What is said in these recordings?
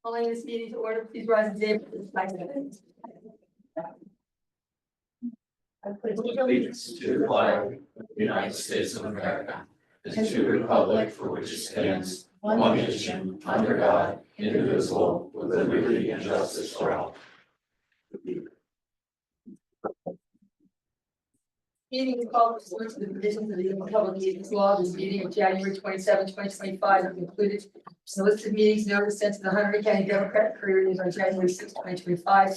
Calling this meeting to order, please rise and stand for the flag. I pledge Allegiance to the flag of the United States of America, and to the republic for which it stands, one nation, under God, indivisible, with liberty and justice for all. Meeting is called pursuant to the provisions of the Open Public Meetings Law. This meeting of January 27, 2025 is included. The list of meetings notice sent to the Hunter County Democrat Courier News on January 6, 2025.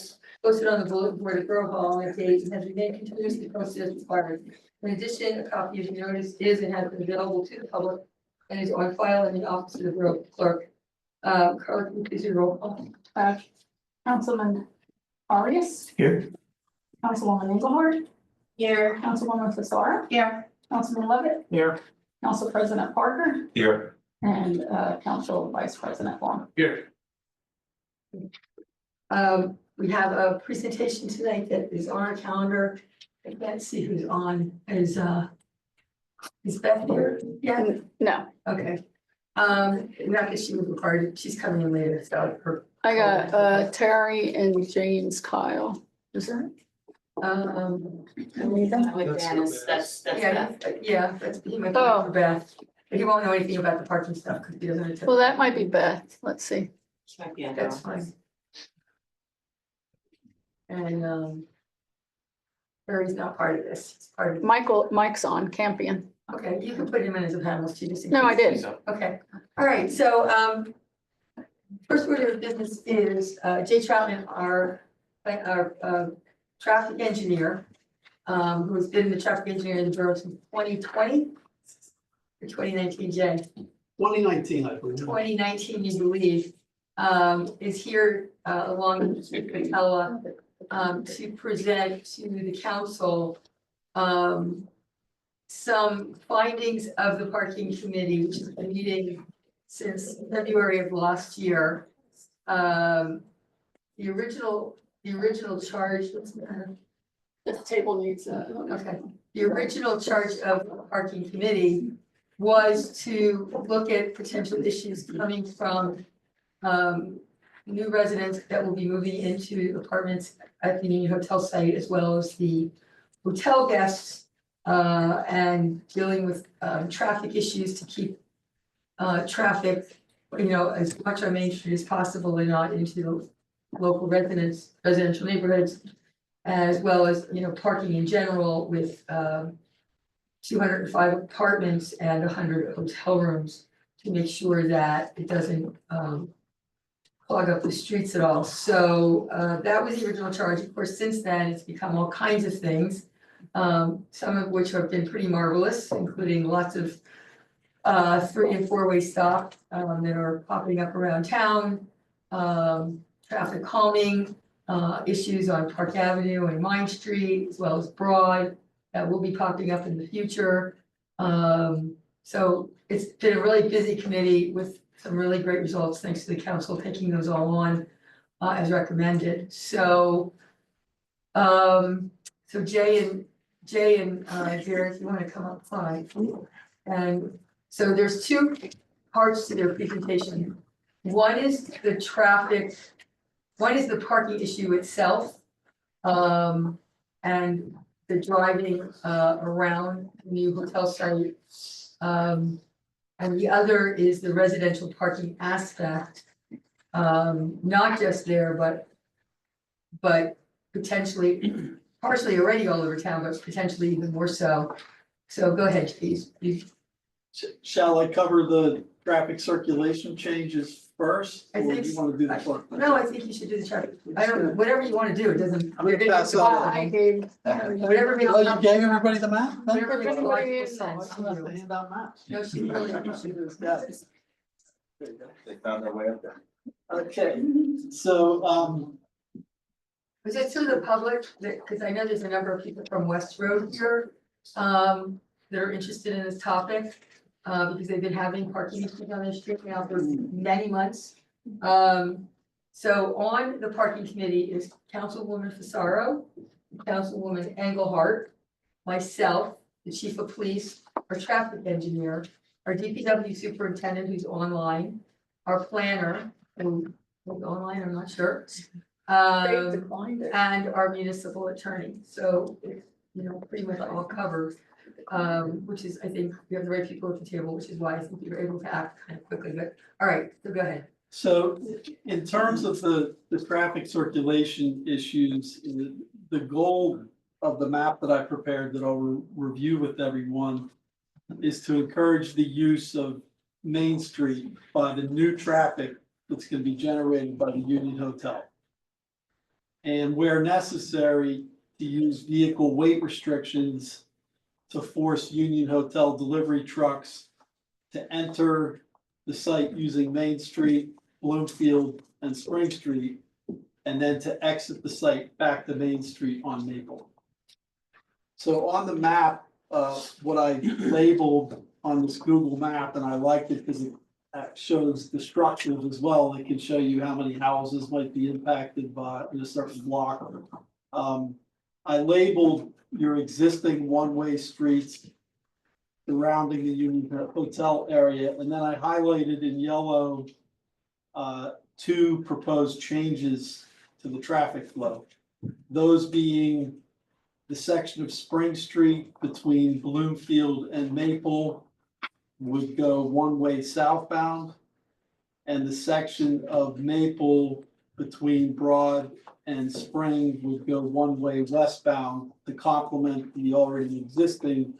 Posted on the bulletin board at Borough Hall on that date and has remained continuously posted as required. In addition, a copy of the notice is and has been available to the public and is on file in the office of the Borough Clerk. Carla, can you please do the roll call? Councilman Arias. Here. Councilwoman Engelhardt. Here. Councilwoman Fasara. Here. Councilman Levitt. Here. Council President Parker. Here. And Council Vice President Long. Here. We have a presentation tonight that is on our calendar. I can't see who's on. Is Beth here? Yeah, No, okay. Not that she was required, she's coming in later, so her. I got Terry and James Kyle. Is that? With Dennis, that's Yeah, Beth. yeah, that's, he might be Oh. for Beth. But he won't know anything about the parking stuff because he doesn't. Well, that might be Beth. Let's see. She might be in That's her office. fine. And Barry's not part of this, he's part of, Mike's on Campion. okay, you can put him in as a panelist too, just in No, I case. did. Okay, all right, so first order of business is Jay Troutman, our traffic engineer, who has been the traffic engineer in the borough since 2020 or 2019, Jay? 2019, I believe. 2019, you believe, is here along with Mr. Patella to present to the council some findings of the parking committee, which has been meeting since February of last year. The original charge, what's the matter? This table needs Okay, the original charge of the parking committee was to look at potential issues coming from new residents that will be moving into apartments at the Union Hotel site, as well as the hotel guests, and dealing with traffic issues to keep traffic, as much on Main Street as possible and not into the local residential neighborhoods, as well as, parking in general with 205 apartments and 100 hotel rooms to make sure that it doesn't clog up the streets at all. So that was the original charge. Of course, since then, it's become all kinds of things, some of which have been pretty marvelous, including lots of 3- and 4-way stop that are popping up around town, traffic calming, issues on Park Avenue and Main Street, as well as Broad, that will be popping up in the future. So it's been a really busy committee with some really great results, thanks to the council taking those all on as recommended. So so Jay and Jared, if you want to come up, fine. And so there's two parts to their presentation. One is the parking issue itself, and the driving around the new hotel site. And the other is the residential parking aspect, not just there, but potentially, partially already all over town, but potentially even more so. So go ahead, please. Shall I cover the traffic circulation changes first? I Or think do you want to do the park? No, I think you should do the traffic. I don't know, whatever you want to do, it doesn't. I'm gonna pass it on. I gave. Whatever makes. Oh, you gave everybody the map? Whatever makes Everybody logical is- sense. I have to hand out maps. No, she really. They found their way up there. Okay, so, Was it to the public, because I know there's a number of people from West Road here, that are interested in this topic. Because they've been having parking issues on their street now for many months. So on the parking committee is Councilwoman Fasaro, Councilwoman Engelhardt, myself, the chief of police, our traffic engineer, our DPW superintendent who's online, our planner, who's online, I'm not sure. They declined it. And our municipal attorney, so it's, you know, pretty much all covered. Which is, I think, we have the right people at the table, which is why I think we were able to act kind of quickly, but, all right, so go ahead. So in terms of the traffic circulation issues, the goal of the map that I prepared that I'll review with everyone is to encourage the use of Main Street by the new traffic that's gonna be generated by the Union Hotel. And where necessary, to use vehicle weight restrictions to force Union Hotel delivery trucks to enter the site using Main Street, Bloomfield, and Spring Street, and then to exit the site back to Main Street on Maple. So on the map, what I labeled on this Google map, and I liked it because it shows the structures as well. It can show you how many houses might be impacted by in a certain block. I labeled your existing one-way streets surrounding the Union Hotel area, and then I highlighted in yellow two proposed changes to the traffic flow. Those being the section of Spring Street between Bloomfield and Maple would go one-way southbound, and the section of Maple between Broad and Spring would go one-way westbound to complement the already existing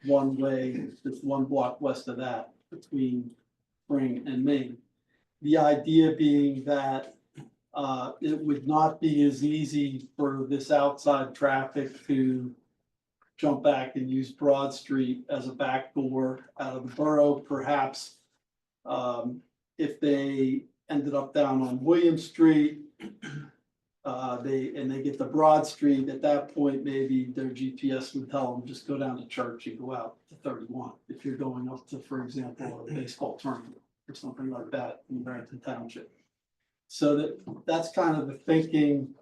one-way that's one block west of that between Spring and Main. The idea being that it would not be as easy for this outside traffic to jump back and use Broad Street as a backdoor out of the borough, perhaps. If they ended up down on William Street, they get to Broad Street, at that point, maybe their GPS would tell them, just go down to Church and go out to 31. If you're going up to, for example, a baseball tournament or something like that in Barrington Township. So that's kind of the thinking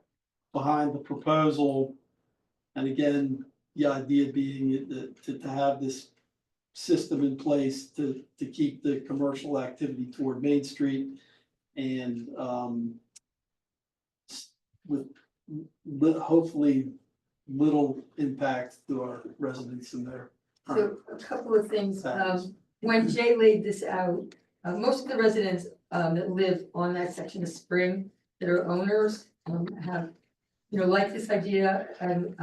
behind the proposal. And again, the idea being that to have this system in place to keep the commercial activity toward Main Street and with hopefully little impact to our residents in there. So a couple of things, when Jay laid this out, most of the residents that live on that section of Spring that are owners have, you know, like this idea, and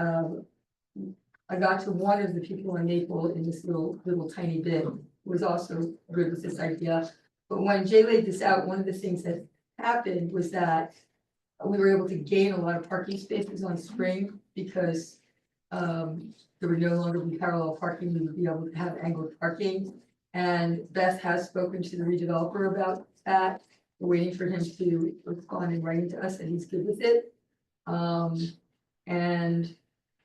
I got to one of the people in Maple in this little tiny bit, who was also good with this idea. But when Jay laid this out, one of the things that happened was that we were able to gain a lot of parking spaces on Spring because there would no longer be parallel parking, we would be able to have angled parking. And Beth has spoken to the redeveloper about that. We're waiting for him to respond in writing to us that he's good with it. And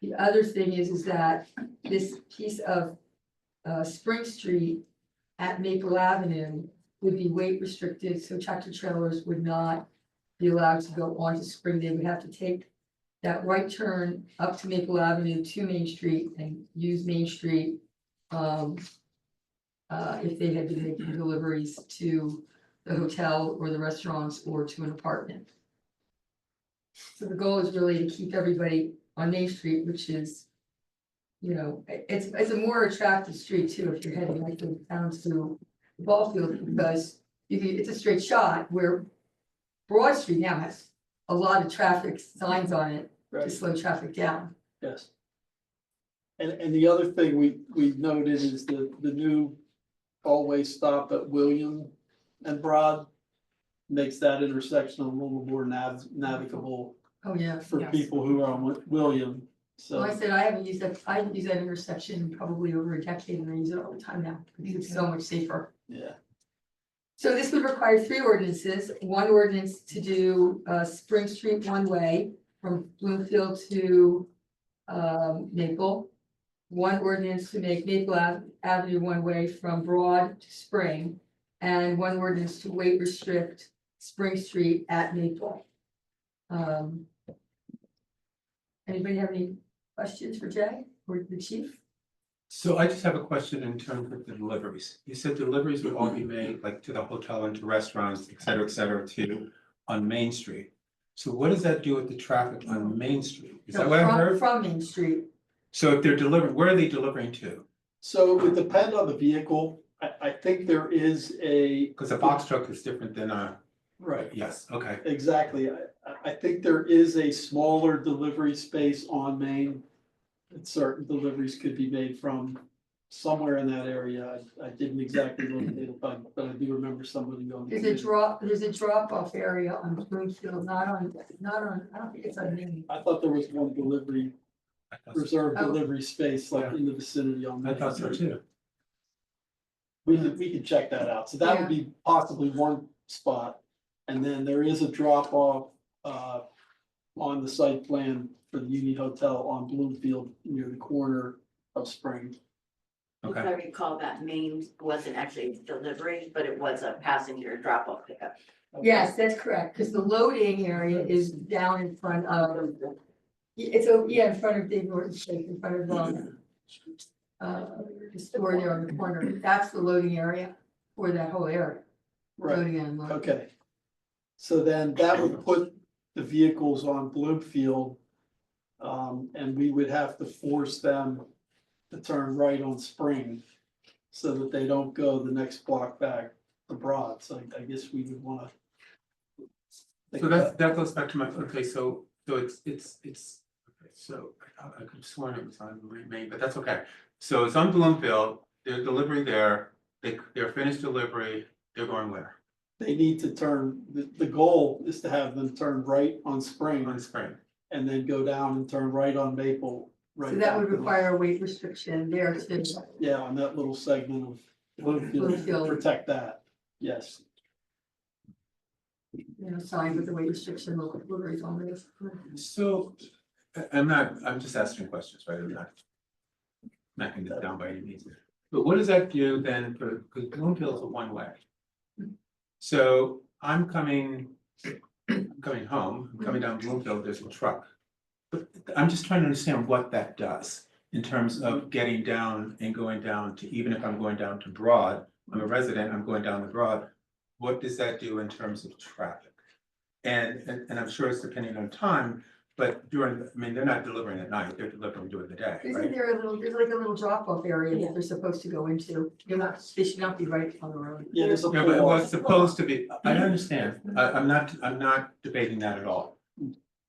the other thing is that this piece of Spring Street at Maple Avenue would be weight restricted, so tractor trailers would not be allowed to go onto Spring. They would have to take that right turn up to Maple Avenue to Main Street and use Main Street if they had been making deliveries to the hotel or the restaurants or to an apartment. So the goal is really to keep everybody on Main Street, which is, you know, it's a more attractive street too, if you're heading like down to the ball field, because it's a straight shot, where Broad Street now has a lot of traffic signs on it to Right. slow traffic down. Yes. And the other thing we noted is the new always stop at William and Broad makes that intersection a little more navigable Oh, yeah. for yes. people who are on William. Well, I So, said, I haven't used that intersection probably over a decade, and I use it all the time now, because it's so much safer. yeah, So this would require 3 ordinances, one ordinance to do Spring Street one way from Bloomfield to Maple. One ordinance to make Maple Avenue one way from Broad to Spring, and one ordinance to weight restrict Spring Street at Maple. Anybody have any questions for Jay or the chief? So I just have a question in terms of the deliveries. You said deliveries would all be made like to the hotel and to restaurants, et cetera, to on Main Street. So what does that do with the traffic on Main Street? Is that what I From- heard? From Main Street, So if they're delivering, where are they delivering to? So it would depend on the vehicle. I think there is a, Because a box truck is different than a, right, yes, okay. exactly. I think there is a smaller delivery space on Main. That certain deliveries could be made from somewhere in that area. I didn't exactly locate it, but I do remember somebody going. there's a drop off area on Bloomfield, not on, I don't think it's on Main. I thought there was one delivery, I thought so- reserved Oh. delivery space like Yeah. in the vicinity on. I thought so too. We can check that out. So that would be possibly one spot. And then there is a drop off on the site plan for the Union Hotel on Bloomfield near the corner of Spring. If Okay, I recall, that main wasn't actually delivery, but it was a passenger drop-off pickup. Yes, that's correct, because the loading area is down in front of, in front of Dave Norton's place, in front of the store there on the corner. That's the loading area for that whole area. Right, Loading and unloading. okay. So then that would put the vehicles on Bloomfield. And we would have to force them to turn right on Spring so that they don't go the next block back to Broad. So I guess we would wanna. so that goes back to my, okay, so it's, okay, so I could have sworn it was on Main, but that's okay. So it's on Bloomfield, they're delivering there, they're finished delivery, they're going where? They need to turn, the goal is to have them turn right on Spring On Spring. and then go down and turn right on Maple. Right So that would back to the- require a weight restriction there too. Yeah, on that little segment of Bloomfield, Bloomfield. protect that, yes. Signed with the weight restriction, local deliveries on this. So, I'm just asking questions, right, I'm not knocking this down by any means. But what does that do then for, because Bloomfield's a one way. So I'm coming home, I'm coming down Bloomfield, there's a truck. But I'm just trying to understand what that does in terms of getting down and going down to, even if I'm going down to Broad, I'm a resident, I'm going down to Broad. What does that do in terms of traffic? And I'm sure it's depending on time, but they're not delivering at night, they're delivering during the day, Isn't right? there there's like a little drop off area that they're supposed to go into? They should not be right on the road. Yeah, there's a Yeah, but it pull was off. supposed to be, I understand, I'm not debating that at all.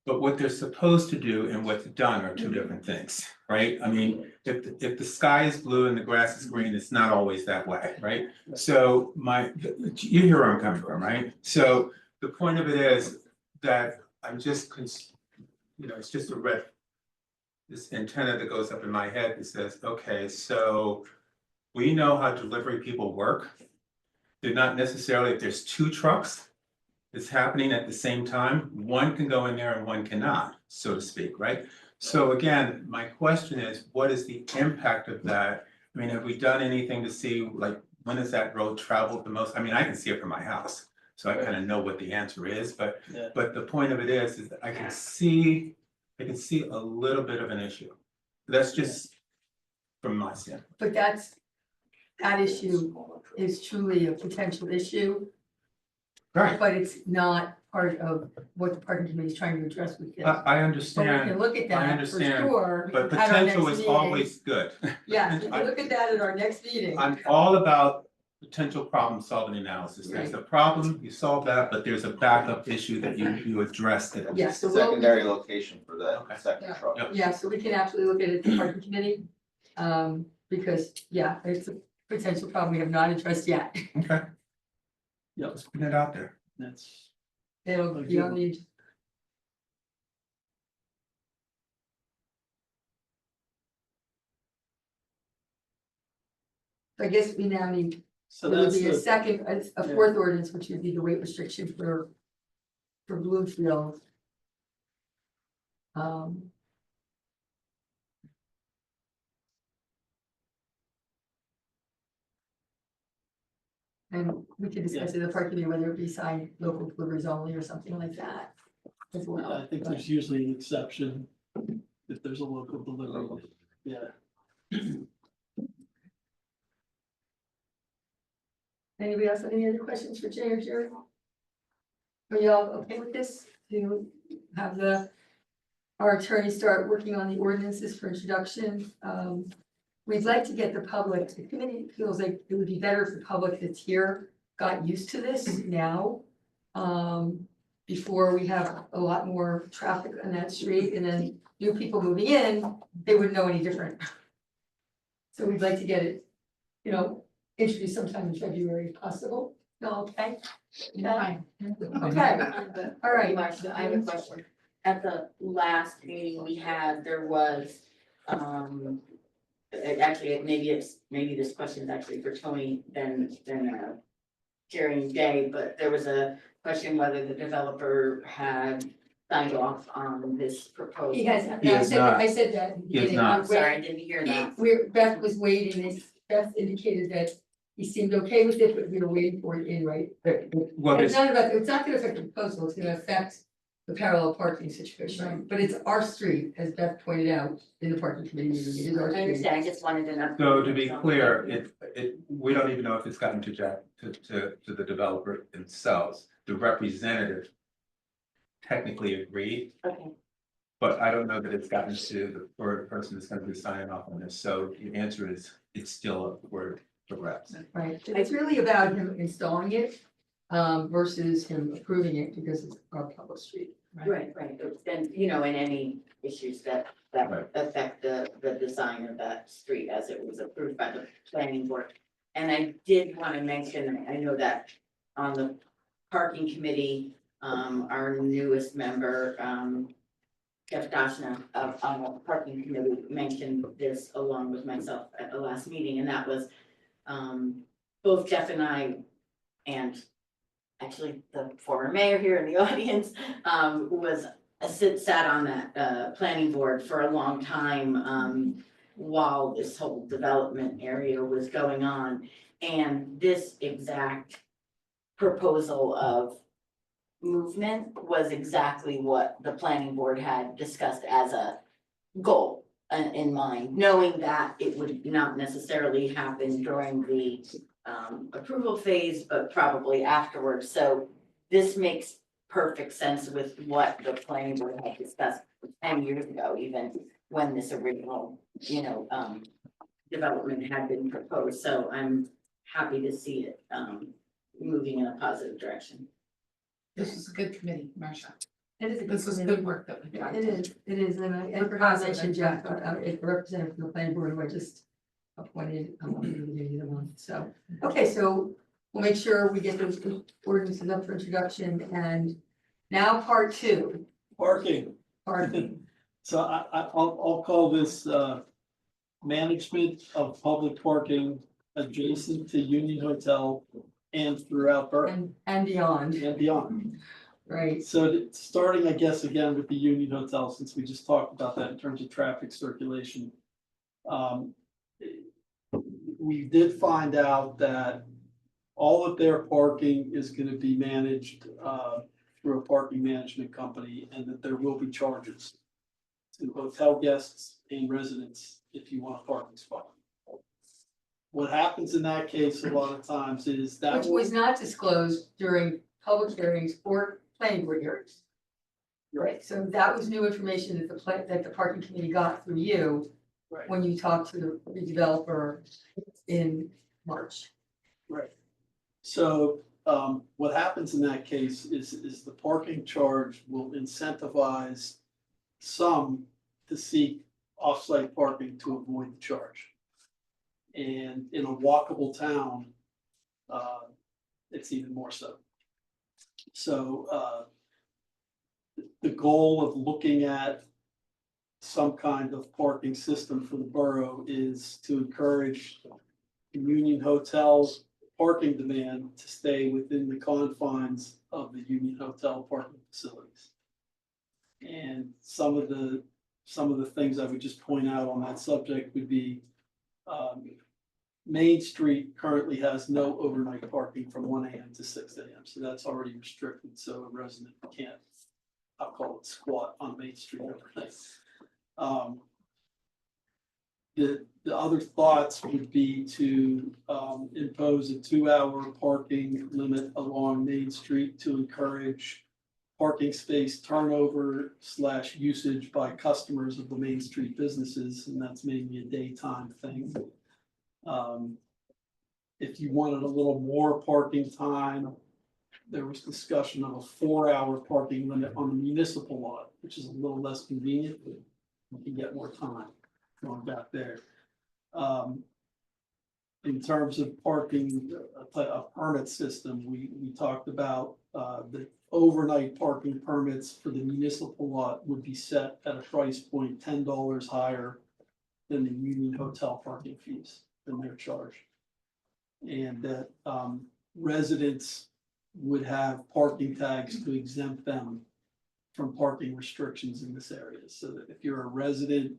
But what they're supposed to do and what's done are two different things, right? I mean, if the sky is blue and the grass is green, it's not always that way, right? So you hear where I'm coming from, right? So the point of it is that I'm just, it's just this antenna that goes up in my head that says, okay, so we know how delivery people work. They're not necessarily, if there's two trucks that's happening at the same time, one can go in there and one cannot, so to speak, right? So again, my question is, what is the impact of that? I mean, have we done anything to see, like, when is that road traveled the most? I mean, I can see it from my house, so I kind of know what the answer is, but Yeah. the point of it is that I can see a little bit of an issue. That's just from my standpoint. But that issue is truly a potential issue, Right, but it's not part of what the parking committee is trying to address with this. I But we can understand, look at I that for understand, sure. but at our potential next is meeting. always good. Yes, we can look at that at our next meeting. I'm all about potential problem solving analysis. There's a problem, you solve that, but there's a backup issue that you addressed it. Yes, so we'll, Secondary location for Okay. that second Yeah. truck. Yep. yeah, so we can absolutely look at it at the parking committee. Because, yeah, it's a potential problem we have not addressed yet. Okay, Yep, let's put it out there. that's, It'll be on the. I guess we now need, so there would that's be a the, second, a fourth ordinance, which would be the weight restriction for Bloomfield. And we could discuss it at the park committee, whether it be signed local deliveries only or something like that as well. I think there's usually an exception if there's a local delivery, yeah. Anybody else have any other questions for Jay or Jerry? Are y'all okay with this, to have our attorney start working on the ordinances for introduction? We'd like to get the public, the committee feels like it would be better if the public that's here got used to this now. Before we have a lot more traffic on that street, and then new people moving in, they wouldn't know any different. So we'd like to get it, introduced sometime in February if possible. No, okay? Fine. Okay, all right. Marcia, I have a question. At the last meeting we had, there was, actually, maybe this question is actually for Tony than Jerry and Jay, but there was a question whether the developer had signed off on this proposal. He has, He has not. I said that. He has not. I'm sorry, I didn't hear that. Beth was waiting, and Beth indicated that he seemed okay with it, but we were waiting for it in, right? Well, It's there's, it's not gonna affect the proposal, it's gonna affect the parallel parking situation, but it's our street, as Beth pointed out in the parking committee meeting, it is our I street. understand, I just wanted to know. so to be clear, we don't even know if it's gotten to Jack, to the developer themselves. The representative technically agreed, Okay, but I don't know that it's gotten to the person that's gonna be signing off on this. So the answer is, it's still a word for reps. Right, it's really about him installing it, versus him approving it, because it's our public street. right, then, and any issues that Right. affect the design of that street as it was approved by the planning board. And I did want to mention, I know that on the parking committee, our newest member, Jeff Dashna on the parking committee mentioned this along with myself at the last meeting, and that was both Jeff and I, and actually the former mayor here in the audience, sat on that planning board for a long time while this whole development area was going on. And this exact proposal of movement was exactly what the planning board had discussed as a goal in mind, knowing that it would not necessarily happen during the approval phase, but probably afterwards. So this makes perfect sense with what the planning board had discussed 10 years ago, even when this original, development had been proposed. So I'm happy to see it moving in a positive direction. This is a good committee, Marcia. It is a This is committee. good work that we got. It is, and I We're forgot to positive. mention Jeff, a representative from the planning board who I just appointed, at the beginning of the month, so. Okay, so we'll make sure we get those ordinances up for introduction, and now part two, Parking. parking. So I'll call this, management of public parking adjacent to Union Hotel and throughout Berkeley And beyond, and beyond. right? So starting, I guess, again with the Union Hotel, since we just talked about that in terms of traffic circulation. We did find out that all of their parking is gonna be managed through a parking management company, and that there will be charges to hotel guests and residents if you want a parking spot. What happens in that case a lot of times is that. Which was not disclosed during public hearings or planning board hearings. Right, so that was new information that the parking committee got through you Right. when you talked to the developer in March. Right. So, what happens in that case is the parking charge will incentivize some to seek off-site parking to avoid the charge. And in a walkable town, it's even more so. So, the goal of looking at some kind of parking system for the borough is to encourage the Union Hotel's parking demand to stay within the confines of the Union Hotel parking facilities. And some of the things I would just point out on that subject would be, Main Street currently has no overnight parking from 1 AM to 6 AM, so that's already restricted, so a resident can't, I'll call it squat on Main Street overnight. The other thoughts would be to impose a 2-hour parking limit along Main Street to encourage parking space turnover / usage by customers of the Main Street businesses, and that's maybe a daytime thing. If you wanted a little more parking time, there was discussion of a 4-hour parking limit on the municipal lot, which is a little less convenient, but you can get more time going back there. In terms of parking, a permit system, we talked about, the overnight parking permits for the municipal lot would be set at a price point $10 higher than the Union Hotel parking fees than their charge. And that, residents would have parking tags to exempt them from parking restrictions in this area. So that if you're a resident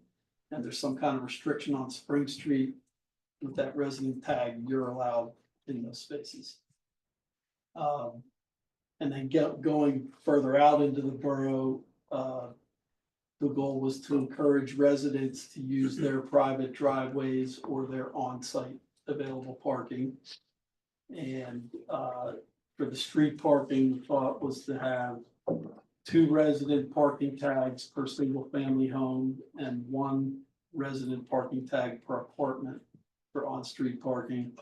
and there's some kind of restriction on Spring Street, with that resident tag, you're allowed in those spaces. And then going further out into the borough, the goal was to encourage residents to use their private driveways or their on-site available parking. And for the street parking, the thought was to have 2 resident parking tags per single family home and 1 resident parking tag per apartment for on-street parking.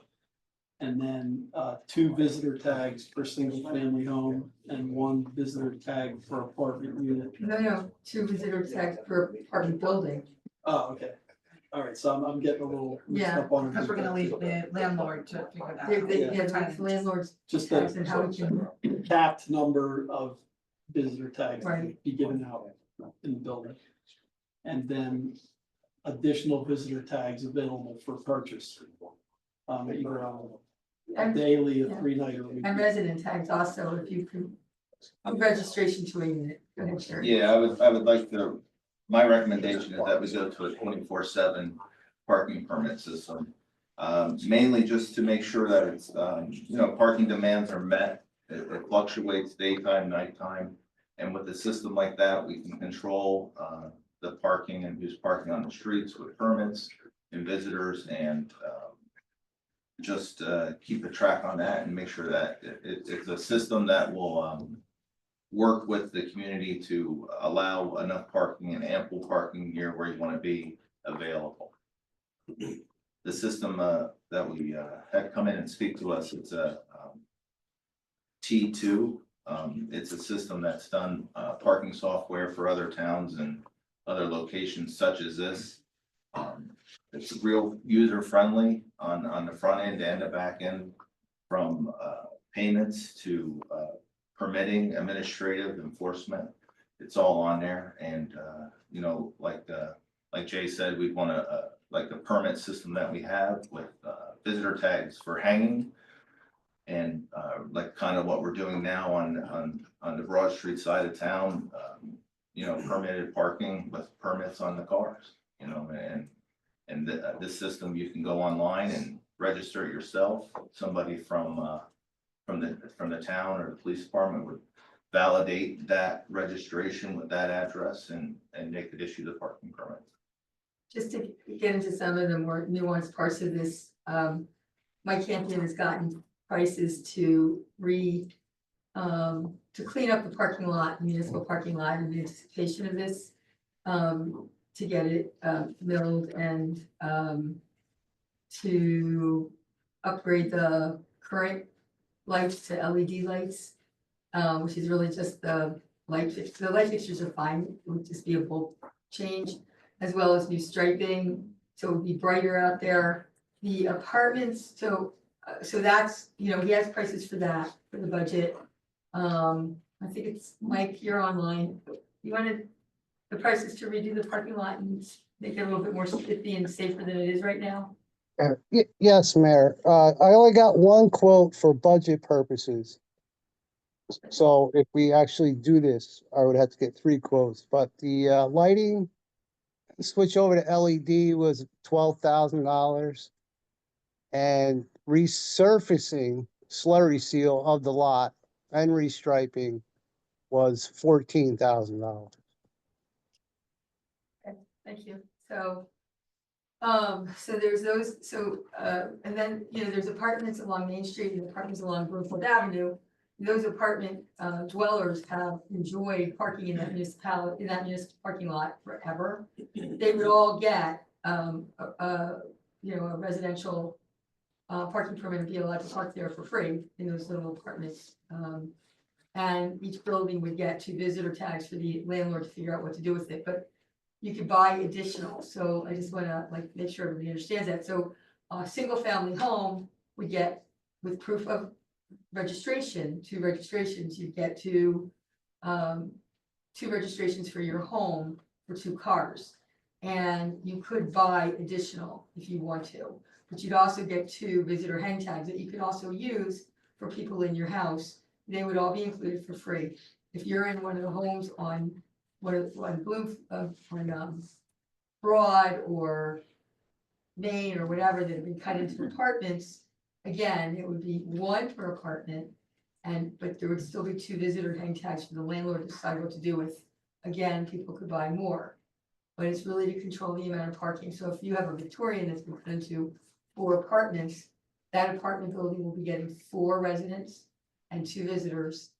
And then 2 visitor tags per single family home and 1 visitor tag per apartment unit. No, 2 visitor tags per apartment building. Oh, okay. All right, so I'm getting a little mixed Yeah, up on. Because we're gonna leave the landlord to figure that out. It's landlord's Just tax and how we can, a capped number of visitor tags to Right. be given out in the building. And then additional visitor tags available for purchase. Either on a And- daily, a yeah. 3-night or weekly. and resident tags also, if you can, registration to a unit. Go ahead, Sherry. Yeah, I would like to, my recommendation is that we go to a 24/7 parking permit system. Mainly just to make sure that it's, parking demands are met. It fluctuates daytime, nighttime. And with a system like that, we can control, the parking and who's parking on the streets with permits and visitors and, just keep a track on that and make sure that it's a system that will work with the community to allow enough parking and ample parking near where you want to be available. The system that we had come in and speak to us, it's a T2. It's a system that's done parking software for other towns and other locations such as this. It's real user friendly on the front end and the back end, from payments to permitting, administrative enforcement. It's all on there, and like Jay said, we'd want to like the permit system that we have with visitor tags for hanging. And like kind of what we're doing now on the Broad Street side of town, permitted parking with permits on the cars, and this system, you can go online and register it yourself. Somebody from the town or the police department would validate that registration with that address and they could issue the parking permit. Just to get into some of the more nuanced parts of this, Mike Campion has gotten prices to clean up the parking lot, municipal parking lot in anticipation of this. To get it milled and to upgrade the current lights to LED lights, which is really just the light fixtures. The light fixtures are fine, it would just be a bulb change, as well as new striping, so it would be brighter out there. The apartments, so that's, he has prices for that, for the budget. I think it's, Mike, you're online, you wanted the prices to redo the parking lot and make it a little bit more spiffy and safer than it is right now? Yes, Mayor. I only got 1 quote for budget purposes. So if we actually do this, I would have to get 3 quotes, but the lighting switch over to LED was $12,000. And resurfacing slurry seal of the lot and restriping was $14,000. Thank you. So So there's those, and then, there's apartments along Main Street and apartments along Brookfield Avenue. Those apartment dwellers have enjoyed parking in that municipal parking lot forever. They would all get, a residential parking permit and be allowed to park there for free in those little apartments. And each building would get 2 visitor tags for the landlord to figure out what to do with it, but you could buy additional, so I just wanna make sure everybody understands that, so a single family home would get with proof of registration, 2 registrations, you'd get 2 registrations for your home for 2 cars. And you could buy additional if you want to, but you'd also get 2 visitor hang tags that you could also use for people in your house. They would all be included for free. If you're in one of the homes on Broad or Main or whatever that have been cut into apartments, again, it would be 1 per apartment. But there would still be 2 visitor hang tags for the landlord to decide what to do with. Again, people could buy more, but it's really to control the amount of parking. So if you have a Victorian that's been cut into 4 apartments, that apartment building will be getting 4 residents and 2 visitors,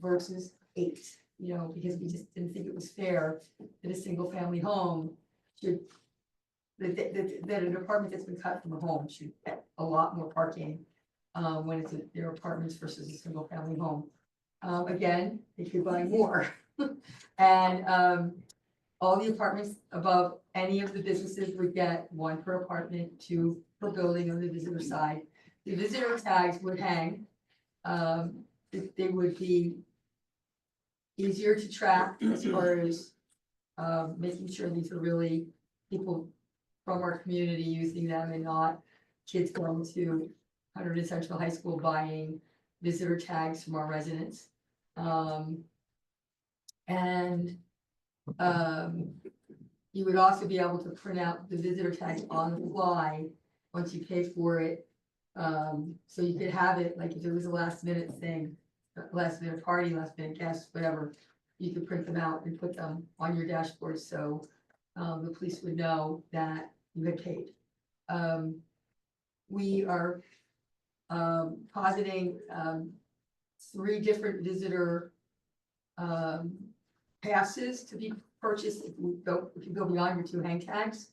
versus 8, because we just didn't think it was fair that a single family home should, that an apartment that's been cut from a home should get a lot more parking, when it's their apartments versus a single family home. Again, they could buy more. And, all the apartments above any of the businesses would get 1 per apartment, 2 per building on the visitor side. The visitor tags would hang. They would be easier to track as far as making sure these are really people from our community using them and not kids going to Hunterdon Central High School buying visitor tags from our residents. You would also be able to print out the visitor tags on the fly once you pay for it. So you could have it, like if it was a last minute thing, last minute party, last minute guest, whatever, you could print them out and put them on your dashboard, so the police would know that you had paid. We are positing 3 different visitor passes to be purchased if you go beyond your 2 hang tags.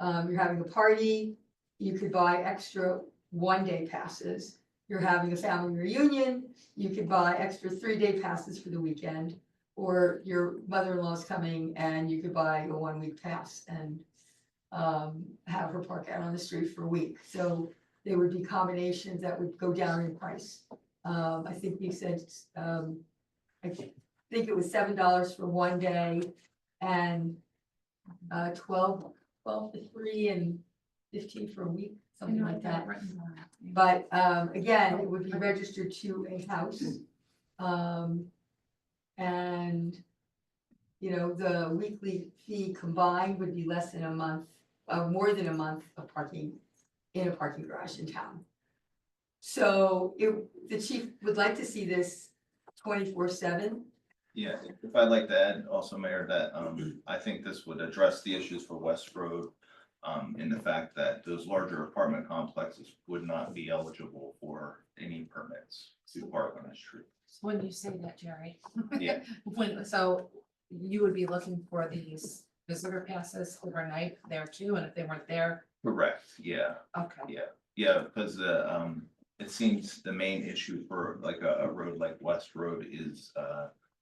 You're having a party, you could buy extra 1-day passes. You're having a family reunion, you could buy extra 3-day passes for the weekend. Or your mother-in-law's coming and you could buy a 1-week pass and have her park out on the street for a week. So there would be combinations that would go down in price. I think we said, I think it was $7 for 1 day and 12 for 3 and 15 for a week, something like that. But again, it would be registered to a house. And the weekly fee combined would be less than a month, more than a month of parking in a parking garage in town. So the chief would like to see this 24/7. Yeah, if I'd like to add also, Mayor, that I think this would address the issues for West Road. In the fact that those larger apartment complexes would not be eligible for any permits to park on the street. When you say that, Jerry. Yeah. So you would be looking for these visitor passes overnight there too, and if they weren't there, Correct, yeah, okay. yeah, because it seems the main issue for like a road like West Road is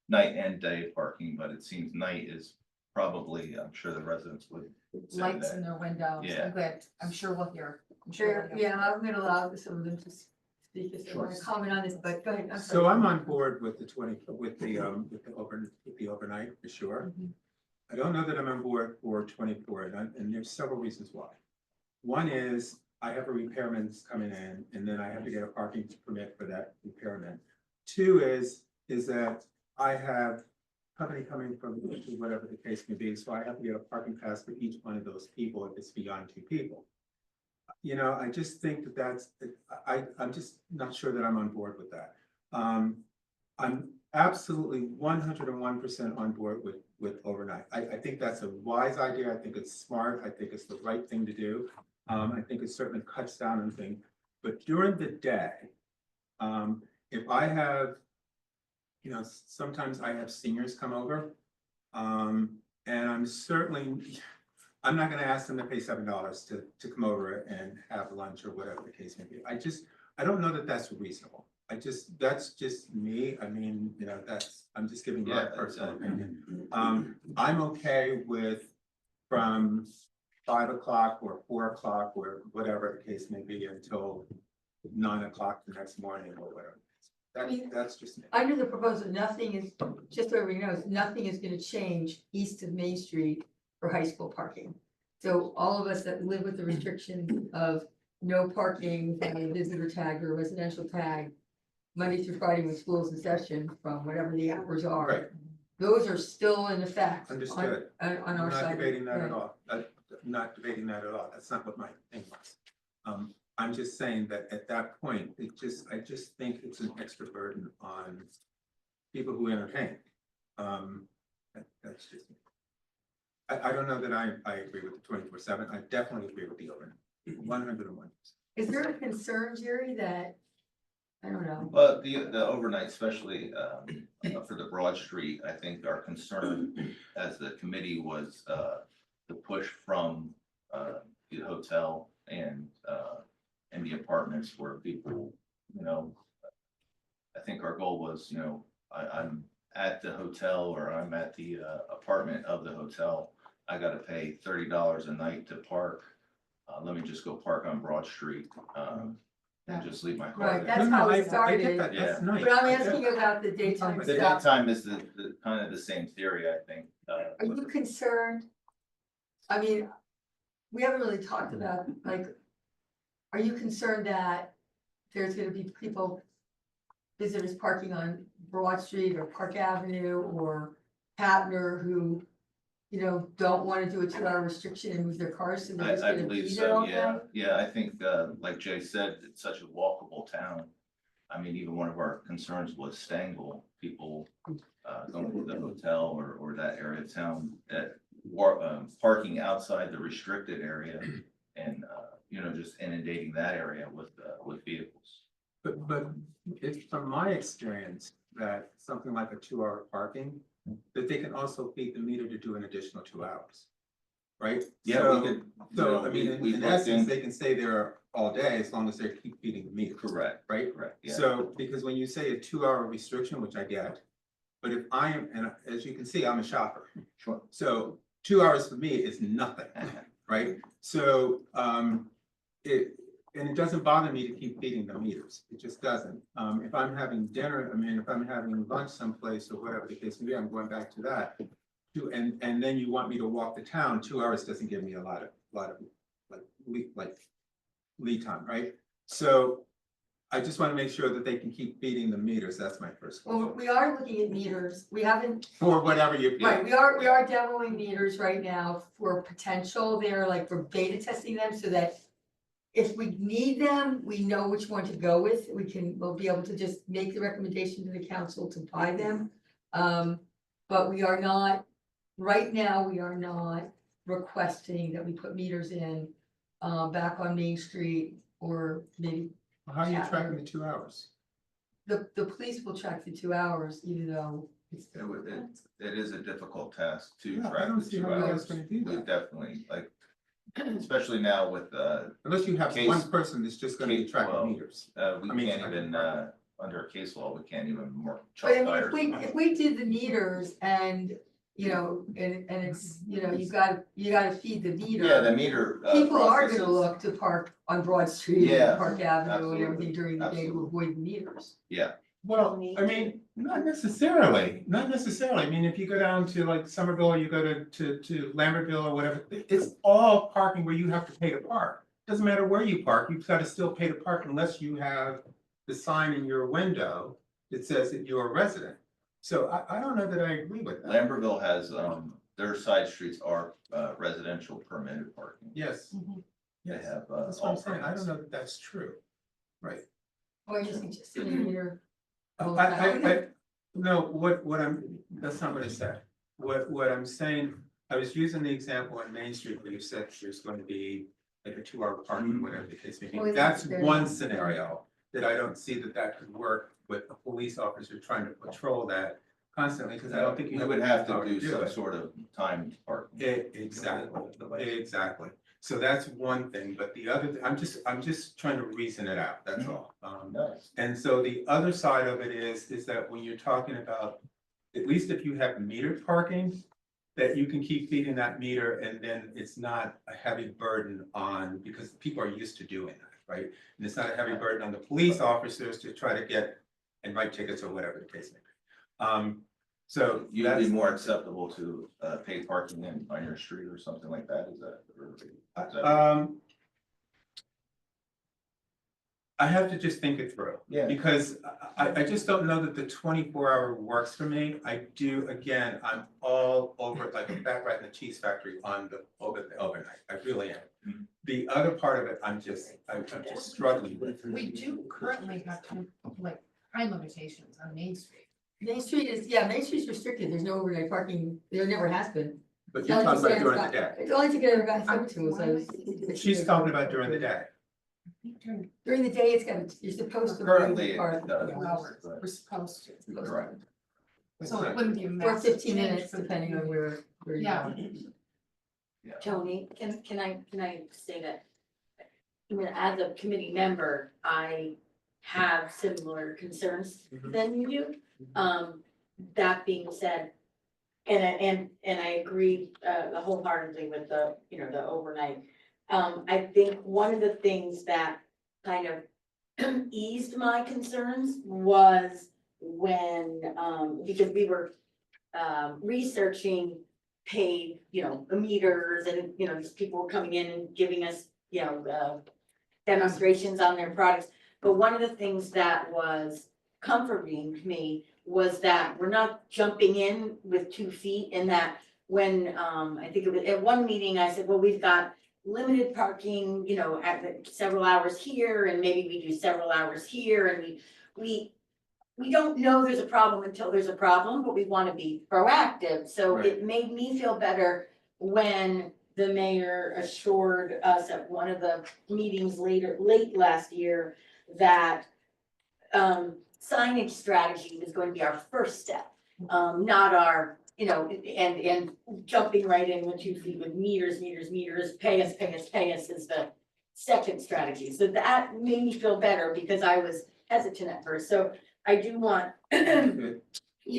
night and day parking, but it seems night is probably, I'm sure the residents would say Lights in that. their windows, Yeah. I'm glad, I'm sure we'll hear. Sure, yeah, I'm gonna allow some of them to speak if they want to comment on this, but go ahead. So I'm on board with the overnight for sure. I don't know that I'm on board for 24, and there's several reasons why. One is I have a repairman coming in, and then I have to get a parking permit for that repairman. 2 is that I have company coming from whatever the case may be, so I have to get a parking pass for each one of those people if it's beyond 2 people. I just think I'm just not sure that I'm on board with that. I'm absolutely 101% on board with overnight. I think that's a wise idea. I think it's smart. I think it's the right thing to do. I think it certainly cuts down on things. But during the day, if I have, sometimes I have seniors come over. And I'm not gonna ask them to pay $7 to come over and have lunch or whatever the case may be. I don't know that that's reasonable. That's just me. I mean, I'm just giving my Yeah, personal opinion. I'm okay with from 5 o'clock or 4 o'clock or whatever the case may be until 9 o'clock the next morning or whatever. That's just me. Under the proposal, nothing is, just so everybody knows, nothing is gonna change east of Main Street for high school parking. So all of us that live with the restriction of no parking, without a visitor tag or residential tag, Monday through Friday when school's in session, from whatever the hours are. Right. Those are still in effect. Understood. On I'm our not side. debating that at Right. all. I'm not debating that at all. That's not what my thing was. I'm just saying that at that point, I just think it's an extra burden on people who entertain. That's just me. I don't know that I agree with the 24/7. I definitely agree with the overnight, 101%. Is there a concern, Jerry, that, I don't know, But the overnight, especially for the Broad Street, I think our concern as the committee was the push from the hotel and the apartments where people, I think our goal was, I'm at the hotel or I'm at the apartment of the hotel. I gotta pay $30 a night to park. Let me just go park on Broad Street and just leave my car Right, there. that's No, how it I get started. that. That's nice. But I'm I get asking that. about the daytime The stuff. daytime is the kind of the same theory, I think. Are you concerned? I mean, we haven't really talked about, like, are you concerned that there's gonna be people, visitors parking on Broad Street or Park Avenue or Patner who, don't wanna do a 2-hour restriction and move their cars, so they're just I gonna believe be there all so, yeah, night? yeah, I think, like Jay said, it's such a walkable town. I mean, even one of our concerns was Stangl, people, going to the hotel or that area of town that parking outside the restricted area and, just inundating that area with vehicles. But it's from my experience that something like a 2-hour parking, that they can load the meter to do an additional 2 hours. Right? Yeah, we could. So, I mean, we in looked essence, they can stay there all day as long as they keep feeding the meter. Correct, Right? correct, yeah. So, because when you say a 2-hour restriction, which I get, but if I am, and as you can see, I'm a shopper. Sure. So 2 hours for me is nothing, right? So, it doesn't bother me to keep feeding the meters. It just doesn't. If I'm having dinner, if I'm having lunch someplace or whatever the case may be, I'm going back to that. And then you want me to walk the town, 2 hours doesn't give me a lot of lead time, right? So I just want to make sure that they can keep feeding the meters. That's my first Well, goal. we are looking at meters. We haven't, For whatever you. right, we are demoing meters right now for potential. They're like, we're beta testing them so that if we need them, we know which one to go with. We'll be able to just make the recommendation to the council to buy them. But we are not, right now, we are not requesting that we put meters in back on Main Street or maybe How are you tracking the 2 hours? the police will track the 2 hours, even though it's. It is a difficult task to Yeah, I track don't the see 2 how you guys hours. gonna do We that. definitely, especially now with, Unless you have Case- one person that's just gonna be well, tracking meters. we I mean, can't I even, can- under case law, we can't even mark But I chalk mean, tires. if we did the meters and, and it's, you gotta feed the meter. Yeah, the meter. People are process gonna is- look to park on Broad Street Yeah, and Park Avenue and absolutely, everything during the day to absolutely. avoid the meters. Yeah, Well, I mean, not necessarily. I mean, if you go down to like Somerville, or you go to Lambertville or whatever, it's all parking where you have to pay to park. Doesn't matter where you park, you've got to still pay to park unless you have the sign in your window that says that you're a resident. So I don't know that I agree with that. Lambertville has, their side streets are residential permitted parking. Yes. They Yes, have. that's what I'm all saying. I permits. don't know that that's true. Right. Or you just suggesting a meter. I No, what I'm, that's not what I said. What I'm saying, I was using the example on Main Street where you said there's going to be like a 2-hour parking, whatever the case may Well, be. that's That's fair. one scenario that I don't see that could work with a police officer trying to patrol that constantly, because I don't think you You have. would the have to power do some it. sort of timed parking. Exactly. So that's one thing, but the other, I'm just trying to reason it out, that's all. Nice. And so the other side of it is that when you're talking about, at least if you have metered parking, that you can keep feeding that meter and then it's not a heavy burden on, because people are used to doing that, right? And it's not a heavy burden on the police officers to try to get and write tickets or whatever the case may be. So You'd that's. be more acceptable to pay parking on your street or something like that, is that? I have to just think it through. Yeah. Because I just don't know that the 24-hour works for me. I do, again, I'm all over it, like a fat rat in the cheese factory on the overnight. I really am. Mhm. The other part of it, I'm just struggling with. We do currently have like time limitations on Main Street. Main Street's restricted, there's no overnight parking, there never has been. But you're talking about during the day. It's only to get a guy sent to us. She's talking about during the day. During the day, it's got, you're supposed to. Currently, park it does. 2 hours, we're supposed to. Correct. So it wouldn't be a Or massive 15 change minutes, for the depending on where you're Yeah. going. Tony, can I say that? I mean, as a committee member, I have similar concerns than you do. That being said, and I agree wholeheartedly with the, the overnight. I think one of the things that kind of eased my concerns was when, because we were researching paid, meters and, these people were coming in and giving us, demonstrations on their products. But one of the things that was comforting to me was that we're not jumping in with 2 feet, and that when, I think it was at one meeting, I said, well, we've got limited parking, at several hours here, and maybe we do several hours here, and we don't know there's a problem until there's a problem, but we want to be proactive. So Right. it made me feel better when the mayor assured us at one of the meetings late last year that signage strategy was going to be our first step, not our, and jumping right in with 2 feet with meters, pay us is the second strategy. So that made me feel better because I was hesitant at first. So I do want you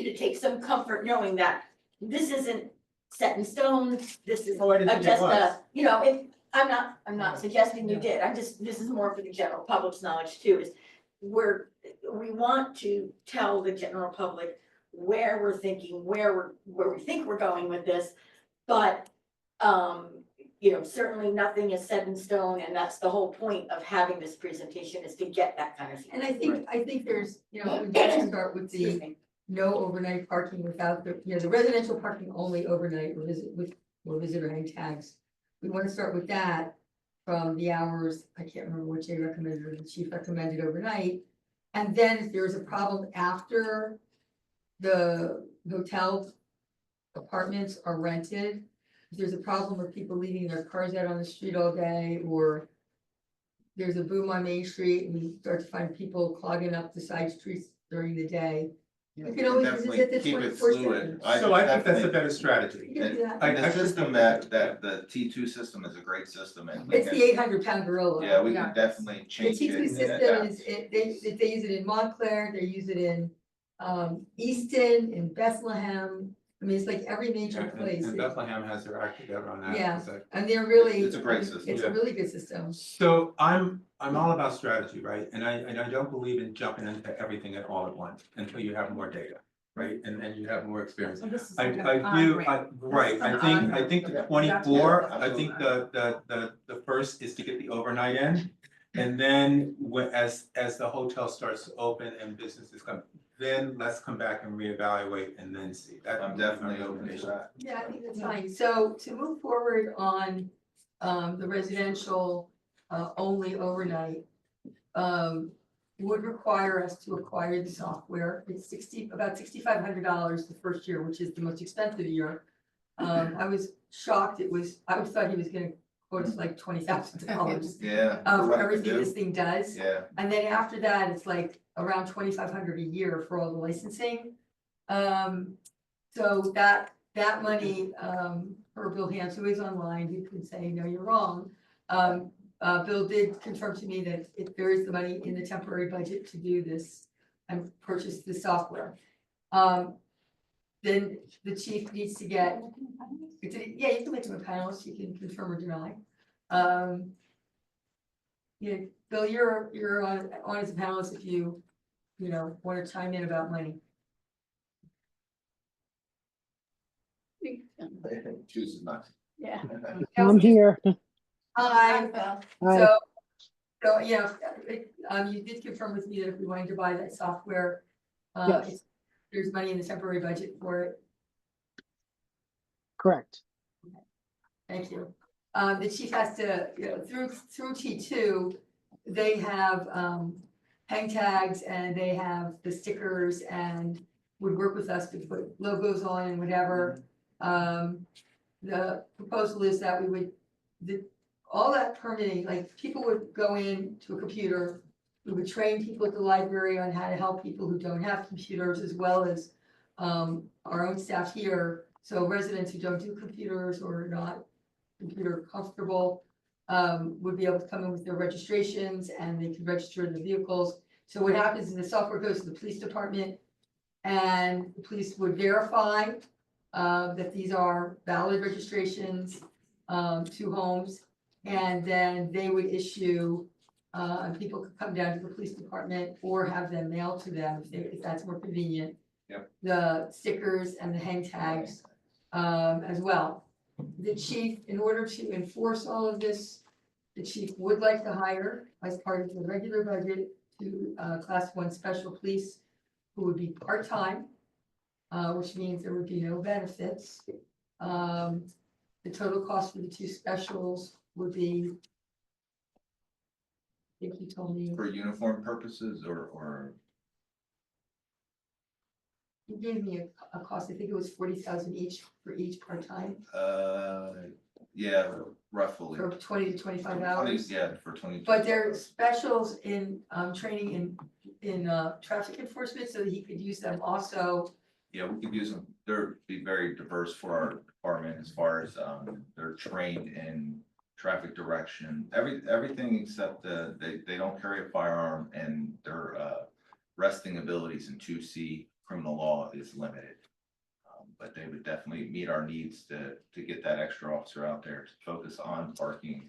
to take some comfort knowing that this isn't set in stone, this is Oh, I didn't think it just was. I'm not suggesting you did, this is more for the general public's knowledge too, is we want to tell the general public where we're thinking, where we think we're going with this, but certainly nothing is set in stone, and that's the whole point of having this presentation, is to get that kind of And feedback. I think there's, we have to start with Excuse the me. no overnight parking without the residential parking only overnight or visitor hang tags. We want to start with that from the hours, I can't remember what Jay recommended or the chief recommended overnight. And then if there's a problem after the hotel apartments are rented, if there's a problem with people leaving their cars out on the street all day, or there's a boom on Main Street and we start to find people clogging up the side streets during the day, you can always Definitely visit the keep it 24/7. fluid. So I think that's a definitely- better strategy. You can do that. And I the system that the T2 system is a great system, and we It's the can, 800-pound gorilla. yeah, we Yeah. can definitely The change it. T2 and system adapt. is, they use it in Montclair, they use it in Easton, in Bethlehem. I mean, it's like every major place. And Bethlehem has their act together on that. Yeah. It's like- And they're really. It's a great system. It's a really good system. So I'm all about strategy, right? And I don't believe in jumping into everything at all at once until you have more data, right? And then you have more experience. So this is I like an do, on-ramp. right, This is an I think the on-ramp. 24, Yeah, I think the first is to get the overnight in. And then as the hotel starts to open and businesses come, then let's come back and reevaluate and then see. That- I'm definitely open to that. Yeah, I think that's fine. So to move forward on the residential only overnight. would require us to acquire the software. It's about $6,500 the first year, which is the most expensive year. I was shocked. I thought he was gonna quote us like $20,000 Yeah. for what to everything do. this thing does. Yeah, And then after that, it's like around $2,500 a year for all the licensing. So that money, for Bill Hance, who is online, you can say, no, you're wrong. Bill did confirm to me that if there is the money in the temporary budget to do this and purchase the software. Then the chief needs to get, yeah, you can make him a panelist, you can confirm or deny. Yeah, Bill, you're on as a panelist if you want to chime in about money. chooses not. Yeah. I'm here. Hi, Hi. so, yeah, you did confirm with me that if we wanted to buy that software, Yes. there's money in the temporary budget for it. Correct. Thank you. The chief has to, through T2, they have, hang tags and they have the stickers and would work with us to put logos on and whatever. The proposal is that we would, all that permitting, like people would go in to a computer. We would train people at the library on how to help people who don't have computers as well as, our own staff here. So residents who don't do computers or are not computer comfortable would be able to come in with their registrations and they could register the vehicles. So what happens is the software goes to the police department and the police would verify that these are valid registrations to homes. And then they would issue, people could come down to the police department or have them mailed to them if that's more convenient. Yep. The stickers and the hang tags as well. The chief, in order to enforce all of this, the chief would like to hire as part of the regular budget to class 1 special police who would be part-time, which means there would be no benefits. The total cost for the 2 specials would be, I think you told me, For uniform purposes or, you gave me a cost, I think it was 40,000 each for each part-time yeah, roughly. for 20 to 25 20, hours. yeah, for 20. But there are specials in training in traffic enforcement, so that he could use them also. Yeah, we could use them, they're be very diverse for our department as far as, they're trained in traffic direction, everything except they don't carry a firearm and their, resting abilities in 2C criminal law is limited. But they would definitely meet our needs to get that extra officer out there to focus on parking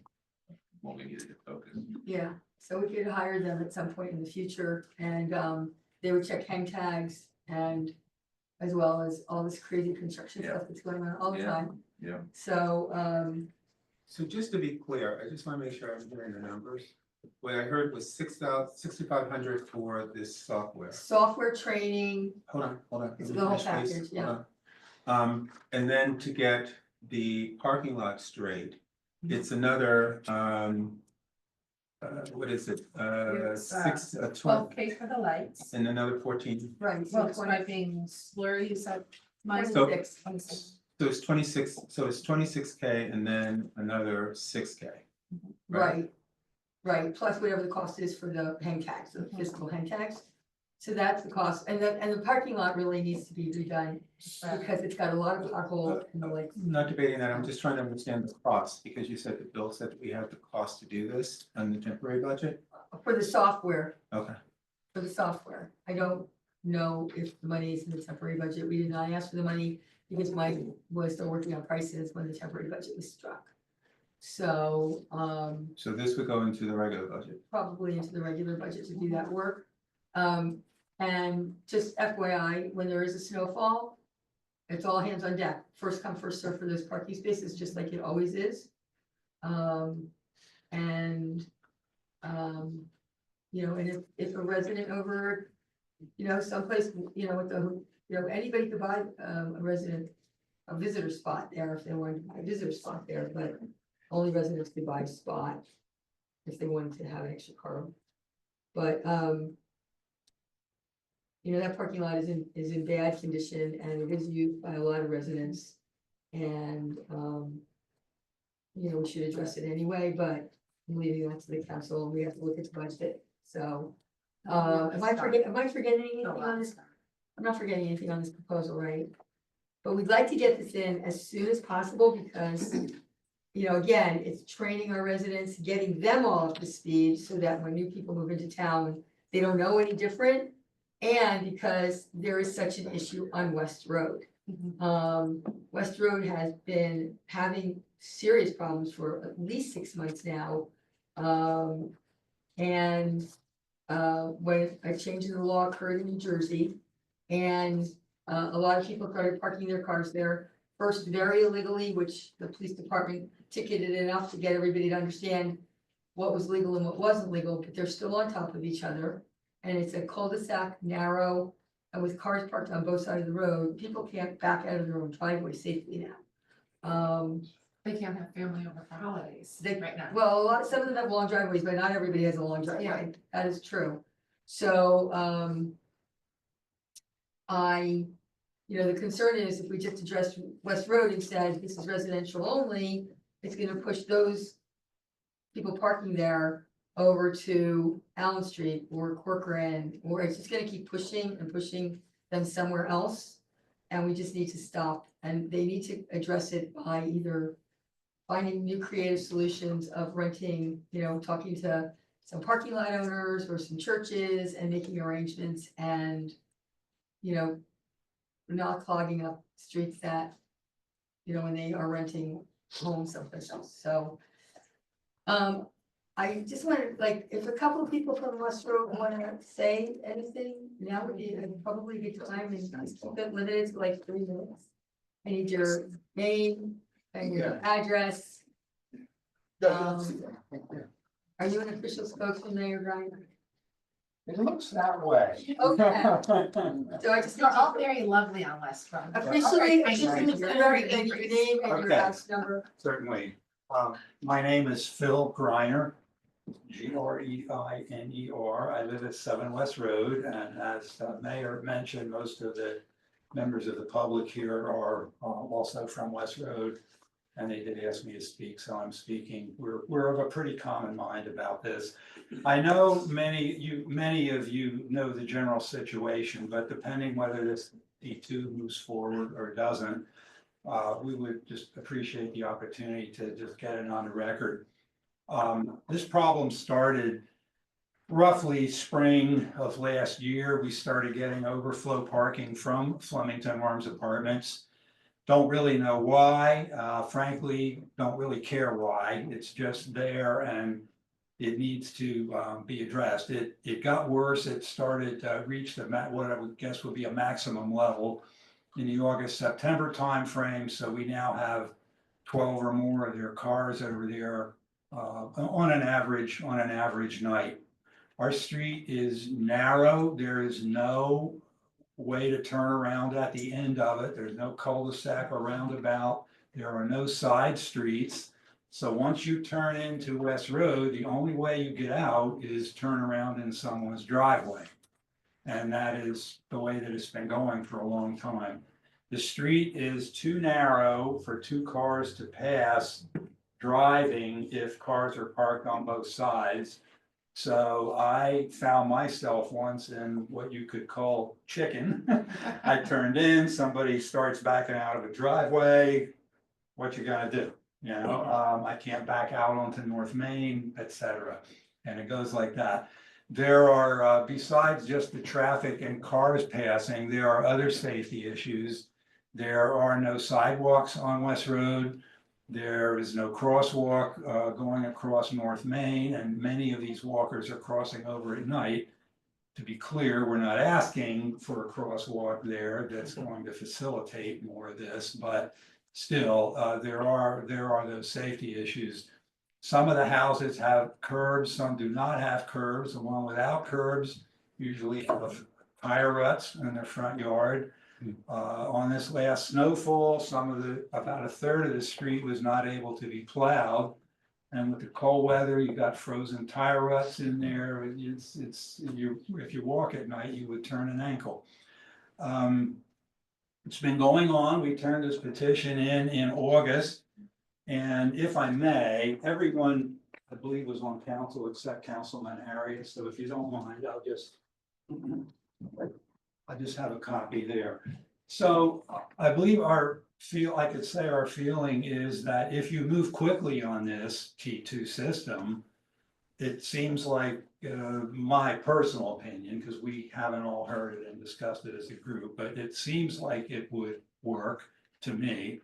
when we needed to focus. Yeah, so we could hire them at some point in the future and they would check hang tags and as well as all this crazy construction stuff that's going on all the Yeah. time. Yeah. So, So just to be clear, I just want to make sure I'm hearing the numbers. What I heard was 6,500 for this software. software training, Hold on. Let It's me the whole finish, please. package, yeah. Hold on. And then to get the parking lot straight, it's another, what is it? It's, 20, 12K for the lights. and another 14. right, Well, so it's striping slurry, you said. Mine. So- 26, So it's 26, so it's 26K and then another 6K. right, plus whatever the cost is for the hang tags, the physical hang tags. So that's the cost, and the parking lot really needs to be redone because it's got a lot of potholes and like, Not debating that, I'm just trying to understand the cost, because you said that Bill said that we have the cost to do this on the temporary budget. for the software. Okay. For the software. I don't know if the money is in the temporary budget. We did not ask for the money because Mike was still working on prices when the temporary budget was struck. So, So this would go into the regular budget. probably into the regular budget to do that work. And just FYI, when there is a snowfall, it's all hands on deck. First come, first serve for those parking spaces, just like it always is. And if a resident over, someplace, anybody could buy a visitor spot there if they wanted to buy a visitor spot there, but only residents could buy a spot if they wanted to have an extra car But, that parking lot is in bad condition and it is used by a lot of residents. And, we should address it anyway, but I'm leaving that to the council. We have to look at the budget, so. Am I forgetting anything on this? I'm not forgetting anything on this proposal, right? But we'd like to get this in as soon as possible because, again, it's training our residents, getting them all up to speed so that when new people move into town, they don't know any different. And because there is such an issue on West Road. West Road has been having serious problems for at least 6 months now. When a change in the law occurred in New Jersey, and a lot of people started parking their cars there, first very illegally, which the police department ticketed enough to get everybody to understand what was legal and what wasn't legal, but they're still on top of each other. And it's a cul-de-sac, narrow, and with cars parked on both sides of the road, people can't back out of their own driveway safely now. They can't have family over for holidays right now. Well, some of them have long driveways, but not everybody has a long driveway, that is true. So, the concern is if we just address West Road and said this is residential only, it's gonna push those people parking there over to Allen Street or Corcoran, or it's just gonna keep pushing and pushing them somewhere else. And we just need to stop, and they need to address it by either finding new creative solutions of renting, talking to some parking lot owners or some churches and making arrangements and, not clogging up streets that, when they are renting homes someplace else. So, I just wanted, if a couple of people from West Road wanna say anything, now would be probably a good time, and just keep it limited to like 3 minutes. I need your name and your address. Are you an official spokesman, Mayor Ryan? It looks that way. Okay. So I just. You're all very lovely on West Front. Officially, I know. and your name and your Okay. house number. Certainly. My name is Phil Greiner, Greiner. I live at 7 West Road, and as the mayor mentioned, most of the members of the public here are also from West Road. And they did ask me to speak, so I'm speaking. We're of a pretty common mind about this. I know many of you know the general situation, but depending whether this D2 moves forward or doesn't, we would just appreciate the opportunity to just get it on the record. This problem started roughly spring of last year. We started getting overflow parking from Flemington Arms Apartments. Don't really know why, frankly, don't really care why. It's just there and it needs to be addressed. It got worse. It started to reach what I would guess would be a maximum level in the August-September timeframe. So we now have 12 or more of their cars over there on an average night. Our street is narrow. There is no way to turn around at the end of it. There's no cul-de-sac or roundabout. There are no side streets. So once you turn into West Road, the only way you get out is turn around in someone's driveway. And that is the way that it's been going for a long time. The street is too narrow for 2 cars to pass driving if cars are parked on both sides. So I found myself once in what you could call chicken. I turned in, somebody starts backing out of a driveway. What you gonna do? I can't back out onto North Main, etc. And it goes like that. There are, besides just the traffic and cars passing, there are other safety issues. There are no sidewalks on West Road. There is no crosswalk going across North Main, and many of these walkers are crossing over at night. To be clear, we're not asking for a crosswalk there that's going to facilitate more of this, but still, there are those safety issues. Some of the houses have curbs, some do not have curbs. The one without curbs usually have tire ruts in their front yard. On this last snowfall, about a third of the street was not able to be plowed. And with the cold weather, you got frozen tire ruts in there. If you walk at night, you would turn an ankle. It's been going on. We turned this petition in August. And if I may, everyone, I believe, was on council except Councilman Arias. So if you don't mind, I just have a copy there. So I believe our feeling is that if you move quickly on this T2 system, it seems like, my personal opinion, because we haven't all heard it and discussed it as a group, but it seems like it would work to me.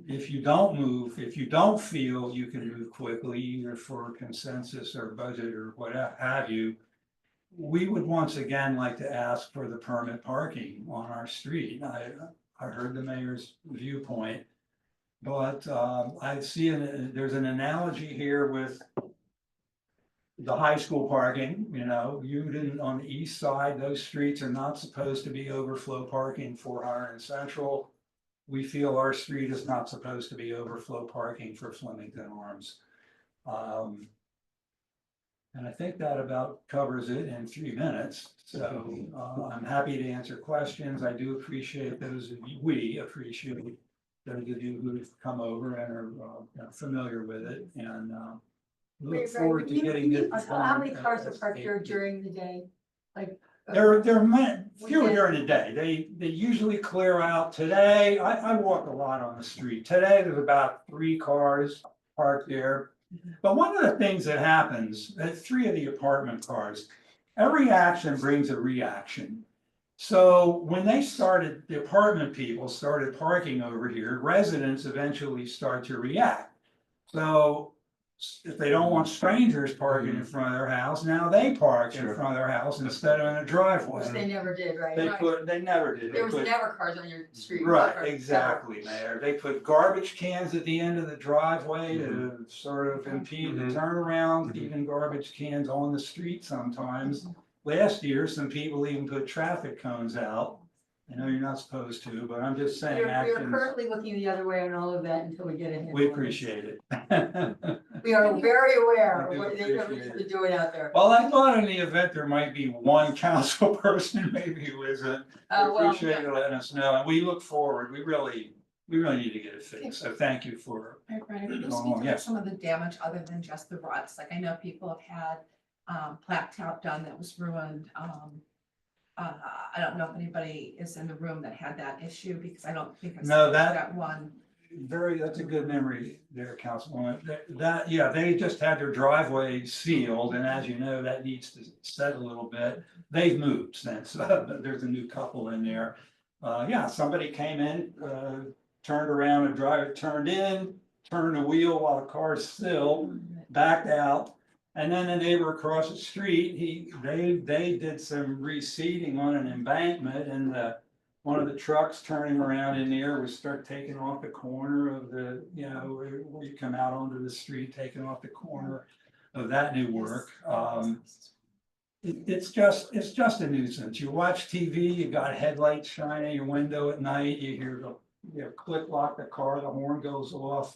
If you don't feel you can move quickly, either for consensus or budget or what have you, we would once again like to ask for the permit parking on our street. I heard the mayor's viewpoint, but I see there's an analogy here with the high school parking. You know, Union on the east side, those streets are not supposed to be overflow parking for Higher and Central. We feel our street is not supposed to be overflow parking for Flemington Arms. And I think that about covers it in 3 minutes. So I'm happy to answer questions. I do appreciate we appreciate those of you who've come over and are familiar with it, and look forward to getting it. How many cars are parked here during the day? Like. They're fewer Weekend. during the day. They usually clear out. Today, I walk a lot on the street. Today, there's about 3 cars parked there. But one of the things that happens, 3 of the apartment cars, every action brings a reaction. So when the apartment people started parking over here, residents eventually start to react. So if they don't want strangers parking in front of their house, now they park in front of their house instead of in a Which driveway. they never did, right? They never did. They There was put- never cars on your street. Right, ever, exactly, Mayor. They put garbage cans at the end of the driveway to sort of impede the turnaround, even garbage cans on the street sometimes. Last year, some people even put traffic cones out. I know you're not supposed to, but I'm just saying We are actions, currently looking the other way on all of that until we get a handle. we on it. appreciate it. We are very aware I of do what they're appreciate doing out there. Well, I thought in the event there might be one council person maybe who isn't. I Well, appreciate you letting us know, and we look forward. We really need to get it fixed. So thank you for. Right, Brian, can you Go on, speak to yes. some of the damage other than just the ruts? Like I know people have had plaque top done that was ruined. I don't know if anybody is in the room that had that issue because I don't think it's No, that one. That's a good memory there, Councilwoman. Yeah, they just had their driveway sealed, and as you know, that needs to set a little bit. They've moved since, there's a new couple in there. Yeah, somebody came in, turned around and turned in, turned the wheel while the car's still, backed out. And then the neighbor across the street, they did some reseeding on an embankment, and one of the trucks turning around in there was start taking off the corner of the, where you come out onto the street, taking off the corner of that new work. It's just a nuisance. You watch TV, you got headlights shining in your window at night, you hear click lock the car, the horn goes off.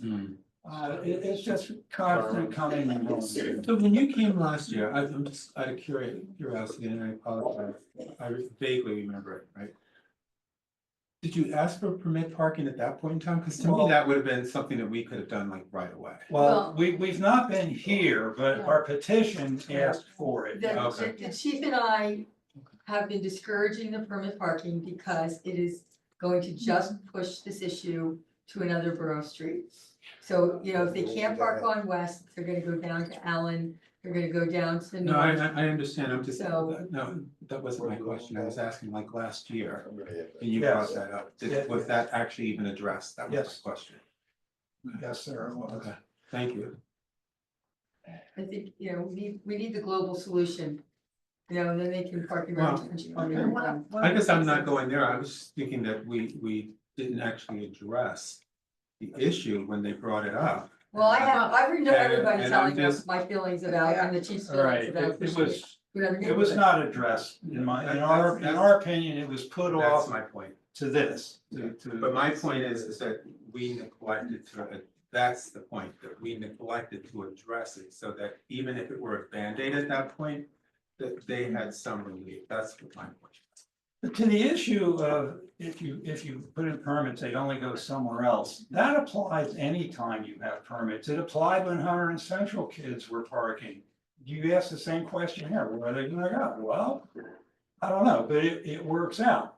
It's just constant coming and going. So when you came last year, I'm just out of curiosity, and I apologize, I vaguely remember it, right? Did you ask for permit parking at that point in time? Because to me, Well- that would have been something that we could have done like right away. Well, we've not been here, but our petition asked for it. The chief and I have been discouraging the permit parking because it is going to just push this issue to another borough street. So, if they can't park on West, they're gonna go down to Allen, they're gonna go down to the No, north. I understand, I'm just, So- no, that wasn't my question, I was asking like last year, and you Yes. brought that up. Yeah. Was that actually even addressed? That was Yes. my question. Yes, sir, it was. Okay, thank you. I think, we need the global solution. And then they can park Well, around. I guess I'm not going there, I was just thinking that we didn't actually address the issue when they brought it up. Well, I've heard everybody And I'm telling us just- my feelings about, and the chief's Right, feelings about. it was not addressed in our opinion, it was put That's off my point. to this. But my point is that we neglected to That's the point, that we neglected to address it, so that even if it were a Band-Aid at that point, that they had some relief, that's my point. But to the issue of if you put in permits, they'd only go somewhere else, that applies anytime you have permits. It applied when Hunter and Central kids were parking. You ask the same question here, where are they gonna go? Well, I don't know, but it works out.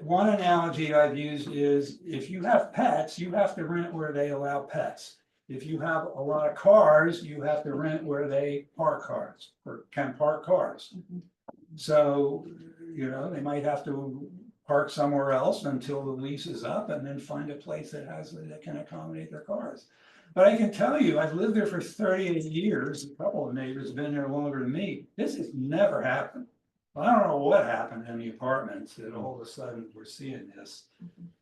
One analogy I've used is if you have pets, you have to rent where they allow pets. If you have a lot of cars, you have to rent where they park cars or can park cars. So, you know, they might have to park somewhere else until the lease is up and then find a place that can accommodate their cars. But I can tell you, I've lived there for 38 years, a couple of neighbors have been there longer than me, this has never happened. I don't know what happened in the apartments that all of a sudden we're seeing this.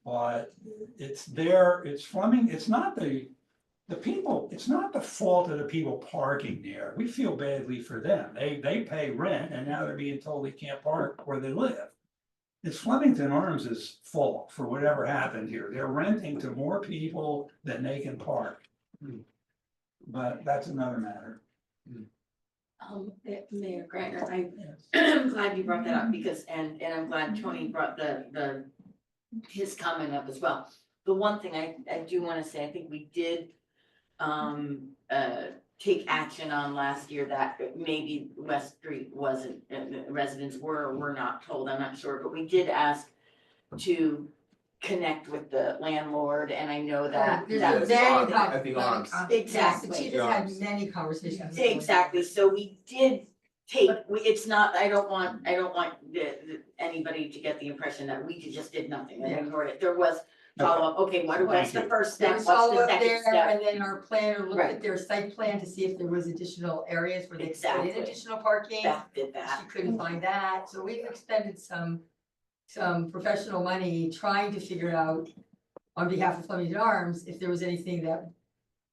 But it's there, it's Fleming, it's not the people, it's not the fault of the people parking there. We feel badly for them. They pay rent and now they're being told they can't park where they live. It's Flemington Arms' fault for whatever happened here. They're renting to more people than they can park. But that's another matter. Mayor Grantner, I'm glad you brought that up because, and I'm glad Tony brought his comment up as well. The one thing I do wanna say, I think we did take action on last year that maybe West Street wasn't, residents were or were not told, I'm not sure, but we did ask to connect with the landlord, and I know that. There's that a was very on- high- At the arms. Yes, the Exactly, chief has had many conversations. with them. exactly, so we did take, it's not, I don't want anybody to get the impression that we just did nothing and ignored it, there was follow-up, okay, what's the first step, There's what's follow the up second there, step? and then our planner looked Right. at their site plan to see if there was additional areas where they could put in Exactly. additional parking. Beth did that. She couldn't find that, so we've expended some professional money trying to figure out on behalf of Flemington Arms, if there was anything that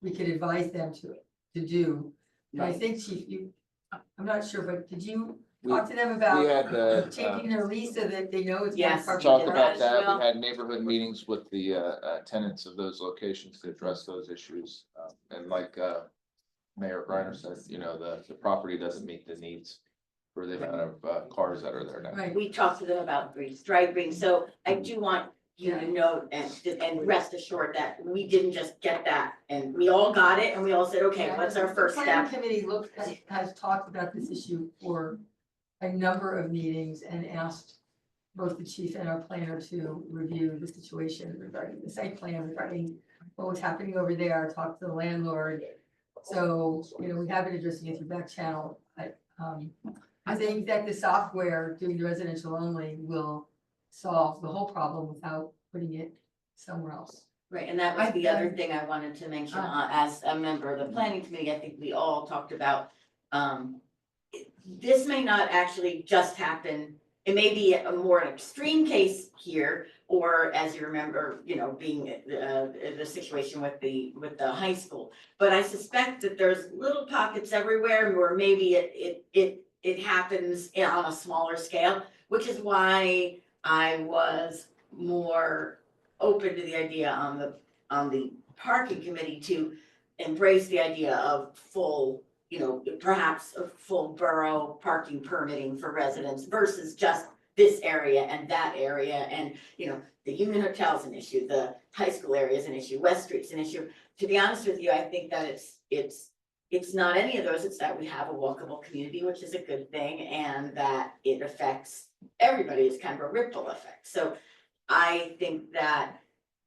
we could advise them to do. But I think Chief, I'm not sure, but did you talk to them about We had, changing their lease so that they know it's not Yes. parking talked garage? about that, well. we had neighborhood meetings with the tenants of those locations to address those issues. And like Mayor Reiner said, you know, the property doesn't meet the needs for the amount of cars that are there now. Right, We talked to them about striping, so I do want you to know and rest assured that we didn't just get that and we all got it and we all said, okay, Yeah, what's our the first planning step? committee has talked about this issue for a number of meetings and asked both the chief and our planner to review the situation regarding the site plan, regarding what was happening over there, talk to the landlord. So, you know, we have been addressing it through back channel. I think that the software doing the residential only will solve the whole problem without putting it somewhere else. Right, and that was the other thing I wanted to mention, as a member of the planning committee, I think we all talked about. This may not actually just happen, it may be a more extreme case here, or as you remember, you know, being the situation with the high school. But I suspect that there's little pockets everywhere where maybe it happens on a smaller scale, which is why I was more open to the idea on the parking committee to embrace the idea of full, you know, perhaps a full borough parking permitting for residents versus just this area and that area. And, you know, the Union Hotel's an issue, the high school area is an issue, West Street's an issue. To be honest with you, I think that it's not any of those, it's that we have a walkable community, which is a good thing, and that it affects everybody, it's kind of a ripple effect. So I think that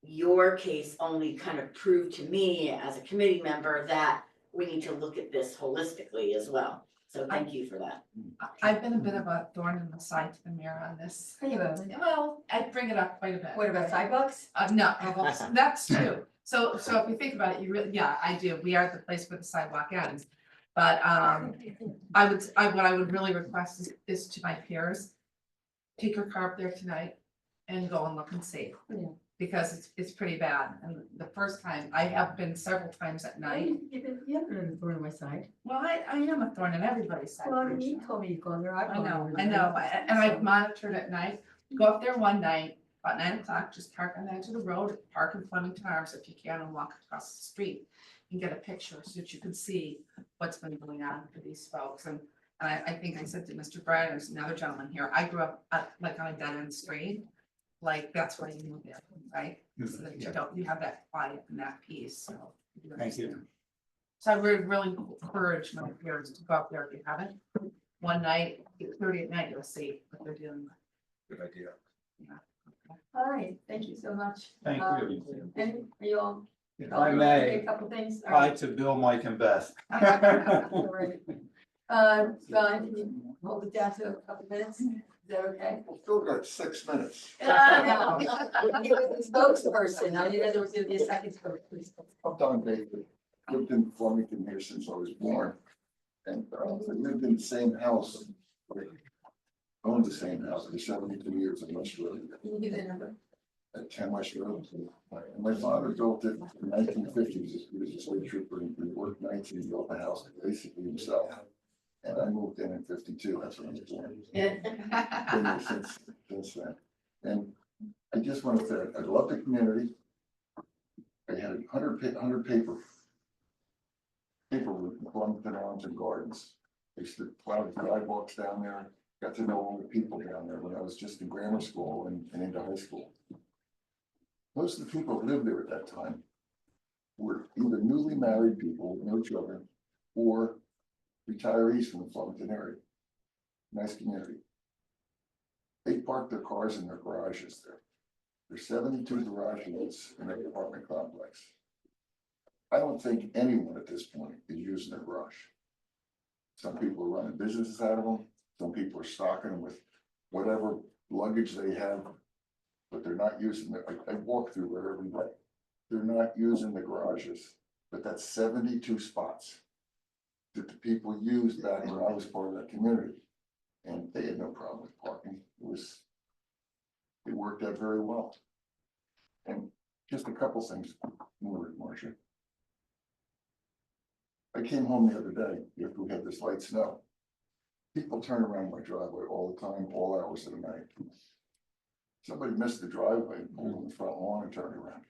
your case only kind of proved to me as a committee member that we need to look at this holistically as well. So thank you for that. I've been a bit of a thorn in the side to the mayor on this. Hey, Well, I bring it up quite a bit. what about sidewalks? No, that's true. So if you think about it, you really, yeah, I do. We are the place where the sidewalk ends. But what I would really request is to my peers, take your car up there tonight and go and look and see. Yeah. Because it's pretty bad. And the first time, I have been several times at night. You haven't been a thorn on my side. Well, I am a thorn in everybody's side. Well, I mean, you told me you'd go there. I've I gone know, over I there. know, and I've monitored at night, go up there one night, about 9 o'clock, just park on the edge of the road, park in Flemington Arms if you can, and walk across the street. And get a picture so that you can see what's been going on for these folks, and I think I said to Mr. Bryan, there's another gentleman here, I grew up like on a dead end street. Like, that's why you move there, right? So that you don't, you have that quiet and that peace, so. Thank you. So I would really encourage my parents to go up there if you haven't. One night, 8:30 at night, you'll see what they're doing. Good idea. All right, thank you so much. Thank you. And are you all? If I may, A couple things. All hi right. to Bill, Mike and Beth. All right. John, can you hold it down to a couple minutes? Is that okay? Still got 6 minutes. No. He was the spokesperson. I didn't know there was gonna be a second spokesperson. I'm Don Baker, lived in Flemington here since I was born. And I lived in the same house, owned the same house for 72 years in West Road, Can you give the number? at 10 West Road. And my father built it in the 1950s, he was a slave trooper, and he worked 19, built the house basically himself. And I moved in 52, that's when I was born. Been here since then. And I just want to say, I love the community. I had 100 paper route in Flemington Arms and Gardens. I used to plow the sidewalks down there, got to know all the people down there when I was just in grammar school and into high school. Most of the people who lived there at that time were either newly married people with no children or retirees from the Flemington area. Nice community. They parked their cars in their garages there. There's 72 garage units in the apartment complex. I don't think anyone at this point is using their garage. Some people are running businesses out of them. Some people are stocking them with whatever luggage they have, but they're not using it. I walk through there every day. They're not using the garages, but that's 72 spots that the people used back when I was part of that community. And they had no problem with parking. It worked out very well. And just a couple things more, Marcia. I came home the other day after we had this light snow. People turn around my driveway all the time, all hours of the night. Somebody missed the driveway, pulled in the front lawn and turned around.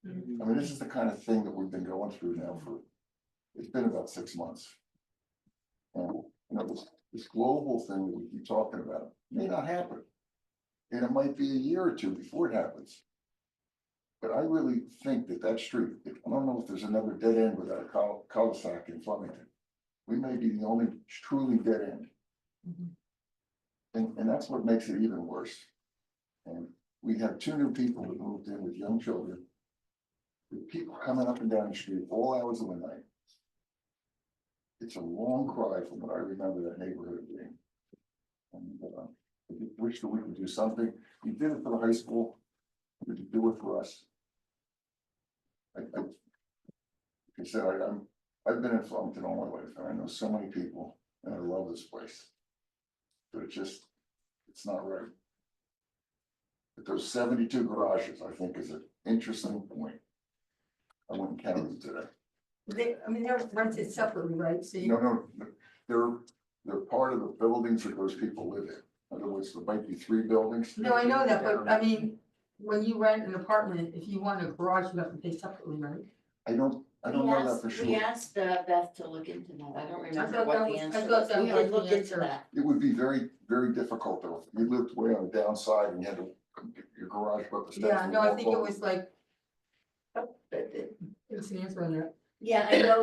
I mean, this is the kind of thing that we've been going through now it's been about 6 months. And, you know, this global thing that we keep talking about may not happen. And it might be a year or two before it happens. But I really think that street, I don't know if there's another dead end without a cul-de-sac in Flemington. We may be the only truly dead end. And that's what makes it even worse. And we have 2 new people that moved in with young children. With people coming up and down the street all hours of the night. It's a long cry from what I remember that neighborhood being. And I wish that we could do something. We did it for the high school. We could do it for us. Like I said, I've been in Flemington all my life, and I know so many people, and I love this place. But it's not right. But those 72 garages, I think, is an interesting point. I went and counted them today. They're rented separately, right? So you. No, they're part of the buildings that those people live in. In other words, there might be 3 buildings. No, I know that, but I mean, when you rent an apartment, if you want a garage, you have to pay separately, right? I don't know that for sure. We asked Beth to look into that. I don't remember thought what that the was- I answer thought was. that We was could the look into answer. that. It would be very, very difficult though. If you lived way on the downside and you had to, your garage go up the steps. Yeah, and no, I walk think it over. was like. It's an answer on that. Yeah, I know,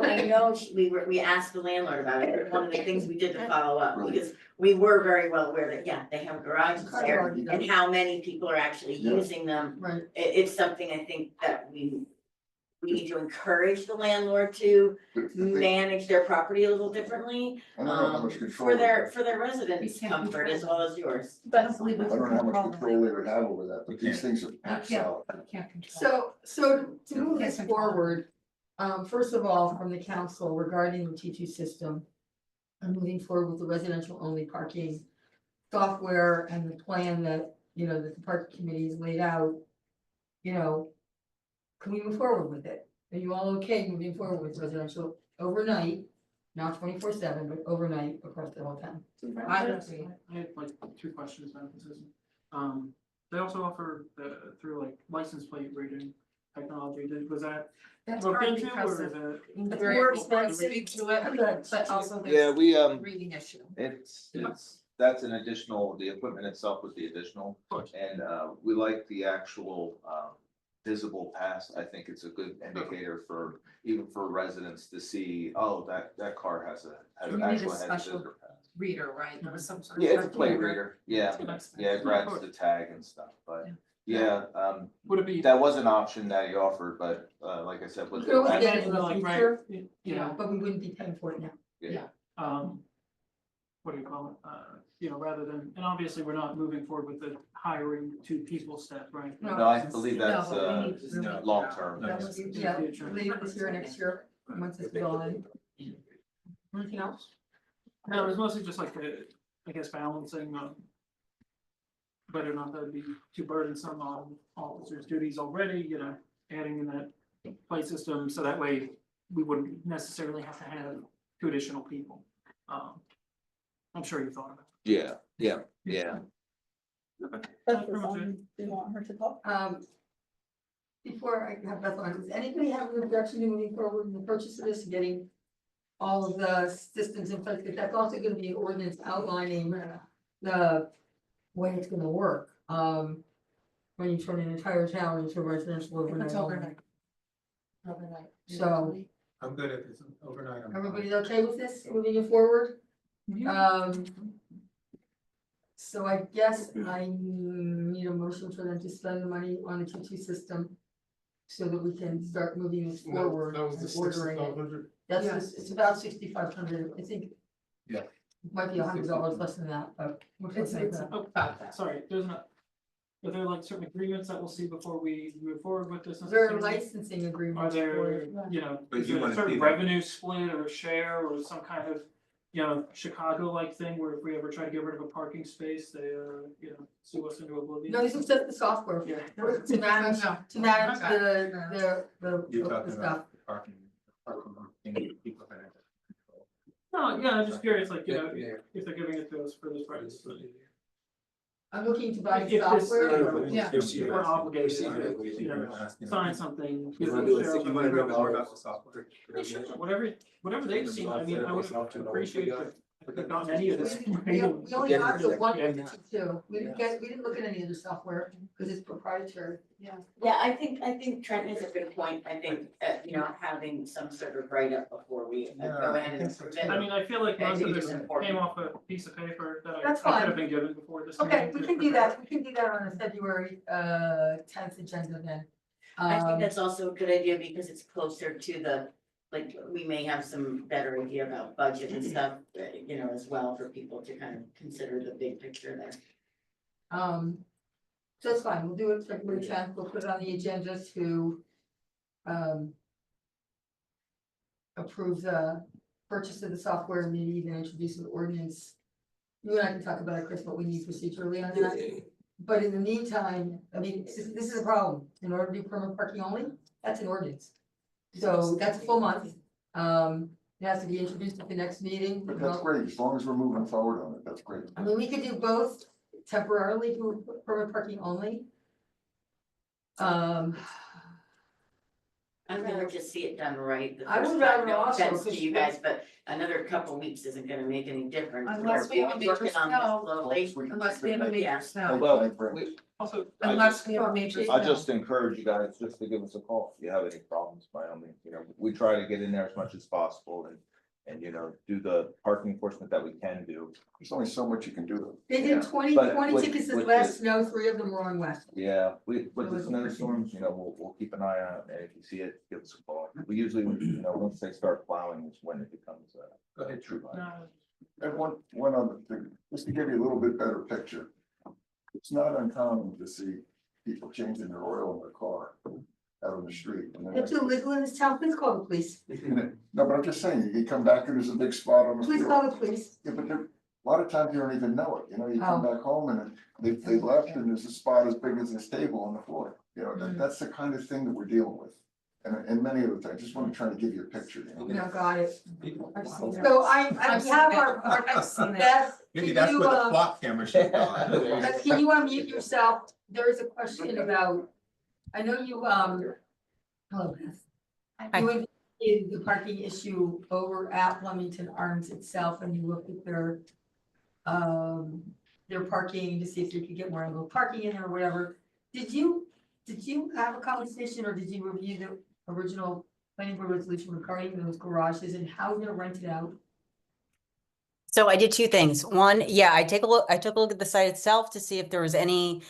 we asked the landlord about it, one of the things we did to follow up, Right. because we were very well aware that, yeah, they have garages Car there. garage, yeah. And how many people are actually Yeah. using them, Right. it's something I think that we need to encourage the landlord to But manage their property a little differently. I don't know how much control. For they- their residents' can't comfort as control well as yours. I don't believe we I can don't know how much control control they would have over that, but these things are We packed can't, solid. we can't control. So to move this Yes, control. forward, first of all, from the council regarding the T2 system. And moving forward with the residential only parking software and the plan that, that the parking committee has laid out. Can we move forward with it? Are you all okay moving forward with residential overnight, not 24/7, but overnight across the whole town? I agree. I have like 2 questions, Madam President. they also offer through like license plate reading technology, was that That's looked hard into because or of is it? it's It's very more expensive expensive. to it, but also Yeah, there's we, a reading issue. that's an additional, the equipment itself was the additional. course. And, we like the actual, visible pass. I think it's a good indicator for, even for residents to see, oh, that car has You need a actually has a special- visitor pass. Reader, right? There was some sort of. Yeah, it's a plate reader, yeah, Too expensive. yeah, it grabs the tag and stuff, but, Yeah. yeah, Would it be? that was an option that he offered, but, like I said, We with. could always the- get it in the Like, right, future, you you know, know, but we wouldn't be paying for it now. Yeah. What do you call it, you know, rather than, and obviously, we're not moving forward with the hiring 2 people step, right? No. No, I believe that's, No, but we need to really- long term. That was, yeah, later this year, next year, once it's gone. Anything else? No, it was mostly just like, I guess balancing, whether or not that'd be too burdensome on officers' duties already, you know, adding in that plate system, so that way we wouldn't necessarily have to have 2 additional people. I'm sure you thought of it. Yeah. Beth is on. Do you want her to talk? Before I have Beth on, does anybody have an objection to moving forward in the purchase of this, getting all of the systems in place, because that's also gonna be an ordinance outlining the way it's gonna work, when you turn an entire town into residential overnight. It's only. overnight. Overnight. So- I'm good if it's overnight. I'm fine. Everybody's okay with this, moving it forward? So I guess I need a motion for them to spend the money on the T2 system so that we can start moving this forward and ordering it. That's, Yes. it's about 6,500, I think. Yeah. It might be $100 less than that, but. we're It's, talking it's about that. about that. Sorry, there's not, are there like certain agreements that we'll see before we move forward with this? There are necessarily? licensing Are agreements. there, for it. you know, But is you there a wanna certain see that. revenue split or share or some kind of, you know, Chicago-like thing where if we ever try to get rid of a parking space, they, you know, sue us into oblivion? No, this is just the software. Yeah. To manage, to manage Okay. You're the talking stuff. about parking thing, people that have- No, yeah, I'm just curious, like, you know, if they're giving it to us for this price. I'm looking to buy If this- software. Yeah. We're obligated to, you know, sign something. give them share You wanna know more of- about the software? Sure, whatever they've seen, I mean, I would appreciate if they've gotten any of this. We only got the one entity too, we didn't look at any of the software, because it's proprietary. Yeah, I think Trent has a good point. I think, you know, having some sort of write-up before we go ahead and approve it. I mean, I feel like I most think of it's this important. came off a piece of paper that I That's could fine. have been given before this. Okay, meeting we to can do prepare. that, we can do that on the February tenth agenda then. I think Um, that's also a good idea because it's closer to the, like, we may have some better idea about budget and stuff, you know, as well for people to kind of consider the big picture there. So it's fine, we'll do it February 10th, we'll put it on the agenda to approve the purchase of the software and maybe even introduce an ordinance. You and I can talk about it, Chris, what we need procedurally on that. But in the meantime, I mean, this is a problem. In order to do permanent parking only, that's an ordinance. So that's a full month. It has to be introduced at the next meeting. But that's great, as long as we're moving forward on it, that's great. I mean, we could do both temporarily do permanent parking only. I'd rather just see it done right the I would first rather time, no also, offense to because you guys, but another couple weeks isn't gonna make any difference. Unless we have a major Working on this snow. slowly. Unless we have a Yeah. major snow, Well, Also, unless we have a major snow. I just encourage you guys just to give us a call if you have any problems, by all means, you know, we try to get in there as much as possible and, you know, do the parking enforcement that we can do. There's only so much you can do. They Yeah, did 20 but with- tickets this with last the- snow, 3 of them were on West. Yeah, with It the was a snowstorms, you know, we'll keep an eye on it, and if you see it, give us a call. We usually, you know, once they start plowing is when it becomes Go ahead, a true. no, And one other thing, just to give you a little bit better picture. It's not uncommon to see people changing their oil in their car out on the street. And then- It's illegal in this town, please call the police. No, but I'm just saying, you come back and there's a big spot on the Please field. call the police. Yeah, but a lot of times you don't even know it, you know, you come Oh. back home and they left and there's a spot as big as this table on the floor. You know, Mm. that's the kind of thing that we're dealing with. And many of the times, I just want to try to give you a picture, you know. No, got it. People- So we have our I've seen it. Beth Maybe Can that's you, where the flop camera should go. Beth, can you unmute yourself? There is a question about, I know you, hello, Beth. You investigated the parking issue over at Flemington Arms itself, and you looked at their parking to see if you could get more little parking in there or whatever. Did you have a conversation, or did you review the original planning board resolution regarding those garages and how you're gonna rent it out? So I did two things. One, yeah, I took a look at the site itself to see if there was any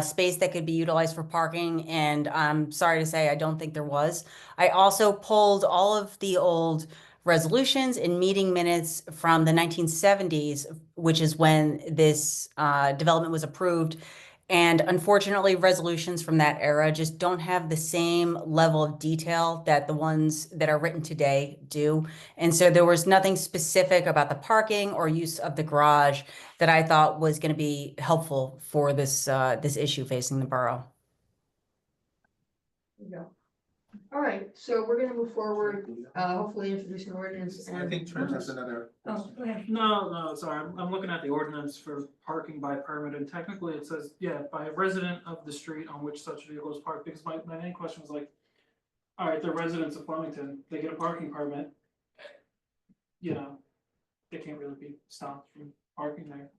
space that could be utilized for parking, and I'm sorry to say I don't think there was. I also pulled all of the old resolutions and meeting minutes from the 1970s, which is when this development was approved. And unfortunately, resolutions from that era just don't have the same level of detail that the ones that are written today do. And so there was nothing specific about the parking or use of the garage that I thought was going to be helpful for this issue facing the borough. There you go. All right, so we're gonna move forward, hopefully introduce an ordinance and. I think Trent has another. Oh, go ahead. No, sorry, I'm looking at the ordinance for parking by permit, and technically it says, yeah, by a resident of the street on which such vehicle is parked, because my main question was like, all right, they're residents of Flemington, they get a parking permit. You know, they can't really be stopped from parking there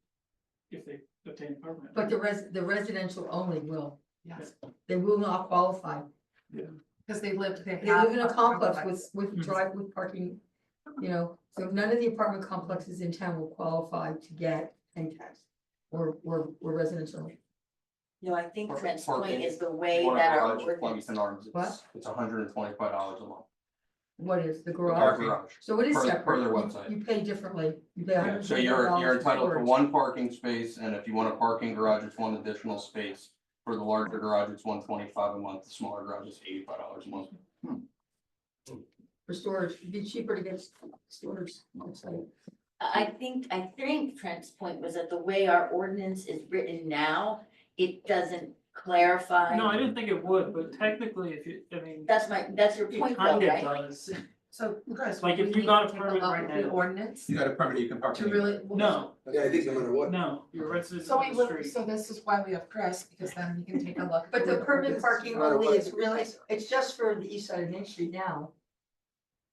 if they obtain a permit. But the residential only will, yes, they will not qualify. Because they live. They live in a complex with parking, you know, so none of the apartment complexes in town will qualify to get tank tax or residential. No, I think For Trent's parking, point is the way One that of our the ordinance. Flemington Arms, What? it's $125 a month. What is the Our garage? garage. So it is Per- per separate. their You- website. You pay differently. You pay Yeah, so you're $125 entitled to storage. one parking space, and if you want a parking garage, it's one additional space. For the larger garage, it's $125 a month, the smaller garage is $85 a month. For storage, it'd be cheaper to get storage. outside. I think Trent's point was that the way our ordinance is written now, it doesn't clarify. No, I didn't think it would, but technically if you, I mean, That's your it point though, kinda right? does. So, Chris. Like, if we you need got to a take permit look right at the now. Ordinance You got a permit, you can park. to anywhere. really. No, Yeah, I think no matter what. no, you're residents So of we the look, street. so this is why we have Chris, because then you can take a look. But the at permit this. parking only is really, it's just for the east side of Main Street now.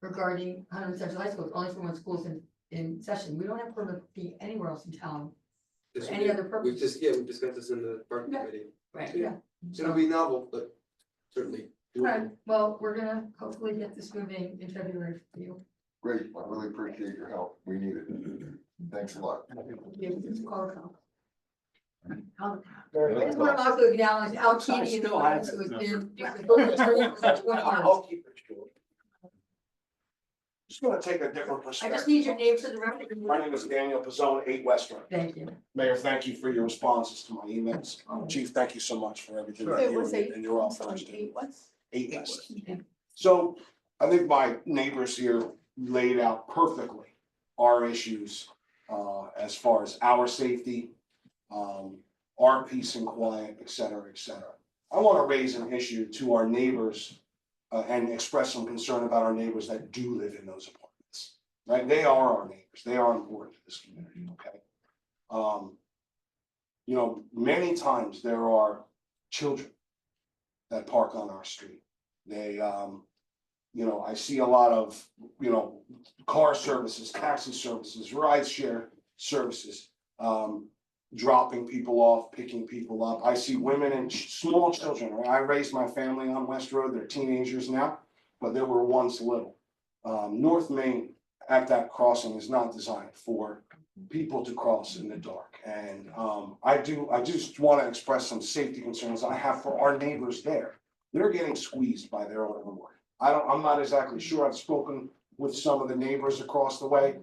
Regarding Hunter Central High School, it's only for when school's in session. We don't have permit parking anywhere else in town. For any other purpose. We discussed this in the parking Yeah. committee. Right. Yeah. It'll be novel, but certainly. Right, well, we're gonna hopefully get this moving in February for you. Great, I really appreciate your help. We need it. Thanks a lot. Give us a call. How- I just want to also acknowledge Al Keating, who has been the attorney for 20 years. keep it short. Just gonna take a different I perspective. just need your name for the record. My name is Daniel Pizzone, 8 West Road. Thank you. Mayor, thank you for your responses to my emails. Oh. Chief, thank you so much for everything It that you was and your I'm office sorry, do. 8 what? 8 West. Yeah. So I think my neighbors here laid out perfectly our issues as far as our safety, our peace and quiet, et cetera, et cetera. I want to raise an issue to our neighbors and express some concern about our neighbors that do live in those apartments. Right? They are our neighbors. They are important to this community, okay? You know, many times there are children that park on our street. They, you know, I see a lot of, you know, car services, taxi services, rideshare services, dropping people off, picking people up. I see women and small children. Right? I raised my family on West Road. They're teenagers now, but they were once little. North Main at that crossing is not designed for people to cross in the dark. And I just want to express some safety concerns I have for our neighbors there. They're getting squeezed by their own landlord. I'm not exactly sure. I've spoken with some of the neighbors across the way.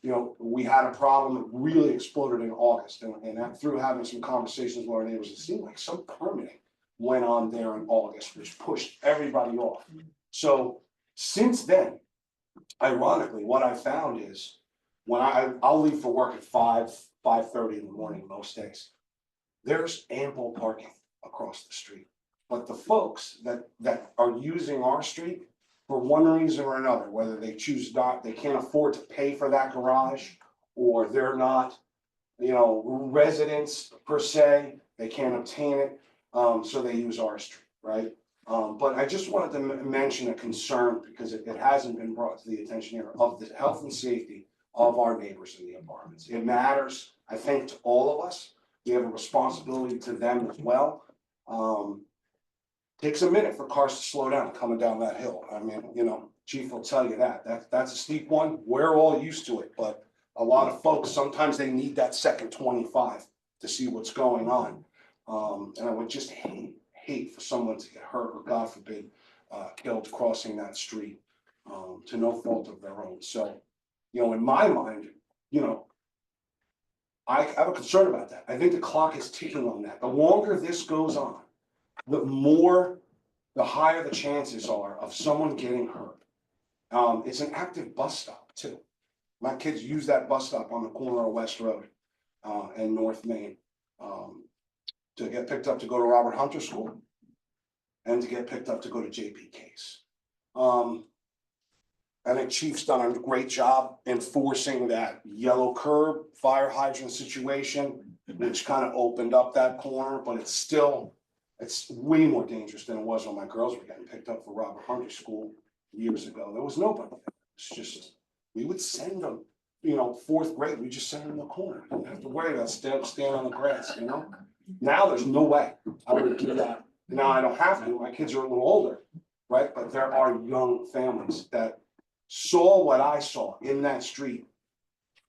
You know, we had a problem that really exploded in August, and through having some conversations with our neighbors, it seemed like some permitting went on there in August, which pushed everybody off. So since then, ironically, what I found is when I'll leave for work at 5:30 in the morning most days, there's ample parking across the street. But the folks that are using our street for one reason or another, whether they choose not, they can't afford to pay for that garage, or they're not, residents per se, they can't obtain it, so they use our street, right? But I just wanted to mention a concern, because it hasn't been brought to the attention here, of the health and safety of our neighbors in the apartments. It matters, I think, to all of us. We have a responsibility to them as well. Takes a minute for cars to slow down coming down that hill. I mean, Chief will tell you that's a steep one. We're all used to it, but a lot of folks, sometimes they need that second 25 to see what's going on. And I would just hate for someone to get hurt, or God forbid, killed crossing that street, to no fault of their own. So, in my mind, I have a concern about that. I think the clock is ticking on that. The longer this goes on, the higher the chances are of someone getting hurt. It's an active bus stop too. My kids use that bus stop on the corner of West Road, and North Main, to get picked up to go to Robert Hunter School, and to get picked up to go to JP Case. I think Chief's done a great job enforcing that yellow curb fire hydrant situation, which kind of opened up that corner, but it's way more dangerous than it was when my girls were getting picked up for Robert Hunter School years ago. There was nobody there. It's just, we would send them, fourth grade, we just send them in the corner. You don't have to worry about stand on the grass, Now there's no way I would do that. Now I don't have to, my kids are a little older, right? But there are young families that saw what I saw in that street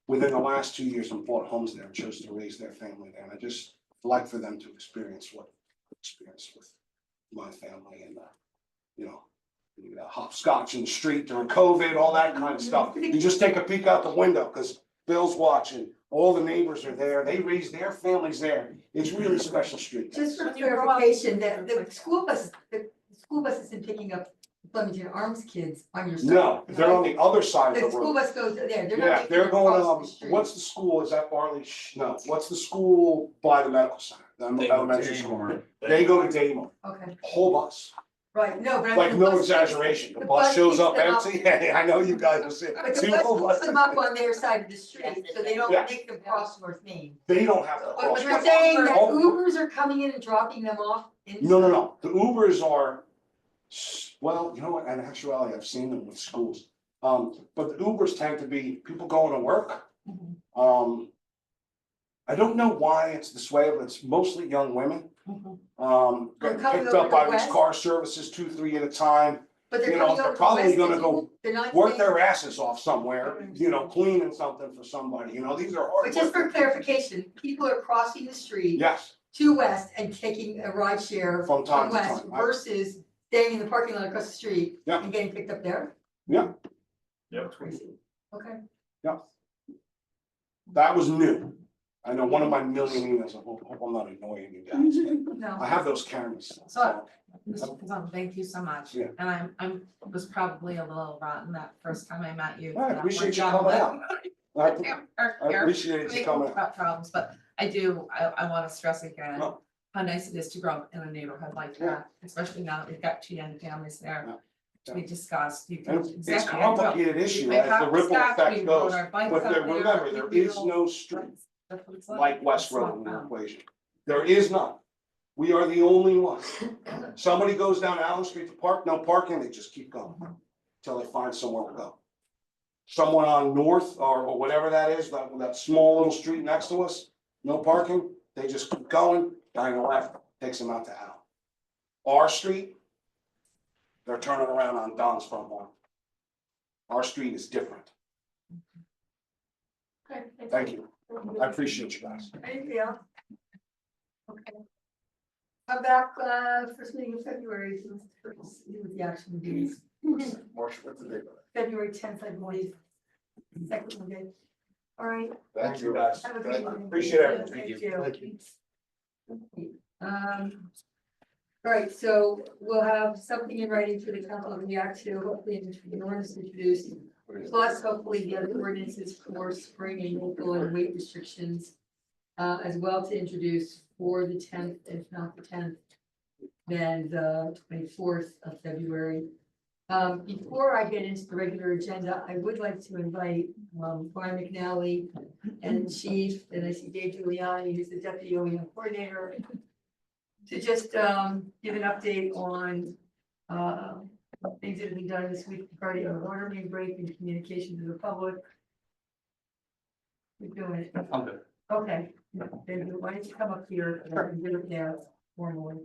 within the last 2 years and bought homes there and chose to raise their family there. And I just like for them to experience what I experienced with my family, and hopscotch in the street during COVID, all that kind of stuff. You just take a peek out the window, because Bill's watching, all the neighbors are there, they raise their families there. It's really special street. Just for clarification, the school bus isn't picking up Flemington Arms kids on your side. No, they're on the other side of The the school road. bus goes there, they're Yeah, not. they're going, across the street. what's the school, is that Barley? No, what's the school by the medical center, the elementary school? They go to Daymore, Okay, whole bus, right, no, but. I like mean, no bus- exaggeration, the the bus bus shows picks up them up. empty, I know you guys have seen it. But the Two bus whole picks them buses. up on their side of the street, so they don't Yeah. make them cross North Main. They don't have to But cross. you're saying that Oh. Ubers are coming in and dropping them off inside? No, the Ubers are, well, you know what, in actuality, I've seen them with schools. But the Ubers tend to be people going to work. I don't know why it's this way, but it's mostly young women. They're Get coming picked over up by to these West? car services 2, 3 at a time. But they're You know, coming they're over to probably West, gonna go they're not Work staying- their asses off somewhere, cleaning something for somebody, these are hard. But just for workers. clarification, people are crossing the street Yes, to West and taking a ride share From time from to West time. versus staying in the parking lot across the street Yeah. and getting picked up there? yeah, Crazy. Okay. yeah. That was new. I know one of my million emails, I hope I'm not annoying you guys. No. I have those cameras. So, Mr. Kazan, thank you so much. Yeah. And was probably a little rotten that first time I met you. I that appreciate we're you done coming with- out. Or- I appreciate you coming out. About problems, but I wanna stress again, No. how nice it is to grow up in a neighborhood like Yeah. that, especially now that we've got 2 young families there. Yeah. We discussed, you can. And it's exactly, I complicated drove- issue we as the have ripple discussed, effect we goes, rode our bikes but up there, there, remember, there we is rode- no street That's what it's like West It's Road in not the found. equation. There is none. We are the only one. Somebody goes down Allen Street to park, no parking, they just keep going till they find somewhere to go. Someone on North or whatever that is, that small little street next to us, no parking, they just keep going, guy on the left takes them out to Allen. Our street, they're turning around on Don's front lawn. Our street is different. Okay. Thank you. I appreciate you guys. Anything else? Okay. Come back, first meeting in February, with the action meetings. March, what's the date? February 10th, I believe. Second Monday. All right. Thank you guys. Have a good evening. Appreciate it. Thank you. All right, so we'll have something in writing for the council to react to, hopefully an ordinance introduced. Plus, hopefully, the other ordinances for spring and local and weight restrictions. As well to introduce for the 10th, if not the 10th. Then the 24th of February. Before I get into the regular agenda, I would like to invite, Brian McNally and Chief, and I see Dave Giuliani, who's the Deputy OEM Coordinator, to just, give an update on, things that have been done this week regarding a water main break and communication to the public. We're doing it. I'm good. Okay, then why don't you come up here and I can do it now formally.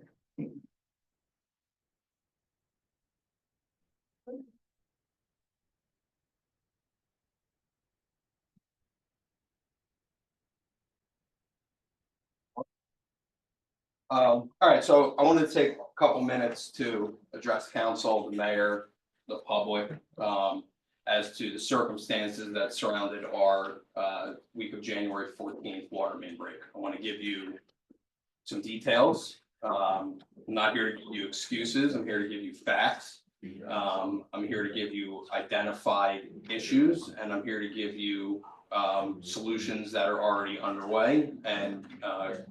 All right, so I wanted to take a couple minutes to address council, the mayor, the public, as to the circumstances that surrounded our, week of January 14th water main break. I want to give you some details. I'm not here to give you excuses. I'm here to give you facts. I'm here to give you identified issues, and I'm here to give you solutions that are already underway, and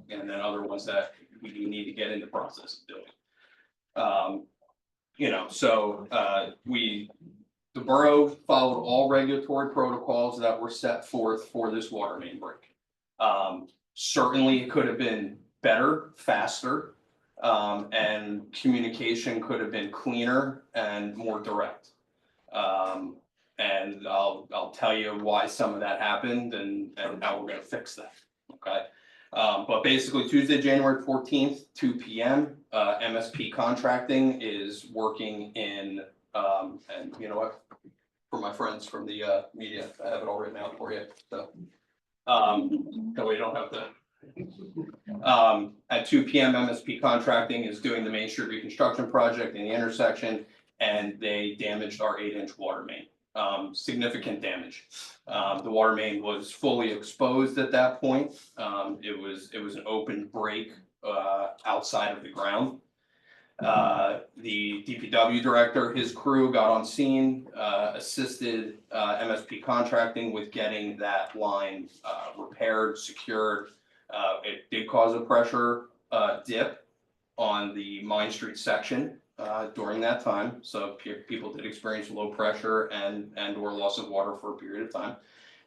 then other ones that we do need to get in the process of doing. You know, so the borough followed all regulatory protocols that were set forth for this water main break. Certainly it could have been better, faster, and communication could have been cleaner and more direct. And I'll tell you why some of that happened and how we're gonna fix that, okay? But basically Tuesday, January 14th, 2 p.m., MSP Contracting is working in, and you know what? For my friends from the media, I have it all written out for you, so. That way you don't have to. At 2 p.m., MSP Contracting is doing the Main Street reconstruction project in the intersection, and they damaged our 8-inch water main. Significant damage. The water main was fully exposed at that point. It was an open break outside of the ground. The DPW director, his crew got on scene, assisted MSP Contracting with getting that line repaired, secured. It did cause a pressure dip on the Mine Street section during that time. So people did experience low pressure and or loss of water for a period of time.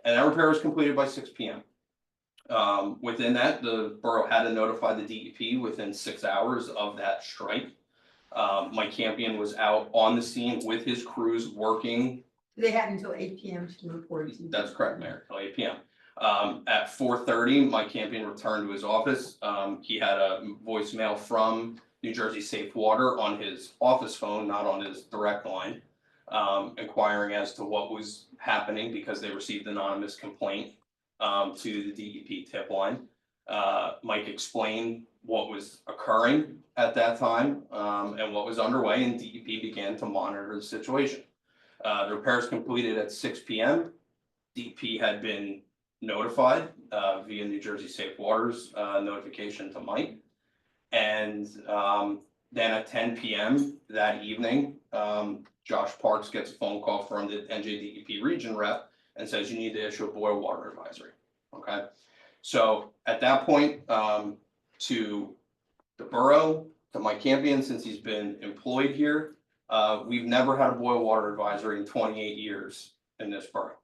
And that repair was completed by 6 p.m. Within that, the borough had to notify the DEP within 6 hours of that strike. Mike Campion was out on the scene with his crews working. They had until 8 p.m. to report to you. That's correct, Mayor, till 8 p.m. At 4:30, Mike Campion returned to his office. He had a voicemail from New Jersey Safe Water on his office phone, not on his direct line, inquiring as to what was happening because they received an anonymous complaint to the DEP tip line. Mike explained what was occurring at that time and what was underway, and DEP began to monitor the situation. The repairs completed at 6 p.m. DEP had been notified via New Jersey Safe Water's notification to Mike. And then at 10 p.m. that evening, Josh Parks gets a phone call from the NJDEP region rep and says you need to issue a boil water advisory. Okay, so at that point, to the borough, to Mike Campion, since he's been employed here, we've never had a boil water advisory in 28 years in this borough.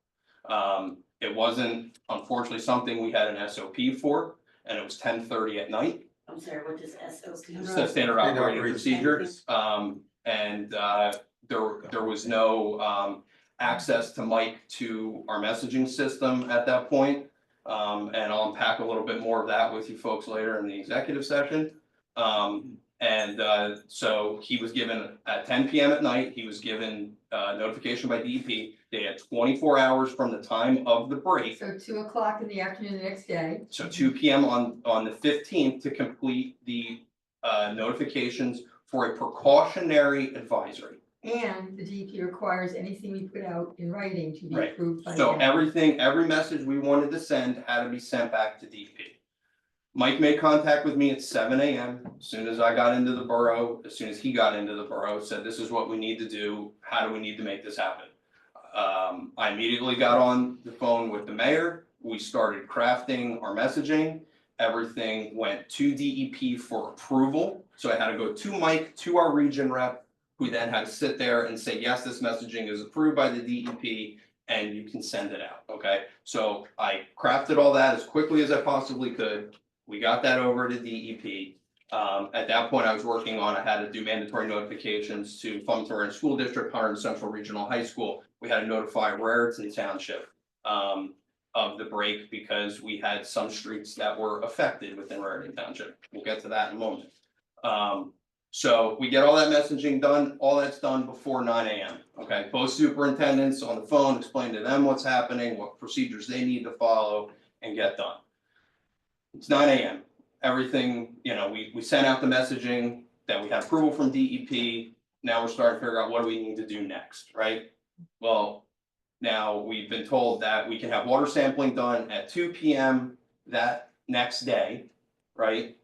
It wasn't, unfortunately, something we had an SOP for, and it was 10:30 at night. I'm sorry, what does SOP? It's the standard operating procedures. And there was no access to Mike to our messaging system at that point. And I'll unpack a little bit more of that with you folks later in the executive session. So he was given at 10 p.m. at night, he was given notification by DEP. They had 24 hours from the time of the break. So 2 o'clock in the afternoon the next day. So 2 p.m. on the 15th to complete the notifications for a precautionary advisory. And the DEP requires anything we put out in writing to be Right. approved by. So them. every message we wanted to send had to be sent back to DEP. Mike made contact with me at 7 a.m. As soon as I got into the borough, as soon as he got into the borough, said, this is what we need to do. How do we need to make this happen? I immediately got on the phone with the mayor. We started crafting our messaging. Everything went to DEP for approval. So I had to go to Mike, to our region rep, who then had to sit there and say, yes, this messaging is approved by the DEP and you can send it out, okay? So I crafted all that as quickly as I possibly could. We got that over to DEP. At that point, I was working on, I had to do mandatory notifications to Flumpton School District, Hunterdon Central Regional High School. We had to notify Raritan Township of the break because we had some streets that were affected within Raritan Township. We'll get to that in a moment. So we get all that messaging done, all that's done before 9 AM, okay? Both superintendents on the phone, explain to them what's happening, what procedures they need to follow and get done. It's 9 AM. Everything, you know, we sent out the messaging that we had approval from DEP. Now we're starting to figure out what do we need to do next, right? Well, now we've been told that we can have water sampling done at 2 PM that next day, right?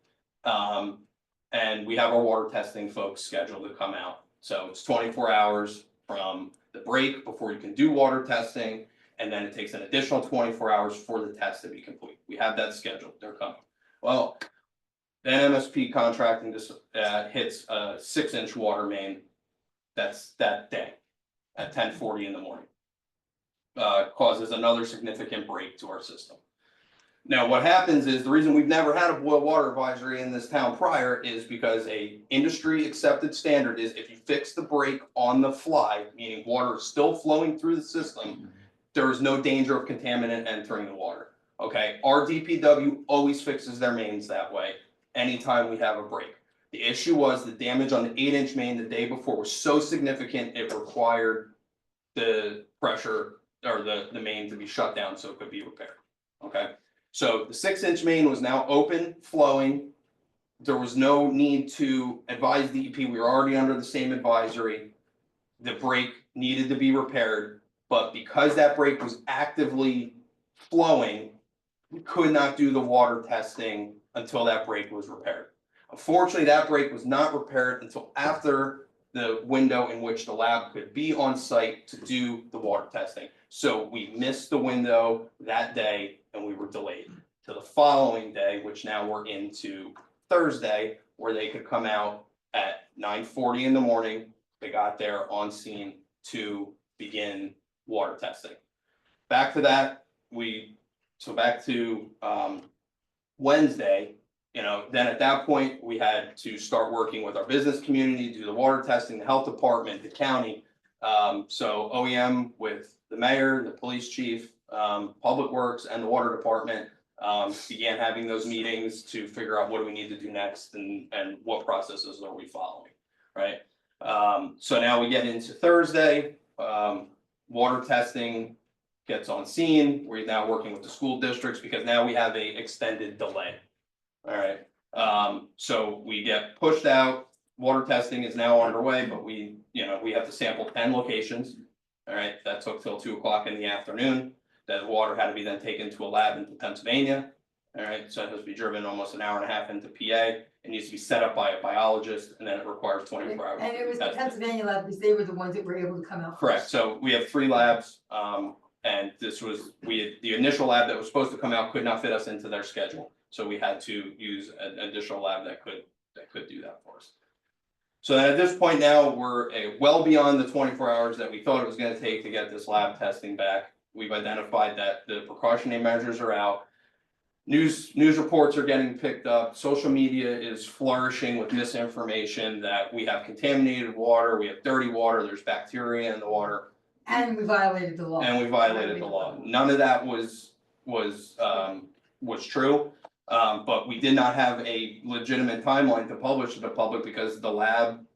And we have our water testing folks scheduled to come out. So it's 24 hours from the break before you can do water testing. And then it takes an additional 24 hours for the test to be complete. We have that scheduled, they're coming. Well, then MSP contracting just hits a 6-inch water main. That's that day at 10:40 in the morning. Causes another significant break to our system. Now, what happens is the reason we've never had a boil water advisory in this town prior is because a industry accepted standard is if you fix the break on the fly, meaning water is still flowing through the system, there is no danger of contaminant entering the water. Okay, our DPW always fixes their mains that way anytime we have a break. The issue was the damage on the 8-inch main the day before was so significant it required the pressure or the main to be shut down so it could be repaired. Okay, so the 6-inch main was now open, flowing. There was no need to advise DEP. We were already under the same advisory. The break needed to be repaired, but because that break was actively flowing, we could not do the water testing until that break was repaired. Unfortunately, that break was not repaired until after the window in which the lab could be on site to do the water testing. So we missed the window that day and we were delayed to the following day, which now we're into Thursday, where they could come out at 9:40 in the morning. They got there on scene to begin water testing. Back to that, back to Wednesday, you know, then at that point, we had to start working with our business community, do the water testing, the health department, the county. So OEM with the mayor, the police chief, public works and the water department began having those meetings to figure out what do we need to do next and what processes are we following, right? So now we get into Thursday, water testing gets on scene. We're now working with the school districts because now we have a extended delay. All right, so we get pushed out. Water testing is now underway, but we have to sample 10 locations. All right, that took till 2 o'clock in the afternoon. That water had to be then taken to a lab in Pennsylvania. All right, so it has to be driven almost an hour and a half into PA. It needs to be set up by a biologist, and then it requires 24 hours. And it was the Pennsylvania lab because they were the ones that were able to come out. Correct, so we have 3 labs, and the initial lab that was supposed to come out could not fit us into their schedule. So we had to use an additional lab that could do that for us. So at this point now, we're well beyond the 24 hours that we thought it was gonna take to get this lab testing back. We've identified that the precautionary measures are out. News reports are getting picked up. Social media is flourishing with misinformation that we have contaminated water, we have dirty water, there's bacteria in the water. And we violated the law. And we violated the law. None of that was true. But we did not have a legitimate timeline to publish to the public because the lab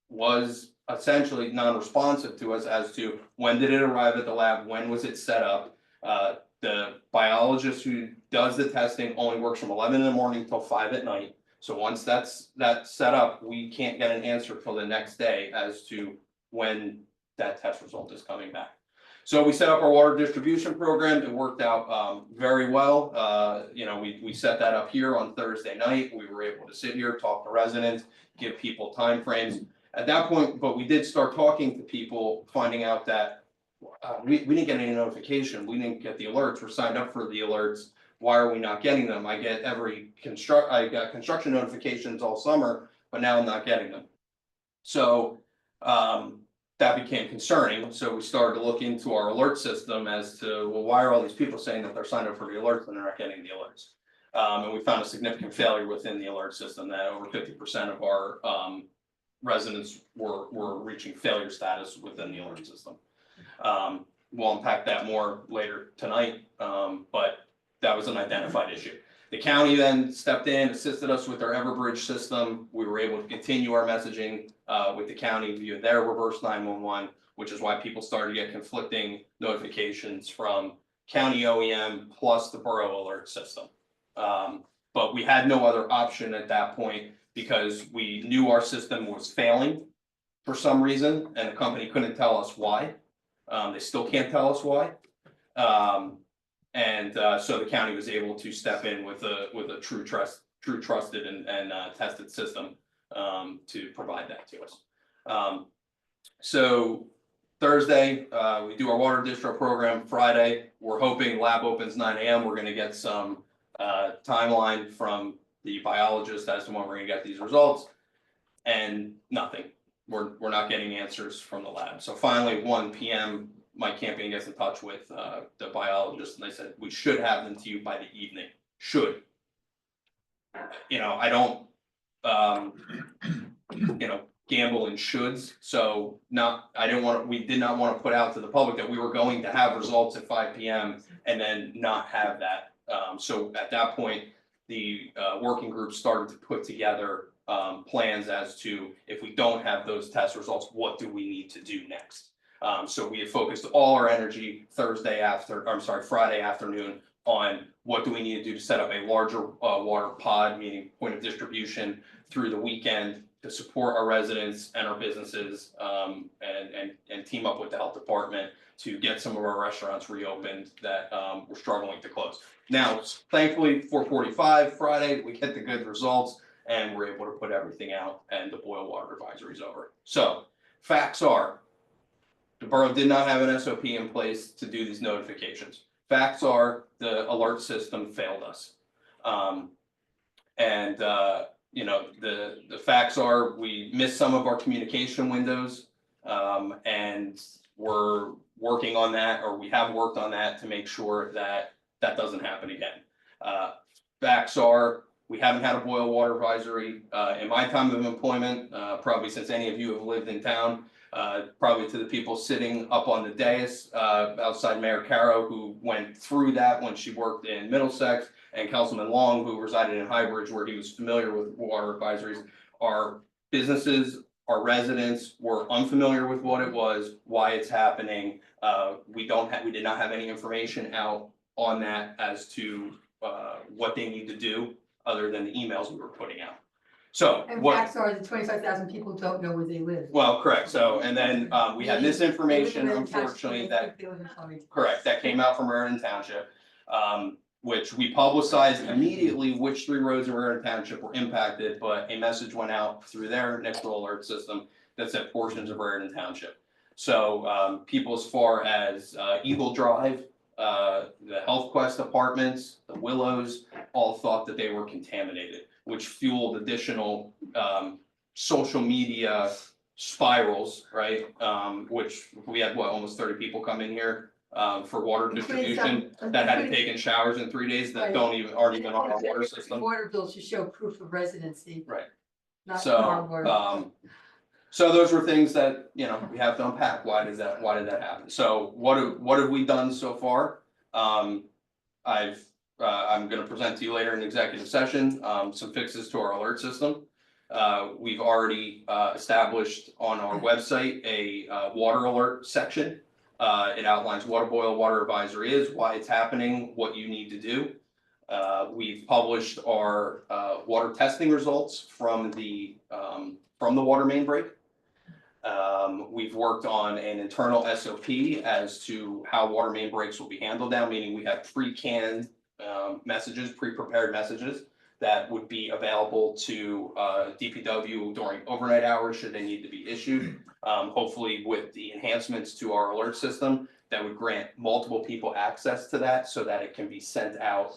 was essentially non-responsive to us as to when did it arrive at the lab, when was it set up. The biologist who does the testing only works from 11 in the morning till 5 at night. So once that's set up, we can't get an answer till the next day as to when that test result is coming back. So we set up our water distribution program. It worked out very well. We set that up here on Thursday night. We were able to sit here, talk to residents, give people timeframes. At that point, but we did start talking to people, finding out that we didn't get any notification. We didn't get the alerts. We're signed up for the alerts. Why are we not getting them? I got construction notifications all summer, but now I'm not getting them. So That became concerning, so we started to look into our alert system as to, well, why are all these people saying that they're signed up for the alerts and they're not getting the alerts? And we found a significant failure within the alert system, that over 50% of our residents were reaching failure status within the alert system. We'll unpack that more later tonight, but that was an identified issue. The county then stepped in, assisted us with our Everbridge system. We were able to continue our messaging with the county via their reverse 911, which is why people started to get conflicting notifications from county OEM plus the borough alert system. But we had no other option at that point because we knew our system was failing for some reason, and the company couldn't tell us why. They still can't tell us why. So the county was able to step in with a true trusted and tested system to provide that to us. So Thursday, we do our water distro program. Friday, we're hoping lab opens 9 a.m. We're gonna get some timeline from the biologist as to when we're gonna get these results, and nothing. We're not getting answers from the lab. So finally, 1 p.m., Mike Campion gets in touch with the biologist, and they said, we should have them to you by the evening. Should. You know, I don't, gamble in shoulds. So we did not want to put out to the public that we were going to have results at 5 p.m. and then not have that. So at that point, the working group started to put together plans as to, if we don't have those test results, what do we need to do next? So we had focused all our energy Friday afternoon on what do we need to do to set up a larger water pod, meaning point of distribution, through the weekend to support our residents and our businesses, and team up with the health department to get some of our restaurants reopened that were struggling to close. Now, thankfully, 4:45 Friday, we get the good results and we're able to put everything out, and the boil water advisory is over. So facts are, the borough did not have an SOP in place to do these notifications. Facts are, the alert system failed us. The facts are, we missed some of our communication windows, and we're working on that, or we have worked on that to make sure that that doesn't happen again. Facts are, we haven't had a boil water advisory in my time of employment, probably since any of you have lived in town. Probably to the people sitting up on the dais outside Mayor Caro, who went through that when she worked in Middlesex, and Councilman Long, who resided in Highbridge, where he was familiar with water advisories. Our businesses, our residents were unfamiliar with what it was, why it's happening. We did not have any information out on that as to what they need to do, other than the emails we were putting out. So And what? facts are, the 25,000 people don't know where they live. Well, correct. So, and then we had this information, unfortunately, that correct, that came out from Raritan Township, which we publicized immediately which 3 roads in Raritan Township were impacted, but a message went out through their Nixle alert system that said portions of Raritan Township. So people as far as Eagle Drive, the Health Quest apartments, the Willows, all thought that they were contaminated, which fueled additional social media spirals, right? Which we had almost 30 people come in here for water distribution that hadn't taken showers in 3 days, that aren't even on our water system. Water bills should show proof of residency. Right. Not our water. So those were things that, we have to unpack. Why did that happen? So what have we done so far? I'm gonna present to you later in executive session, some fixes to our alert system. We've already established on our website a water alert section. It outlines what a boil water advisory is, why it's happening, what you need to do. We've published our water testing results from the water main break. We've worked on an internal SOP as to how water main breaks will be handled now, meaning we have pre-canned messages, pre-prepared messages that would be available to DPW during overnight hours should they need to be issued. Hopefully with the enhancements to our alert system that would grant multiple people access to that so that it can be sent out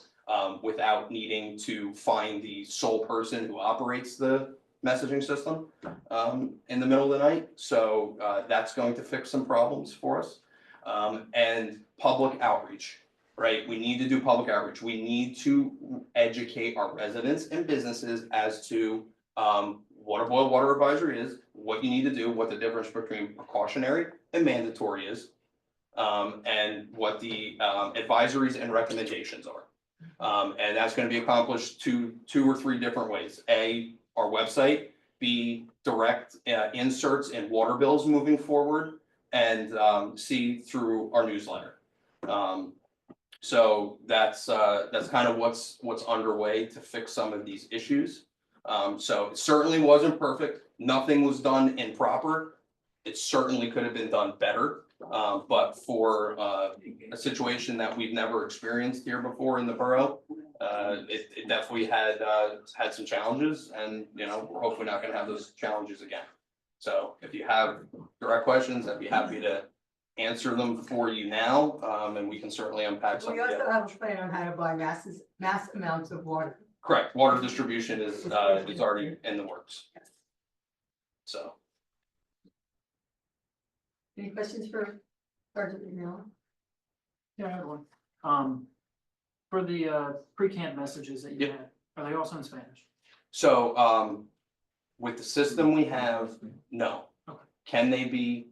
without needing to find the sole person who operates the messaging system in the middle of the night. So that's going to fix some problems for us. And public outreach, right? We need to do public outreach. We need to educate our residents and businesses as to what a boil water advisory is, what you need to do, what the difference between precautionary and mandatory is, and what the advisories and recommendations are. And that's gonna be accomplished two or three different ways. A, our website, B, direct inserts in water bills moving forward, and C, through our newsletter. So that's kind of what's underway to fix some of these issues. So it certainly wasn't perfect. Nothing was done improper. It certainly could have been done better. But for a situation that we've never experienced here before in the borough, it definitely had some challenges, and you know, we're hopefully not gonna have those challenges again. So if you have direct questions, I'd be happy to answer them for you now, and we can certainly unpack some We of the. also have a plan on how to buy mass amounts of water. Correct, water distribution is already in the works. So. Any questions for Sergeant McMillan? Yeah, I had one. For the pre-canned messages that you Yep. had, are they also in Spanish? So, with the system we have, no. Okay. Can they be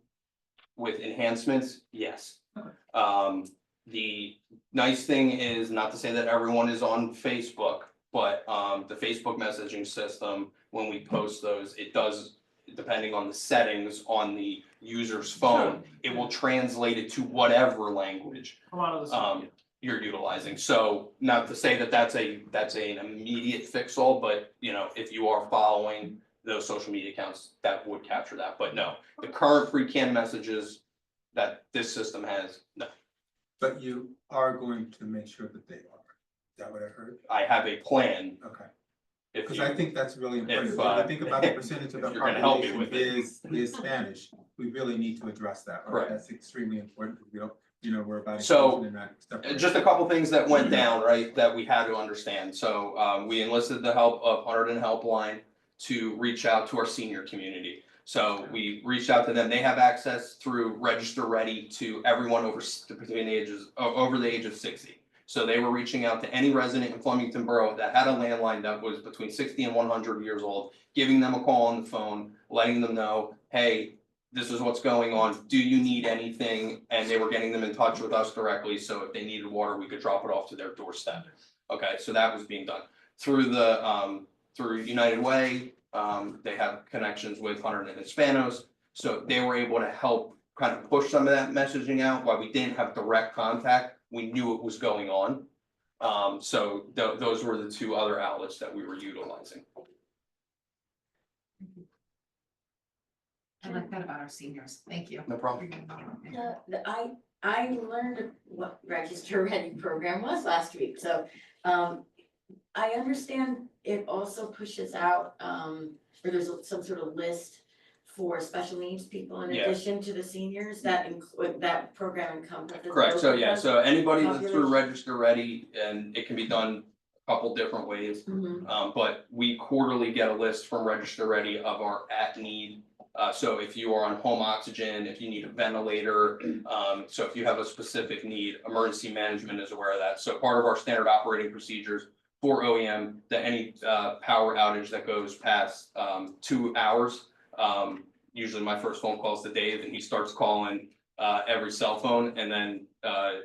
with enhancements? Yes. Okay. The nice thing is, not to say that everyone is on Facebook, but, the Facebook messaging system, when we post those, it does, depending on the settings on the user's phone, it will translate it to whatever language A lot of the. you're utilizing. So not to say that that's an immediate fix all, but you know, if you are following those social media accounts, that would capture that. But no, the current pre-canned messages that this system has, no. But you are going to make sure that they are. Is that what I heard? I have a plan. Okay. If Because you, I think that's really important. if, If I think about the percentage of the if you're gonna help me population with it. is Spanish, we really need to address that. Right? Correct. That's extremely important. We don't, you know, we're about. So, inclusion and not separation. just a couple things that went down, right, that we had to understand. So, we enlisted the help of Hunterdon Helpline to reach out to our senior community. So we reached out to them. They have access through Register Ready to everyone over the age of 60. So they were reaching out to any resident in Flemington Borough that had a landline that was between 60 and 100 years old, giving them a call on the phone, letting them know, hey, this is what's going on. Do you need anything? And they were getting them in touch with us directly. So if they needed water, we could drop it off to their doorstep. Okay, so that was being done through the through United Way. They have connections with Hunterdon and Hispanos. So they were able to help kind of push some of that messaging out. While we didn't have direct contact, we knew it was going on. So those were the two other outlets that we were utilizing. I like that about our seniors. Thank you. No problem. I learned what Register Ready program was last week, so, I understand it also pushes out, or there's some sort of list for special needs people in Yeah. addition to the seniors, that that program encompasses. Correct, so yeah, so anybody that's through Population. Register Ready, and it can be done a couple different ways. Mhm. But we quarterly get a list from Register Ready of our at-need. So if you are on home oxygen, if you need a ventilator, so if you have a specific need, emergency management is aware of that. So part of our standard operating procedures for OEM, that any power outage that goes past 2 hours, usually my first phone call is to Dave, and he starts calling every cell phone, and then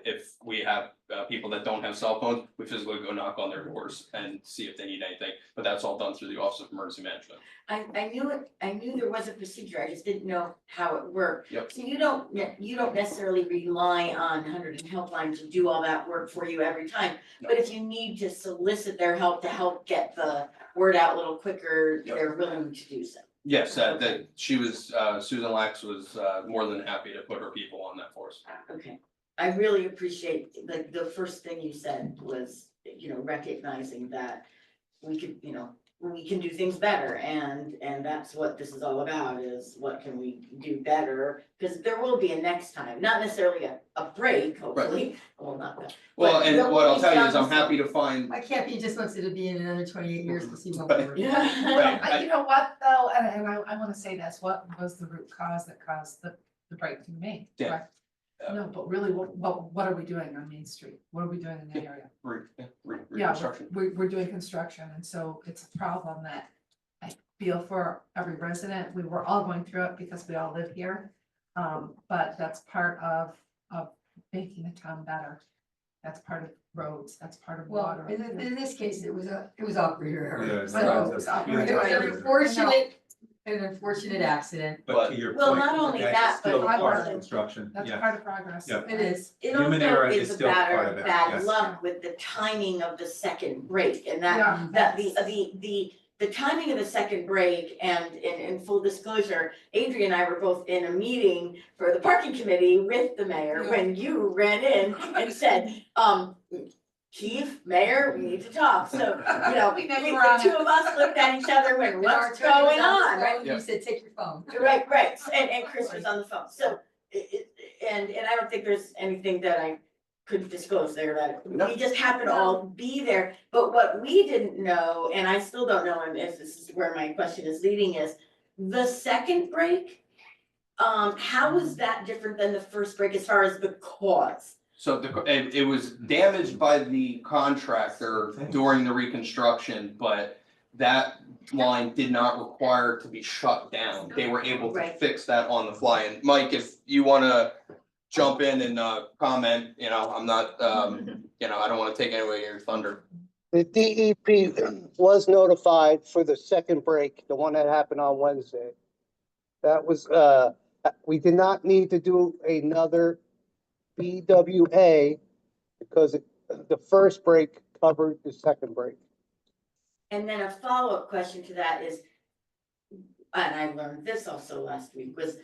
if we have people that don't have cell phones, we physically go knock on their doors and see if they need anything, but that's all done through the Office of Emergency Management. I knew there was a procedure, I just didn't know how it worked. Yep. So you don't necessarily rely on Hunterdon Helpline to do all that work for you every time. No. But if you need to solicit their help to help get the word out a little quicker, Yep. they're willing to do so. Yes, that she was, Susan Lax was more than happy to put her people on that for us. Okay, I really appreciate, the first thing you said was, recognizing that we could, we can do things better, and that's what this is all about, is what can we do better? Because there will be a next time, not necessarily a break, hopefully, well, not that. Well, but and there will what I'll be tell you is I'm some- happy to find, Why can't be just wants it to be in another 28 years to see what Right. we're. Yeah. You know what, though, and I wanna say this, what was the root cause that caused the break to be made? Yeah. Correct? No, but really, what are we doing on Main Street? What are we doing in that area? Yeah, reconstruction. we're doing construction, and so it's a problem that I feel for every resident. We were all going through it because we all live here. But that's part of making the town better. That's part of roads, that's part of Well, water. in this case, it was operator error. Yeah, So I know, it it's was operator. an unfortunate accident. But to your Well, point, not only that's that, still but part of also- construction, That's yeah. part of progress. Yeah. It is. It Human also error is is a still part bad, of it, bad yes. luck with the timing of the second break, and Yeah. that the timing of the second break, and in full disclosure, Adrian and I were both in a meeting for the parking committee with the mayor, when you ran in and said, Chief, Mayor, we need to talk, so, you know, We know you the were on two it. of us looked at each other, went, And our what's attorney was going the on, phone, right? You said, take your phone. Right, and Chris was on the phone, so, and I don't think there's anything that I could disclose there, that we just happened to all be there, but what we didn't know, and I still don't know, and if this is where my question is leading, is the second break, how was that different than the first break as far as the cause? So it was damaged by the contractor during the reconstruction, but that line did not require to be shut down. They were able to Right. fix that on the fly. And Mike, if you wanna jump in and comment, you know, I'm not, you know, I don't wanna take any away your thunder. The DEP was notified for the second break, the one that happened on Wednesday. That was, we did not need to do another BWA because the first break covered the second break. And then a follow-up question to that is, and I learned this also last week, was,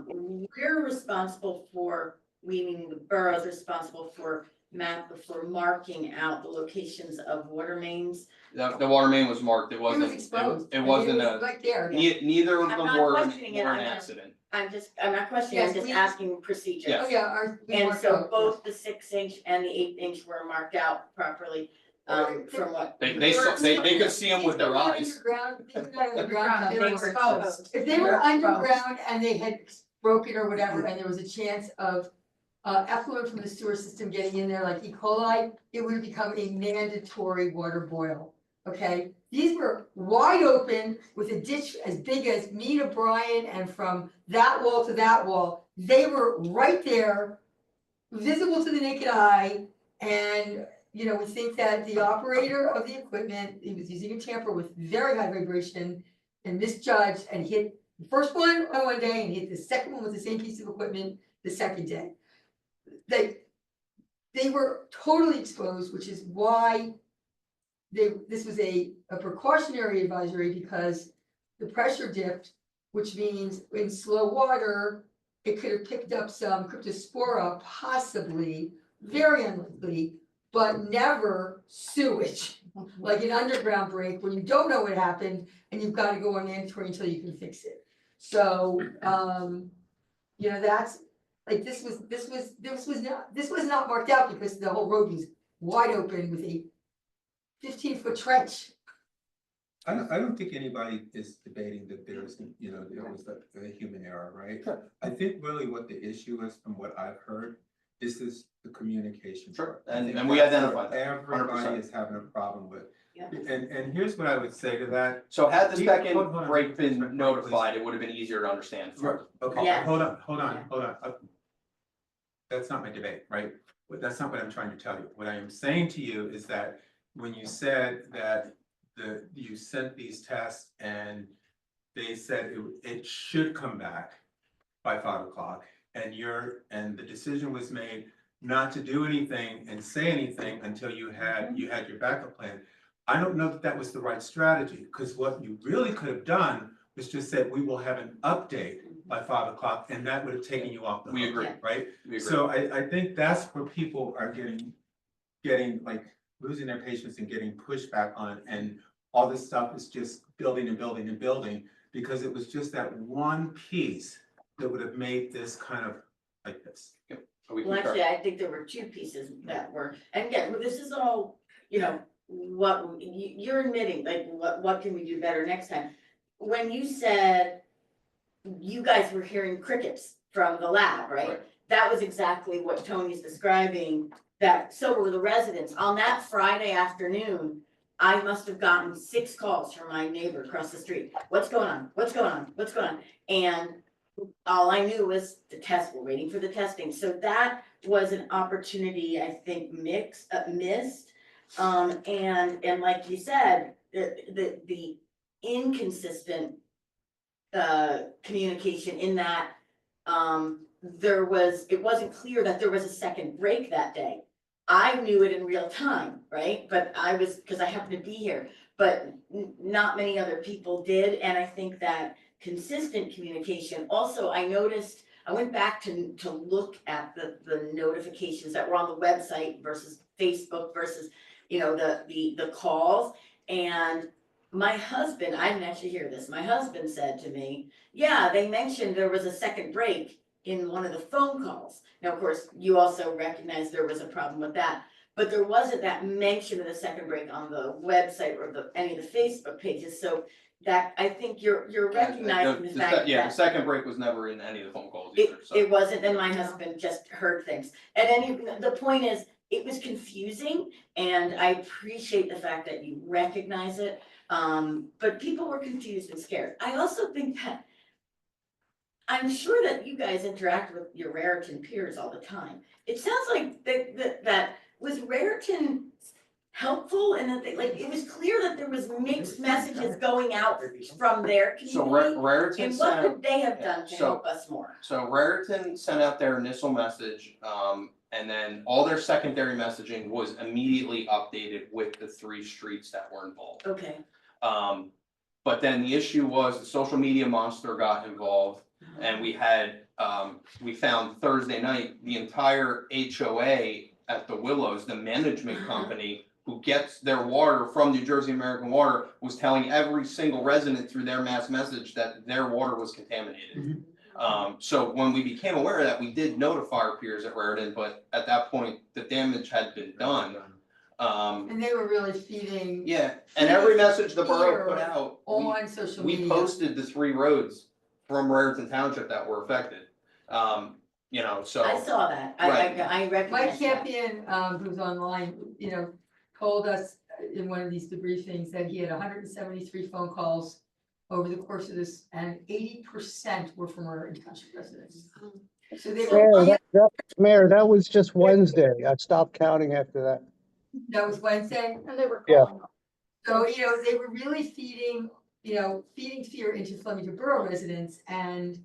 we're responsible for, we meaning the borough's responsible for marking out the locations of water mains. The water main was marked. It It was wasn't, exposed. it wasn't was right there. neither of I'm them not were questioning it, an I'm just- accident. I'm not questioning, I'm Yes, just we- asking procedures. Yes. Oh, yeah, we And marked so out, both the 6-inch and the 8-inch were marked out properly, from what? They could see them with their eyes. Underground, they were not underground, They were exposed. If they were underground and they had broken or whatever, and there was a chance of effluent from the sewer system getting in there like E. coli, it would have become a mandatory water boil, okay? These were wide open with a ditch as big as me to Brian, and from that wall to that wall, they were right there, visible to the naked eye, and you know, we think that the operator of the equipment, he was using a tamper with very high vibration and misjudged and hit the first one on one day and hit the second one with the same piece of equipment the second day. They were totally exposed, which is why this was a precautionary advisory, because the pressure dipped, which means in slow water, it could have picked up some cryptospora, possibly, very unlikely, but never sewage, like an underground break where you don't know what happened and you've got to go on mandatory until you can fix it. So, you know, that's like, this was not marked out because the whole road was wide open with a 15-foot trench. I don't think anybody is debating that there's, you know, there was a human error, right? I think really what the issue is, from what I've heard, is the communication. Sure, part. I think and we that's identified what that, 100%. Everybody is having a problem with. Yeah. And here's what I would say to that. So had the Hold second on. break been notified, it would have been easier to understand. Okay, Yes. hold on. That's not my debate, right? But that's not what I'm trying to tell you. What I am saying to you is that when you said that you sent these tests and they said it should come back by 5 o'clock, and the decision was made not to do anything and say anything until you had your backup plan. I don't know that was the right strategy, because what you really could have done was just said, we will have an update by 5 o'clock, and that would have taken you off the We hook, agree. right? We agree. So I think that's where people are getting like losing their patience and getting pushback on, and all this stuff is just building and building and building, because it was just that one piece that would have made this kind of like this. We Well, concur. actually, I think there were two pieces that were, and again, this is all, you know, what, you're admitting, like, what can we do better next time? When you said you guys were hearing crickets from the lab, right? Right. That was exactly what Tony's describing, that, so were the residents. On that Friday afternoon, I must have gotten 6 calls from my neighbor across the street. What's going on? What's going on? What's going on? And all I knew was the test, we're waiting for the testing. So that was an opportunity, I think, missed. And like you said, the inconsistent communication in that it wasn't clear that there was a second break that day. I knew it in real time, right? But because I happened to be here, but not many other people did. And I think that consistent communication, also, I noticed, I went back to look at the notifications that were on the website versus Facebook versus, you know, the calls. And my husband, I didn't actually hear this, my husband said to me, yeah, they mentioned there was a second break in one of the phone calls. Now, of course, you also recognize there was a problem with that, but there wasn't that mention of the second break on the website or any of the Facebook pages. So that, I think you're recognizing the fact Yeah, the that second break was never in any of the phone calls either, so. it wasn't, and my husband just heard things. The point is, it was confusing, and I appreciate the fact that you recognize it. But people were confused and scared. I also think that I'm sure that you guys interact with your Raritan peers all the time. It sounds like that was Raritan helpful, and that it was clear that there was mixed messages going out from their So community. Raritan And what sent, could they have done to so- help us more? so Raritan sent out their initial message, and then all their secondary messaging was immediately updated with the 3 streets that were involved. Okay. But then the issue was the social media monster got involved, and we found Thursday night, the entire HOA at the Willows, the management company who gets their water from New Jersey American Water, was telling every single resident through their mass message that their water was contaminated. So when we became aware of that, we did notify our peers at Raritan, but at that point, the damage had been done. And they were really feeding Yeah, and every message the borough put out, on social we media. posted the 3 roads from Raritan Township that were affected. You know, so. I saw that. Right. I recognize Mike that. Campion, who's online, you know, told us in one of these debriefings that he had 173 phone calls over the course of this, and 80% were from our township residents. So they were, Mayor, that was just Wednesday. I stopped counting after that. that was Wednesday. And they were Yeah. calling. So, you know, they were really feeding fear into Flemington Borough residents and,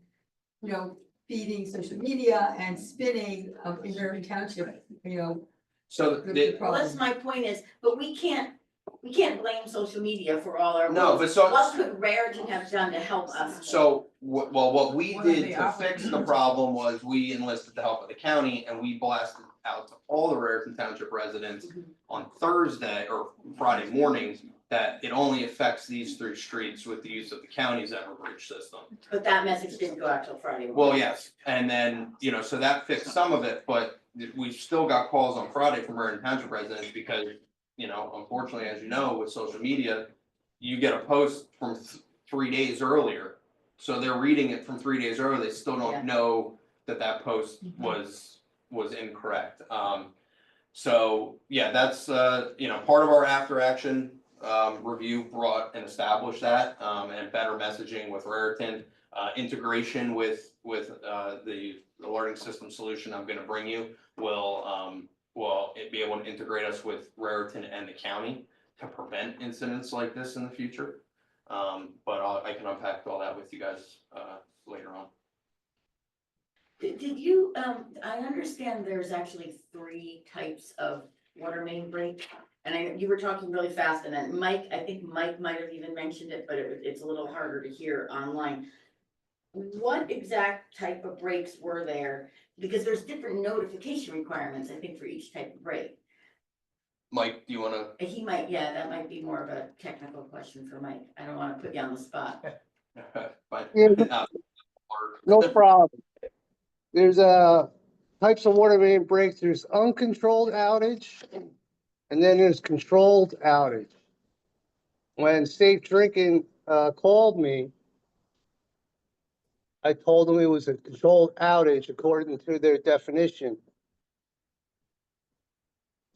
you know, feeding social media and spinning in Raritan Township, you know. So the Well, that's problem. my point is, but we can't blame social media for all our No, woes. but so- What could Raritan have done to help us? So, what we What are did they to fix the problem was we enlisted the help of the county and we blasted out to all the Raritan Township residents on Thursday or Friday morning that it only affects these 3 streets with the use of the county's Everbridge system. But that message didn't go out till Friday. Well, yes, and then, you know, so that fixed some of it, but we've still got calls on Friday from Raritan Township residents because, you know, unfortunately, as you know, with social media, you get a post from 3 days earlier. So they're reading it from 3 days earlier, they still Yeah. don't know that post was incorrect. So, yeah, that's, you know, part of our after action review brought and established that, and better messaging with Raritan, integration with the alerting system solution I'm gonna bring you will it be able to integrate us with Raritan and the county to prevent incidents like this in the future. But I can unpack all that with you guys later on. Did you, I understand there's actually 3 types of water main break. And you were talking really fast, and then I think Mike might have even mentioned it, but it's a little harder to hear online. What exact type of breaks were there? Because there's different notification requirements, I think, for each type of break. Mike, do you wanna? He might, yeah, that might be more of a technical question for Mike. I don't wanna put you on the spot. Fine. Yeah. No problem. There's types of water main breaks. There's uncontrolled outage, and then there's controlled outage. When Safe Drinking called me, I told them it was a controlled outage according to their definition.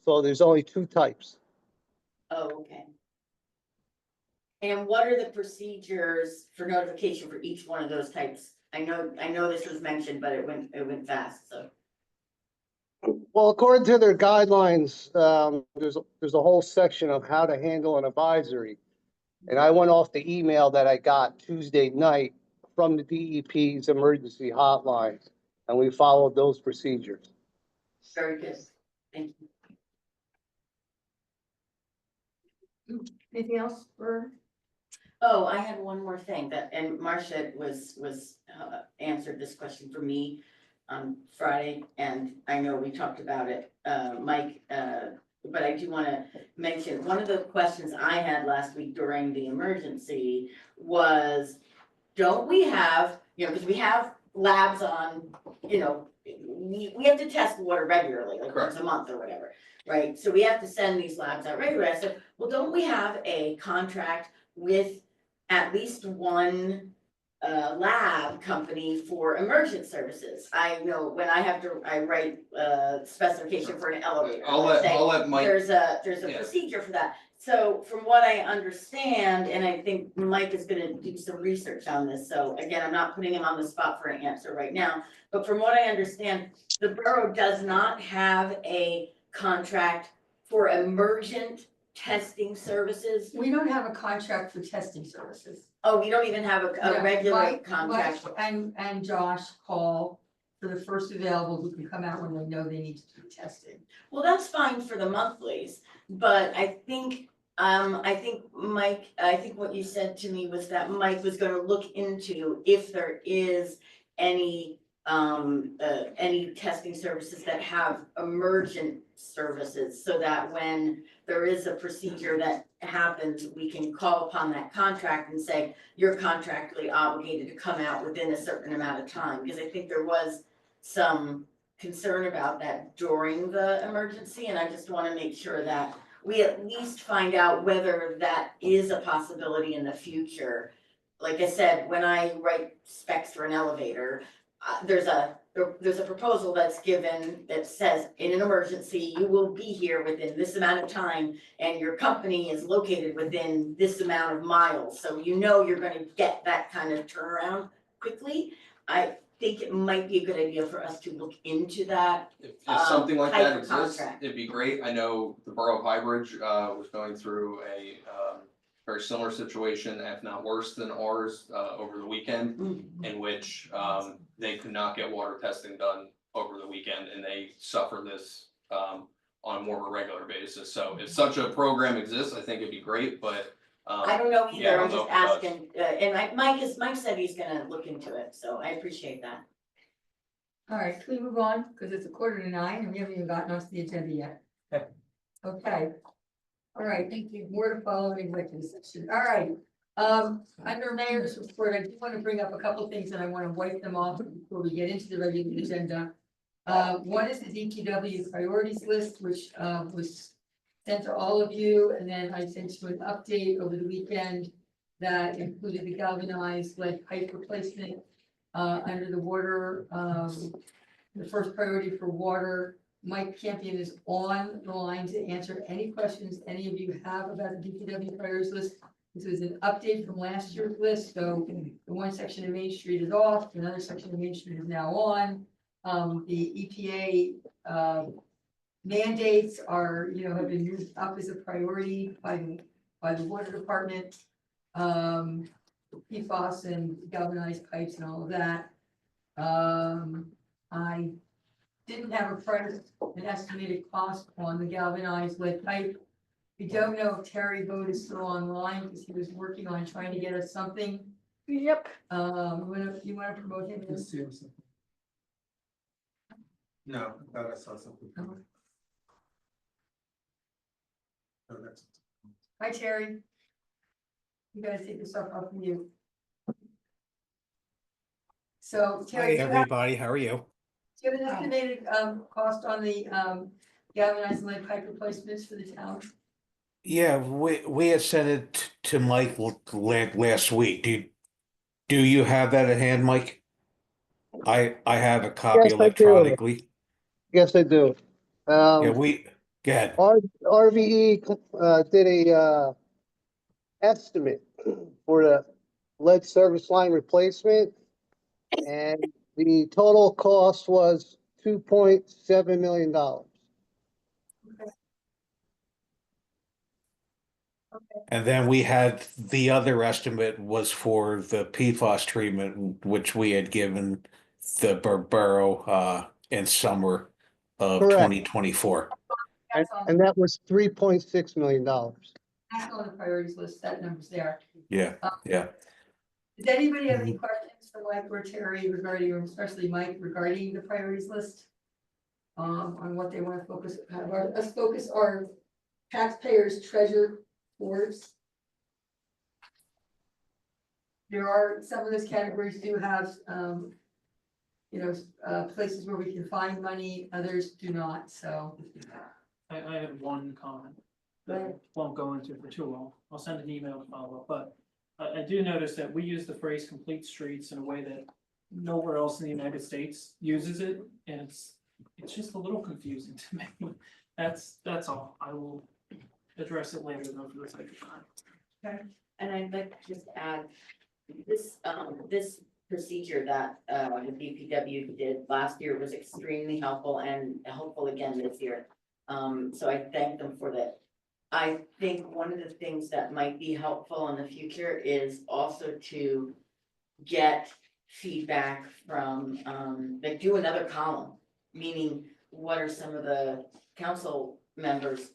So there's only two types. Oh, okay. And what are the procedures for notification for each one of those types? I know this was mentioned, but it went fast, so. Well, according to their guidelines, there's a whole section of how to handle an advisory. And I went off the email that I got Tuesday night from the DEP's emergency hotline, and we followed those procedures. Very good, thank you. Anything else for? Oh, I had one more thing that, and Marcia was answered this question for me on Friday, and I know we talked about it, Mike, but I do wanna mention, one of the questions I had last week during the emergency was, don't we have, because we have labs on, we have to test water regularly, like once a month or whatever, right? So we have to send these labs out regularly. I said, well, don't we have a contract with at least one lab company for emergent services? I know when I write specification for an elevator. I'll let's say, let Mike. There's a Yeah. procedure for that. So from what I understand, and I think Mike is gonna do some research on this, so again, I'm not putting him on the spot for an answer right now. But from what I understand, the borough does not have a contract for emergent testing services. We don't have a contract for testing services. Oh, we don't even have a Yeah, regular Mike- contract. Mike and Josh call for the first available who can come out when they know they need to do testing. Well, that's fine for the monthlies, but I think Mike, I think what you said to me was that Mike was gonna look into if there is any testing services that have emergent services, so that when there is a procedure that happens, we can call upon that contract and say, you're contractually obligated to come out within a certain amount of time, because I think there was some concern about that during the emergency, and I just wanna make sure that we at least find out whether that is a possibility in the future. Like I said, when I write specs for an elevator, there's a proposal that's given that says, in an emergency, you will be here within this amount of time, and your company is located within this amount of miles, so you're gonna get that kind of turnaround quickly. I think it might be a good idea for us to look into that. If something like type that of exists, contract. it'd be great. I know the borough of Highbridge was going through a very similar situation, if not worse than ours, over the weekend, in which they could not get water testing done over the weekend, and they suffer this on more of a regular basis. So if such a program exists, I think it'd be great, but I don't know yeah, I either, don't I'm know just if it does. asking, and Mike said he's gonna look into it, so I appreciate that. All right, can we move on? Because it's 8:45 and we haven't even gotten onto the agenda yet. Okay. All right, thank you. More to follow in executive session. All right. Under mayor's report, I do want to bring up a couple things and I want to wipe them off before we get into the regular agenda. One is the DPW priorities list, which was sent to all of you, and then I sent you an update over the weekend that included the galvanized lead pipe replacement under the water, the first priority for water. Mike Campion is on the line to answer any questions any of you have about the DPW priorities list. This is an update from last year's list, so the one section of Main Street is off, another section of Main Street is now on. The EPA mandates are, have been moved up as a priority by the water department. PFAS and galvanized pipes and all of that. I didn't have an estimated cost on the galvanized lead pipe. We don't know if Terry Bode is still online because he was working on trying to get us something. Yep. You wanna promote him? No, I thought I saw something. Hi, Terry. You guys take this off of you. So Hi, Terry, do you have everybody. How are you? an estimated cost on the galvanized lead pipe replacements for the town? Yeah, we had sent it to Mike last week. Do you have that at hand, Mike? I have a copy Yes, I do. electronically. Yes, I do. Yeah, Um, go ahead. RVE, did a, estimate for the lead service line replacement. And the total cost was $2.7 million. And then we had the other estimate was for the PFAS treatment, which we had given the borough in summer of Correct. 2024. And that was $3.6 million. That's on the priorities list, that number's there. Yeah, yeah. Does anybody have any questions for Mike or Terry regarding, or especially Mike regarding the priorities list? On what they want to focus, us focus our taxpayers' treasure towards. There are, some of those categories do have, places where we can find money, others do not, so. I have one comment. Go ahead. Won't go into it for too long. I'll send an email to follow up, but I do notice that we use the phrase complete streets in a way that nowhere else in the United States uses it, and it's just a little confusing to me. That's all. I will address it later though for the sake of time. Okay. And I'd like to just add, this, this procedure that, the BPW did last year was extremely helpful and helpful again this year. So I thank them for that. I think one of the things that might be helpful in the future is also to get feedback from, like do another column, meaning what are some of the council members'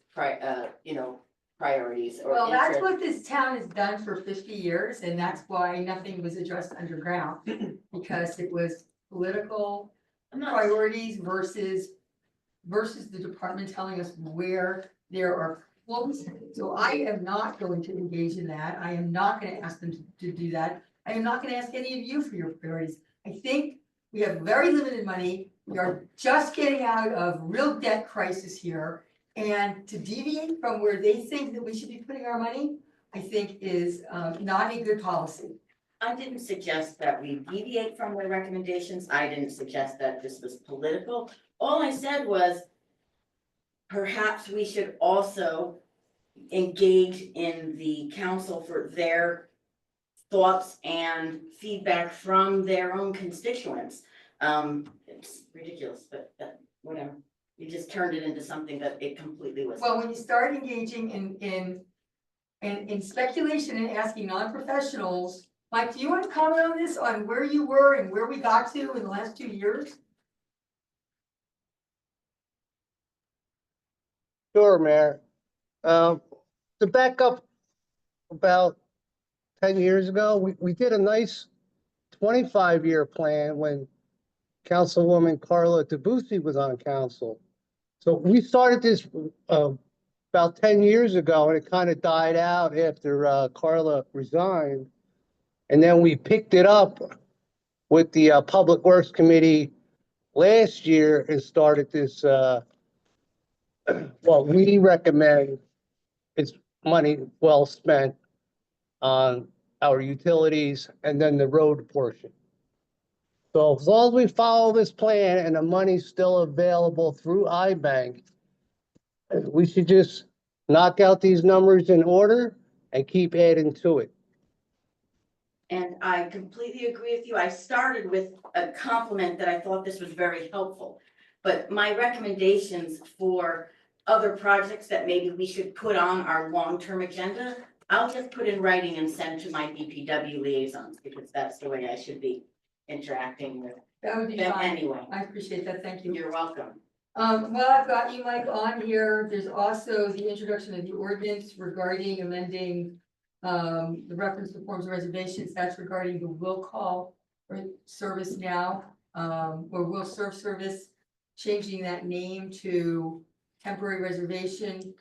priorities or Well, that's interests. what this town has done for 50 years, and that's why nothing was addressed underground. Because it was political priorities versus the department telling us where there are flaws. So I am not going to engage in that. I am not gonna ask them to do that. I am not gonna ask any of you for your priorities. I think we have very limited money. We are just getting out of real debt crisis here. And to deviate from where they think that we should be putting our money, I think is not a good policy. I didn't suggest that we deviate from the recommendations. I didn't suggest that this was political. All I said was perhaps we should also engage in the council for their thoughts and feedback from their own constituents. It's ridiculous, but whatever. You just turned it into something that it completely was. Well, when you start engaging in speculation and asking non-professionals, Mike, do you want to comment on this, on where you were and where we got to in the last 2 years? Sure, Mayor. To back up about 10 years ago, we did a nice 25-year plan when Councilwoman Carla DeBussy was on council. So we started this about 10 years ago, and it kind of died out after Carla resigned. And then we picked it up with the Public Works Committee last year and started this, what we recommend is money well spent on our utilities and then the road portion. So as long as we follow this plan and the money's still available through iBank, we should just knock out these numbers in order and keep adding to it. And I completely agree with you. I started with a compliment that I thought this was very helpful. But my recommendations for other projects that maybe we should put on our long-term agenda, I'll just put in writing and send to my BPW liaisons, because that's the way I should be interacting with That would be them fine. anyway. I appreciate that, thank you. You're welcome. Well, I've got you, Mike, on here. There's also the introduction of the ordinance regarding amending the reference to forms of reservations. That's regarding the will call or service now, or will serve service, changing that name to temporary reservation.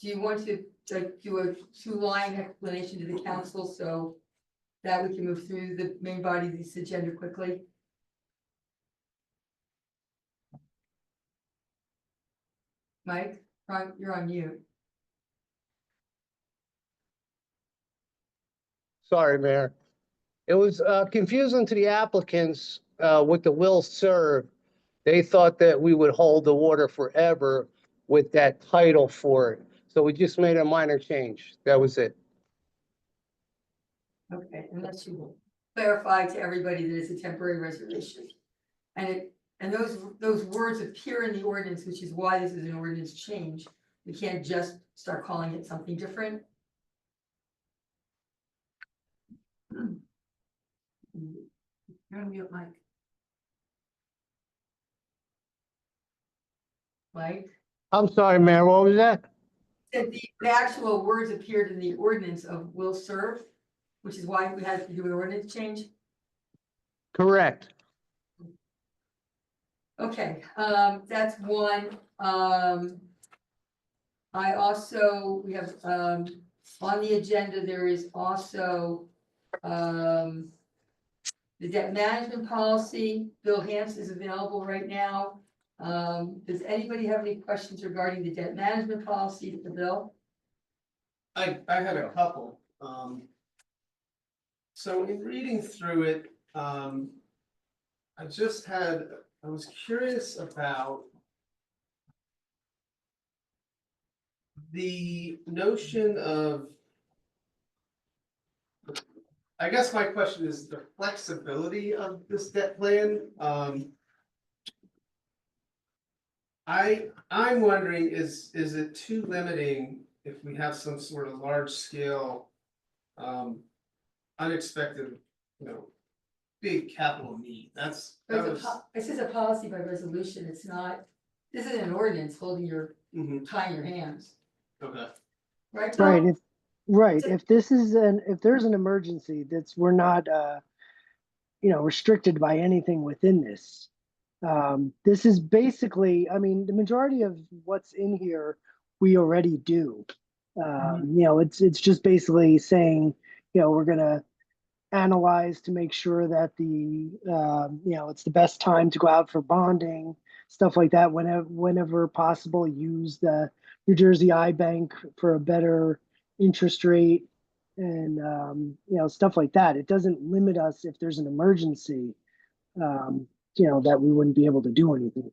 do you want to like do a 2-line explanation to the council so that we can move through the main body of this agenda quickly? Mike, you're on mute. Sorry, Mayor. It was confusing to the applicants with the will serve. They thought that we would hold the water forever with that title for it. So we just made a minor change. That was it. Okay, unless you clarify to everybody that it's a temporary reservation. And those words appear in the ordinance, which is why this is an ordinance change. We can't just start calling it something different. You're on mute, Mike. Mike? I'm sorry, Mayor, what was that? That the actual words appeared in the ordinance of will serve, which is why we had to do an ordinance change. Correct. Okay, that's one. I also, we have, on the agenda, there is also, the debt management policy. Bill Hanson is available right now. Does anybody have any questions regarding the debt management policy for Bill? I had a couple, so in reading through it, I was curious about the notion of, I guess my question is the flexibility of this debt plan. I'm wondering, is it too limiting if we have some sort of large scale, unexpected, big capital need? This This is a policy by resolution. It's not, this is an ordinance holding your, tying your hands, Okay. right? Right, if this is if there's an emergency, we're not, restricted by anything within this. This is basically, I mean, the majority of what's in here, we already do. It's just basically saying, we're gonna analyze to make sure that it's the best time to go out for bonding, stuff like that. Whenever possible, use the New Jersey iBank for a better interest rate and, stuff like that. It doesn't limit us if there's an emergency, that we wouldn't be able to do anything.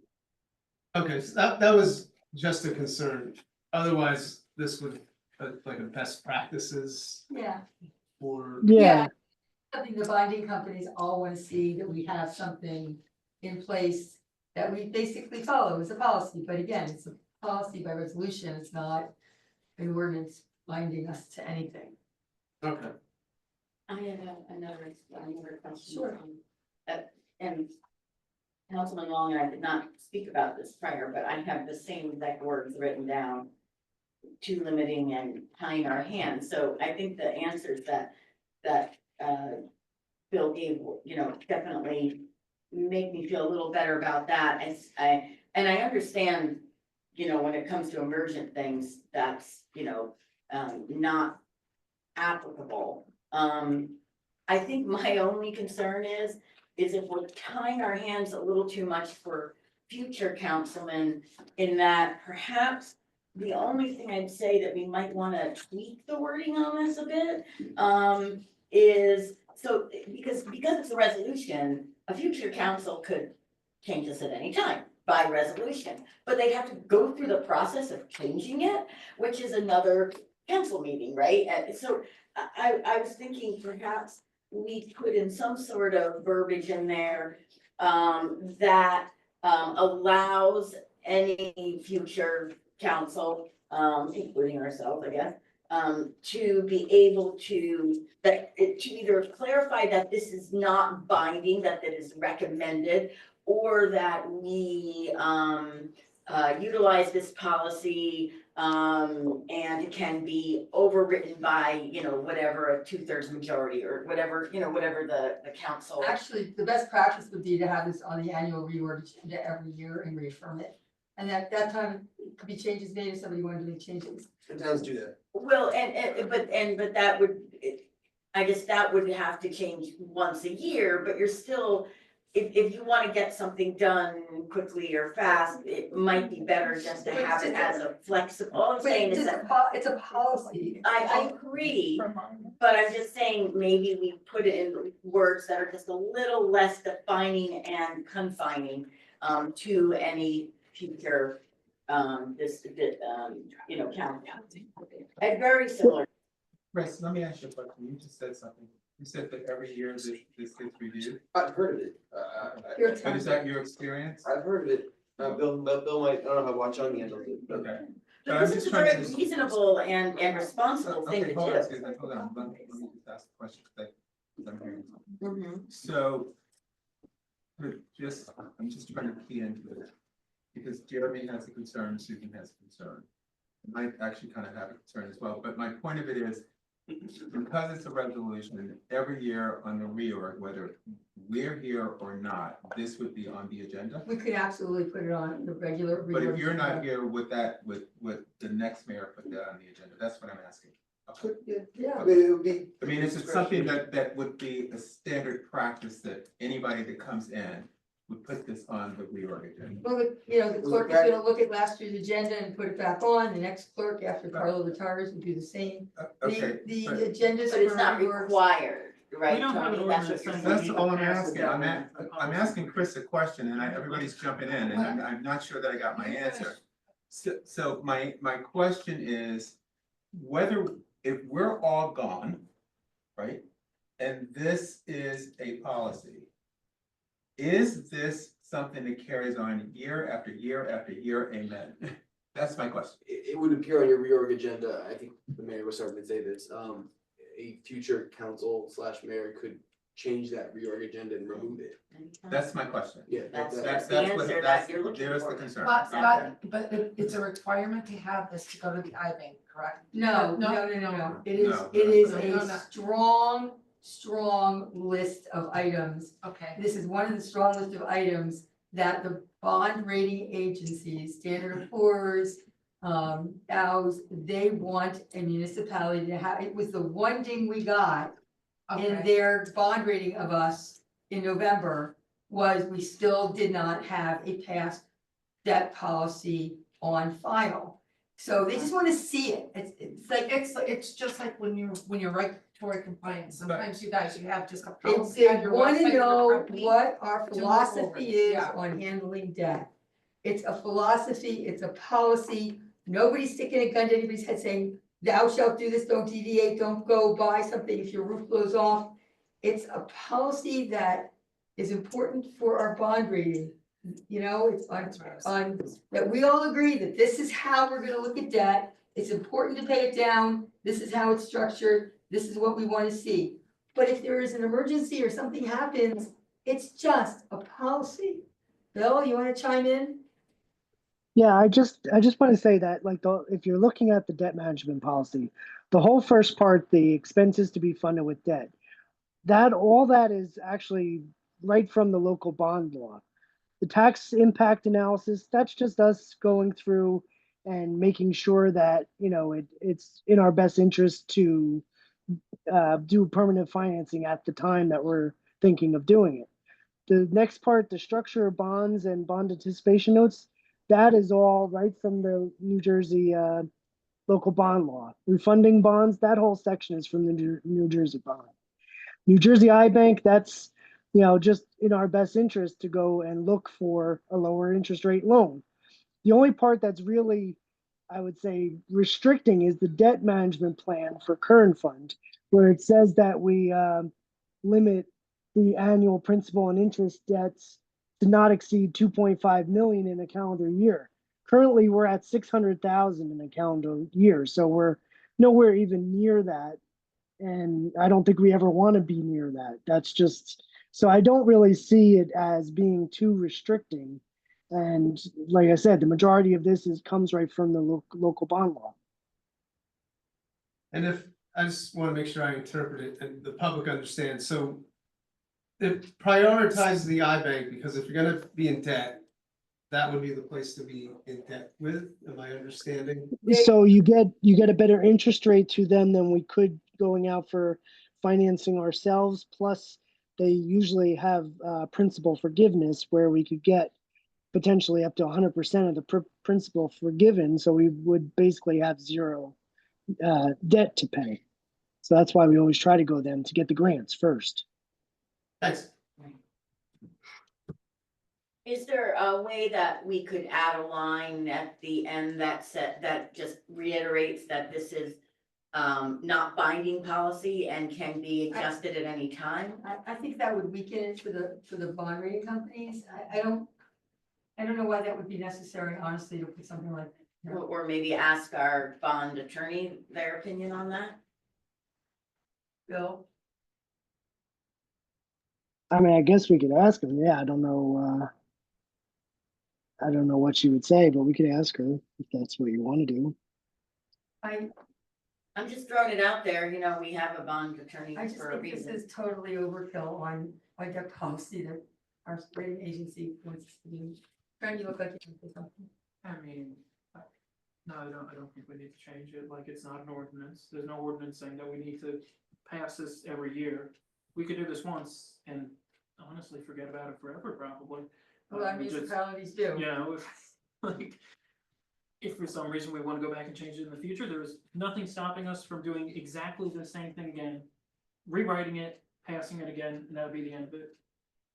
Okay, so that was just a concern. Otherwise, this would, like a best practices Yeah. for. Yeah. Something the binding companies all want to see, that we have something in place that we basically follow as a policy, but again, it's a policy by resolution, it's not an ordinance binding us to anything. Okay. I had another question. Sure. And Councilman Long and I did not speak about this prior, but I have the same exact words written down. Too limiting and tying our hands. So I think the answers that Bill gave, definitely make me feel a little better about that. And I understand, when it comes to emergent things, that's, not applicable. I think my only concern is if we're tying our hands a little too much for future councilmen, in that perhaps the only thing I'd say that we might want to tweak the wording on this a bit, is so because it's a resolution, a future council could change this at any time by resolution, but they'd have to go through the process of changing it, which is another council meeting, right? And so I was thinking perhaps we put in some sort of verbiage in there that allows any future council, including ourselves, I guess, to be able to either clarify that this is not binding, that it is recommended, or that we utilize this policy and it can be overwritten by, whatever a 2/3 majority or whatever, whatever the council. Actually, the best practice would be to have this on the annual reorg agenda every year and reaffirm it. And at that time, could be changes made if somebody wanted to make changes. Sometimes do that. Well, but that would, I guess that would have to change once a year, but you're still, if you wanna get something done quickly or fast, it might be better just to have it as a flexible, all I'm saying is that. It's a policy. I agree, but I'm just saying, maybe we put it in words that are just a little less defining and confining, to any future, county. And very similar. Chris, let me ask you a question. You just said something. You said that every year this gets reviewed. I've heard of it. But is that your experience? I've heard of it. Bill might, I don't know how Watch On handles it, but. Okay. But this is a very reasonable and responsible thing to Okay, do. hold on, excuse me, hold on. Let me just ask a question. 'Cause I'm hearing something. Mhm. So. I'm just trying to key into it. Because Jeremy has a concern, Susan has a concern. I actually kind of have a concern as well, but my point of it is, because it's a resolution, every year on the reorg, whether we're here or not, this would be on the agenda. We could absolutely put it on the regular. But if you're not here with that, with the next mayor put that on the agenda, that's what I'm asking. Okay. Yeah. I mean, it would be. I mean, is it something that would be a standard practice that anybody that comes in would put this on the reorg agenda? Well, the clerk is gonna look at last year's agenda and put it back on, the next clerk after Carla retires will do the same. Okay, The but- agendas. But it's for not reorgs- required, right? We don't have an Tony? That's what ordinance you're saying saying. That's all I'm asking. I'm asking Chris a question and everybody's jumping in and I'm not sure that I got my answer. So my question is whether, if we're all gone, right? And this is a policy. Is this something that carries on year after year after year? Amen. That's my question. It would appear on your reorg agenda, I think the mayor was starting to say this, a future council / mayor could change that reorg agenda and remove it. That's my question. Yeah. That's what- the answer that you're looking There's the for. concern. But it's a requirement to have this to go to the I-Bank, correct? No. It is, No, it is no, a no. strong list of items. Okay. This is one of the strong list of items that the bond rating agencies, Standard & Poor's, Dow's, they want a municipality to have, it was the one ding we got in Okay. their bond rating of us in November, was we still did not have a past debt policy on file. So they just wanna see it, It's just like when you're regulatory compliance, sometimes you guys, you have just a They policy on your wanna website of your know company. what our to move philosophy forward, is yeah. on handling debt. It's a philosophy, it's a policy, nobody's sticking a gun to anybody's head saying, thou shalt do this, don't deviate, don't go buy something if your roof blows off. It's a policy that is important for our bond rating, it's on, that we all agree that this is how we're gonna look at debt. It's important to pay it down, this is how it's structured, this is what we wanna see. But if there is an emergency or something happens, it's just a policy. Bill, you wanna chime in? Yeah, I just want to say that if you're looking at the debt management policy, the whole first part, the expenses to be funded with debt, all that is actually right from the local bond law. The tax impact analysis, that's just us going through and making sure that, it's in our best interest to do permanent financing at the time that we're thinking of doing it. The next part, the structure of bonds and bond anticipation notes, that is all right from the New Jersey local bond law. Refunding bonds, that whole section is from the New Jersey bond. New Jersey I-Bank, that's just in our best interest to go and look for a lower interest rate loan. The only part that's really, I would say, restricting is the debt management plan for current fund, where it says that we limit the annual principal and interest debts to not exceed 2.5 million in a calendar year. Currently, we're at 600,000 in a calendar year, so we're nowhere even near that. And I don't think we ever want to be near that. That's just, so I don't really see it as being too restricting. And like I said, the majority of this comes right from the local bond law. And if, I just want to make sure I interpret it and the public understands, so it prioritizes the I-Bank because if you're gonna be in debt, that would be the place to be in debt with, am I understanding? So you get a better interest rate to them than we could going out for financing ourselves. Plus, they usually have principal forgiveness where we could get potentially up to 100% of the principal forgiven. So we would basically have zero debt to pay. So that's why we always try to go them to get the grants first. Thanks. Is there a way that we could add a line at the end that just reiterates that this is not binding policy and can be adjusted at any time? I think that would weaken it for the bond rating companies. I don't know why that would be necessary, honestly, to put something like. Or maybe ask our bond attorney their opinion on that? Bill? I mean, I guess we could ask them. Yeah, I don't know what she would say, but we could ask her if that's what you want to do. I'm just throwing it out there, you know, we have a bond attorney I just for a think this reason. is totally overkill on that policy that our rating agency wants to do. Fran, you look like you can say something. I mean, no, I don't think we need to change it, like, it's not an ordinance, there's no ordinance saying that we need to pass this every year. We could do this once and honestly forget about it forever, probably. Well, our We just- municipalities do. You know, like, if for some reason we wanna go back and change it in the future, there's nothing stopping us from doing exactly the same thing again. Rewriting it, passing it again, and that'll be the end of it.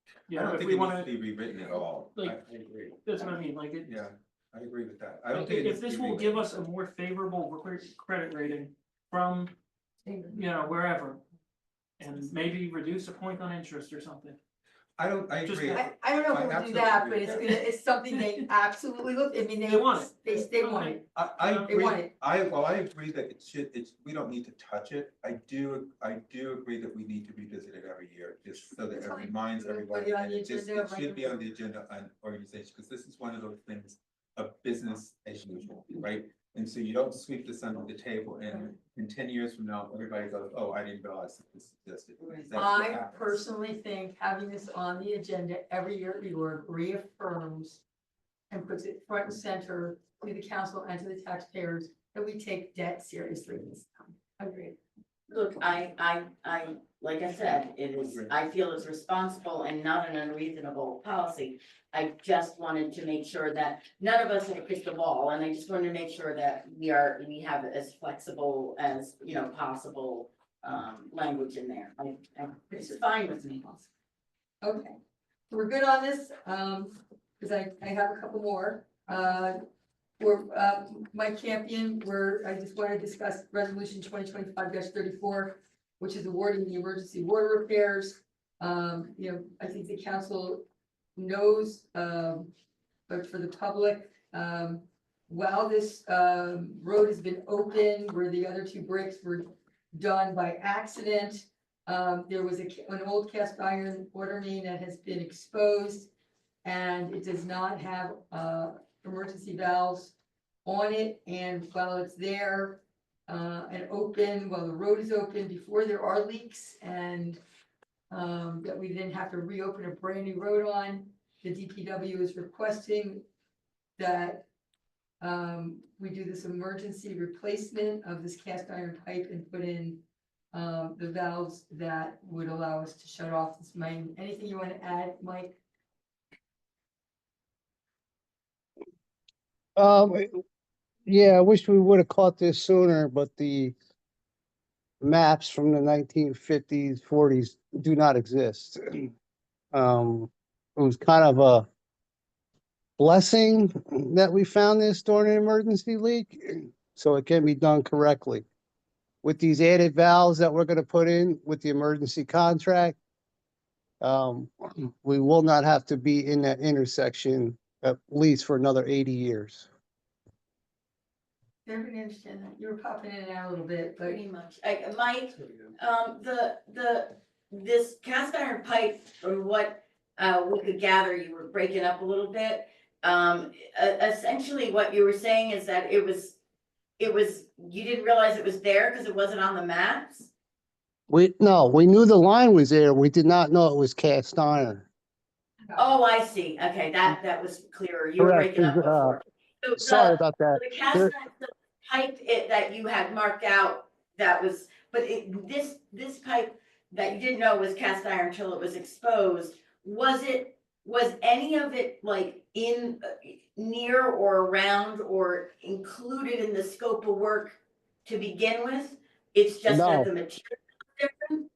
I Yeah, don't if think we it needs wanna, to be rewritten at all. like, I agree. that's what I mean, like, it. Yeah, I agree with that. I don't think. it If needs to this be will rewritten. give us a more favorable credit rating from, you know, wherever. And maybe reduce a point on interest or something. I agree. I don't know if I we'll do absolutely that, agree but with it's that. it's something they absolutely look, I mean, They want it. they want it. I They agree, want it. I agree that we don't need to touch it. I do agree that we need to revisit it every year, just so that it reminds We'll put everybody. it on And the it just, agenda, it right? should be on the agenda on organization, because this is one of those things of business as usual, right? And so you don't sweep this under the table and in 10 years from now, everybody goes, oh, I didn't realize that this existed. That's what I happens. personally think having this on the agenda every year at the org reaffirms and puts it front and center to the council and to the taxpayers that we take debt seriously this time. Agreed. Look, like I said, I feel it's responsible and not an unreasonable policy. I just wanted to make sure that none of us have a crystal ball, and I just wanted to make sure that we have as flexible as, you know, possible, language in there. It's fine with me. Okay, so we're good on this, because I have a couple more. For Mike Campion, I just want to discuss resolution 2025-34, which is awarding the emergency water repairs. You know, I think the council knows, but for the public, while this road has been open, where the other two breaks were done by accident, there was an old cast iron water main that has been exposed, and it does not have emergency valves on it, and while it's there and open, while the road is open, before there are leaks, and that we then have to reopen a brand new road on, the DPW is requesting that we do this emergency replacement of this cast iron pipe and put in the valves that would allow us to shut off this main. Anything you want to add, Mike? Yeah, I wish we would have caught this sooner, but the maps from the 1950s, 40s do not exist. It was kind of a blessing that we found this during an emergency leak, so it can be done correctly. With these added valves that we're gonna put in with the emergency contract, we will not have to be in that intersection at least for another 80 years. Everybody understand that? You were popping in and out a little bit, but. Pretty much. Mike, this cast iron pipe, or what, we could gather, you were breaking up a little bit. Essentially what you were saying is that it was, you didn't realize it was there because it wasn't on the maps? We knew the line was there. We did not know it was cast iron. Oh, I see. Okay, that was clearer. You were Correct, breaking up before. So sorry about that. the cast, There- the pipe that you had marked out, that was, but this pipe that you didn't know was cast iron until it was exposed, was any of it like in, near or around or included in the scope of work to begin with? It's just that No. the material is different?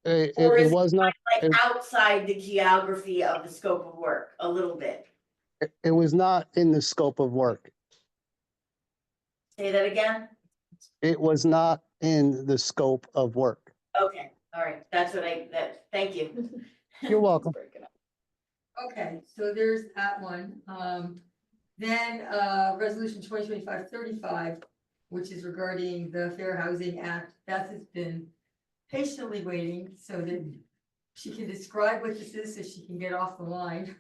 It, Or it is was not, like outside the geography of the scope of work a little bit? it was not in the scope of work. Say that again? It was not in the scope of work. Okay, all right, that's what thank you. You're welcome. Okay, so there's that one. Then, resolution 2025-35, which is regarding the Fair Housing Act. Beth has been patiently waiting so that she can describe what this is so she can get off the line.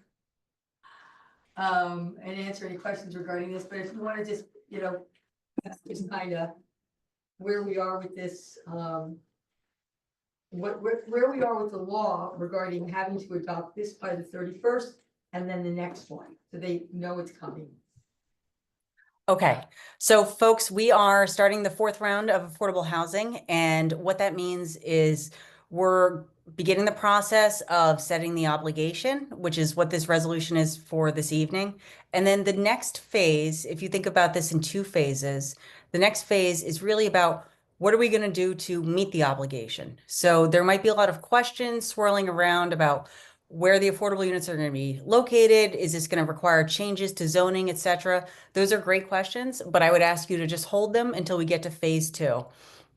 And answer any questions regarding this, but if you want to just, that's just kind of where we are with this, where we are with the law regarding having to adopt this by the 31st and then the next one, so they know it's coming. Okay, so folks, we are starting the 4th round of affordable housing, and what that means is we're beginning the process of setting the obligation, which is what this resolution is for this evening. And then the next phase, if you think about this in 2 phases, the next phase is really about what are we going to do to meet the obligation? So there might be a lot of questions swirling around about where the affordable units are going to be located. Is this going to require changes to zoning, etc.? Those are great questions, but I would ask you to just hold them until we get to phase 2,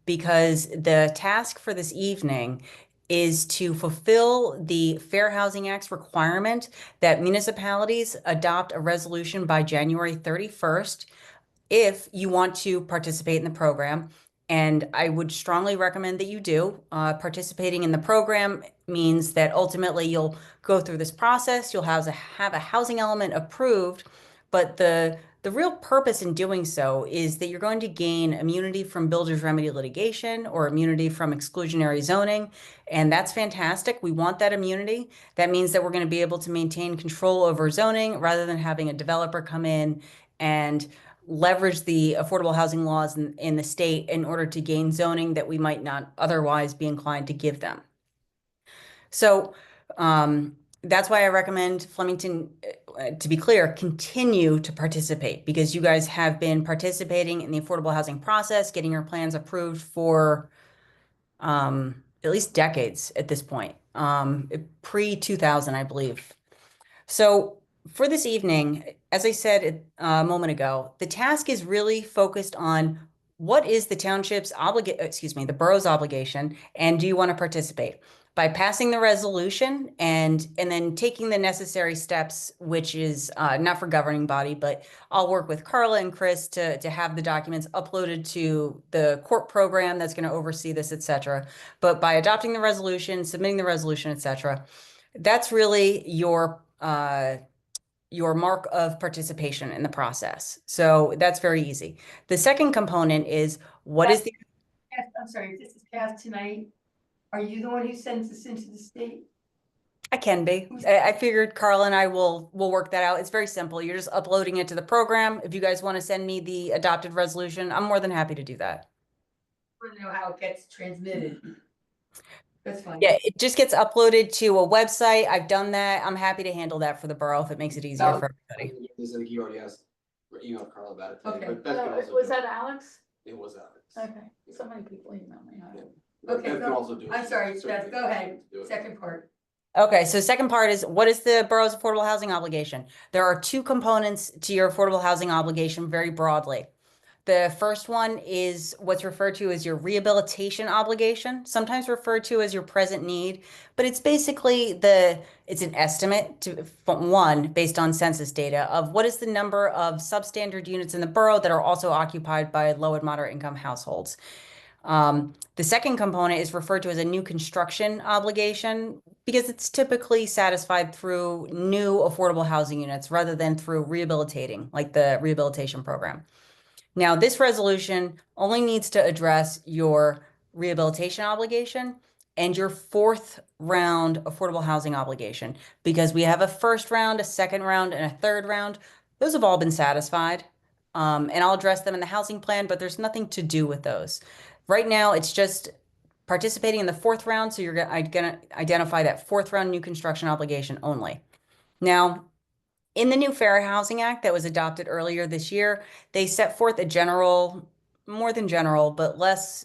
because the task for this evening is to fulfill the Fair Housing Act's requirement that municipalities adopt a resolution by January 31st if you want to participate in the program. And I would strongly recommend that you do. Participating in the program means that ultimately you'll go through this process, you'll have a housing element approved, but the real purpose in doing so is that you're going to gain immunity from builder's remedy litigation or immunity from exclusionary zoning, and that's fantastic. We want that immunity. That means that we're going to be able to maintain control over zoning rather than having a developer come in and leverage the affordable housing laws in the state in order to gain zoning that we might not otherwise be inclined to give them. So that's why I recommend Flemington, to be clear, continue to participate, because you guys have been participating in the affordable housing process, getting your plans approved for at least decades at this point, pre-2000, I believe. So for this evening, as I said a moment ago, the task is really focused on what is the township's the borough's obligation, and do you want to participate? By passing the resolution and then taking the necessary steps, which is not for governing body, but I'll work with Carla and Chris to have the documents uploaded to the court program that's going to oversee this, etc. But by adopting the resolution, submitting the resolution, etc., that's really your mark of participation in the process. So that's very easy. The second component is what is the... I'm sorry, if this is passed tonight, are you the one who sends this into the state? I can be. I figured Carla and I will work that out. It's very simple. You're just uploading it to the program. If you guys want to send me the adopted resolution, I'm more than happy to do that. I want to know how it gets transmitted. That's fine. Yeah, it just gets uploaded to a website. I've done that. I'm happy to handle that for the borough if it makes it easier for everybody. I think he already has emailed Carl about it today, Okay. but Beth can also Was do it. that Alex? It was Alex. Okay, so many people email me. Okay, Beth can also do it. I'm sorry, So Beth, go ahead. do it. Second part. Okay, so second part is what is the borough's affordable housing obligation? There are 2 components to your affordable housing obligation very broadly. The first one is what's referred to as your rehabilitation obligation, sometimes referred to as your present need, but it's basically it's an estimate based on census data of what is the number of substandard units in the borough that are also occupied by low and moderate income households. The second component is referred to as a new construction obligation because it's typically satisfied through new affordable housing units rather than through rehabilitating, like the rehabilitation program. Now, this resolution only needs to address your rehabilitation obligation. and your fourth round affordable housing obligation, because we have a first round, a second round, and a third round. Those have all been satisfied. And I'll address them in the housing plan, but there's nothing to do with those. Right now, it's just participating in the fourth round, so you're gonna identify that fourth round new construction obligation only. Now, in the new Fair Housing Act that was adopted earlier this year, they set forth a general, more than general, but less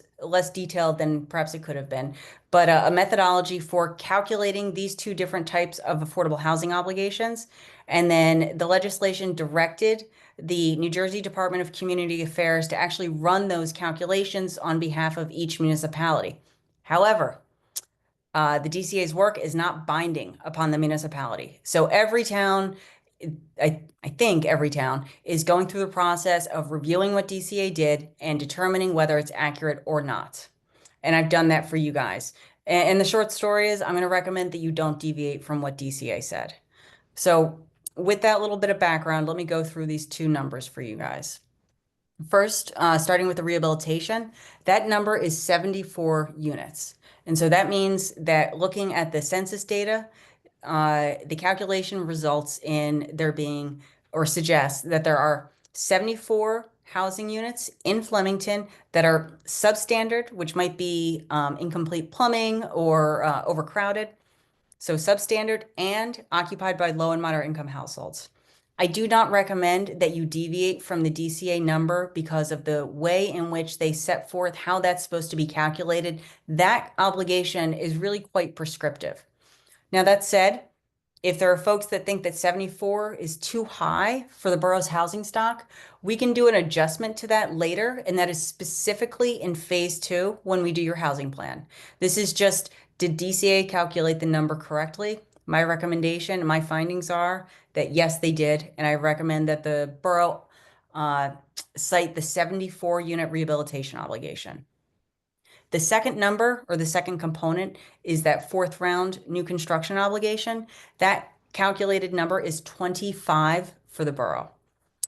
detailed than perhaps it could have been, but a methodology for calculating these two different types of affordable housing obligations. And then the legislation directed the New Jersey Department of Community Affairs to actually run those calculations on behalf of each municipality. However, the DCA's work is not binding upon the municipality. So every town, I think every town is going through the process of reviewing what DCA did and determining whether it's accurate or not. And I've done that for you guys. And the short story is I'm going to recommend that you don't deviate from what DCA said. So with that little bit of background, let me go through these two numbers for you guys. First, starting with the rehabilitation, that number is 74 units. And so that means that looking at the census data, the calculation results in there being, or suggests that there are 74 housing units in Flemington that are substandard, which might be incomplete plumbing or overcrowded. So substandard and occupied by low and moderate income households. I do not recommend that you deviate from the DCA number because of the way in which they set forth how that's supposed to be calculated. That obligation is really quite prescriptive. Now, that said, if there are folks that think that 74 is too high for the borough's housing stock, we can do an adjustment to that later, and that is specifically in phase 2 when we do your housing plan. This is just, did DCA calculate the number correctly? My recommendation, my findings are that yes, they did, and I recommend that the borough cite the 74 unit rehabilitation obligation. The second number, or the second component, is that fourth round new construction obligation. That calculated number is 25 for the borough.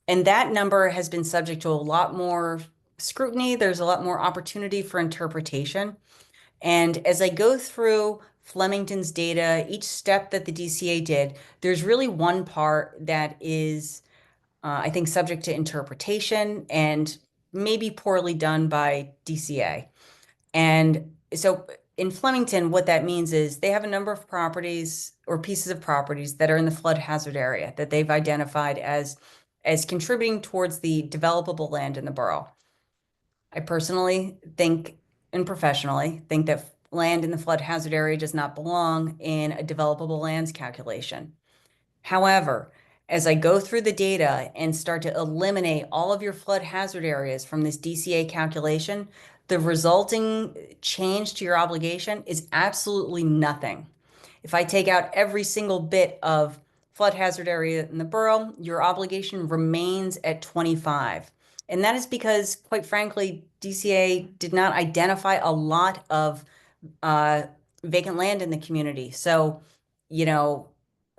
And that number has been subject to a lot more scrutiny. There's a lot more opportunity for interpretation. And as I go through Flemington's data, each step that the DCA did, there's really one part that is, I think, subject to interpretation and maybe poorly done by DCA. And so in Flemington, what that means is they have a number of properties or pieces of properties that are in the flood hazard area that they've identified as contributing towards the developable land in the borough. I personally think, and professionally think, that land in the flood hazard area does not belong in a developable lands calculation. However, as I go through the data and start to eliminate all of your flood hazard areas from this DCA calculation, the resulting change to your obligation is absolutely nothing. If I take out every single bit of flood hazard area in the borough, your obligation remains at 25. And that is because, quite frankly, DCA did not identify a lot of vacant land in the community. So,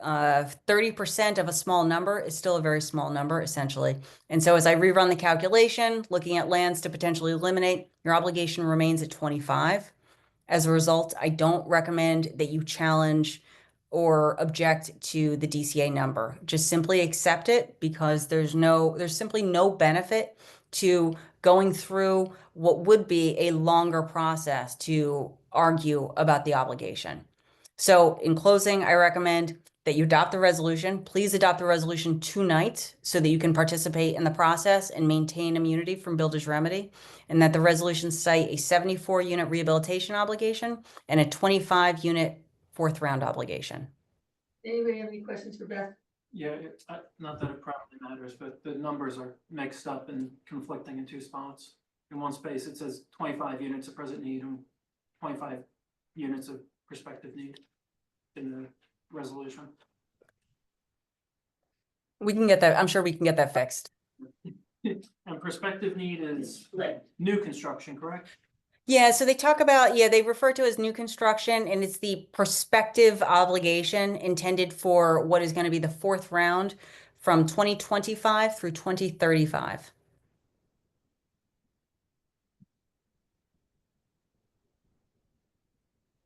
30% of a small number is still a very small number, essentially. And so as I rerun the calculation, looking at lands to potentially eliminate, your obligation remains at 25. As a result, I don't recommend that you challenge or object to the DCA number. Just simply accept it, because there's simply no benefit to going through what would be a longer process to argue about the obligation. So in closing, I recommend that you adopt the resolution. Please adopt the resolution tonight so that you can participate in the process and maintain immunity from builder's remedy, and that the resolution cite a 74 unit rehabilitation obligation and a 25 unit fourth round obligation. Anybody have any questions for Beth? Yeah, not that it probably matters, but the numbers are mixed up and conflicting in two spots. In one space, it says 25 units of present need and 25 units of prospective need in the resolution. We can get that. I'm sure we can get that fixed. And prospective need is new construction, correct? Yeah, so they talk about, they refer to as new construction, and it's the prospective obligation intended for what is going to be the fourth round from 2025 through 2035.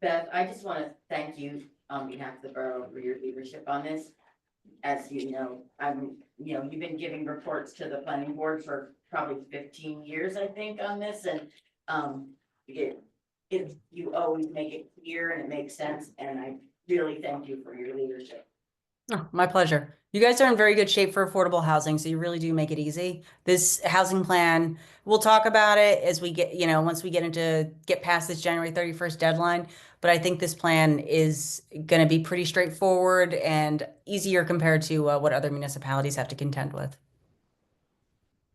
Beth, I just wanna thank you on behalf of the borough for your leadership on this. As you know, you've been giving reports to the planning board for probably 15 years, I think, on this, and you always make it clear and it makes sense, and I really thank you for your leadership. Oh, my pleasure. You guys are in very good shape for affordable housing, so you really do make it easy. This housing plan, we'll talk about it as we get, once we get past this January 31st deadline. But I think this plan is going to be pretty straightforward and easier compared to what other municipalities have to contend with.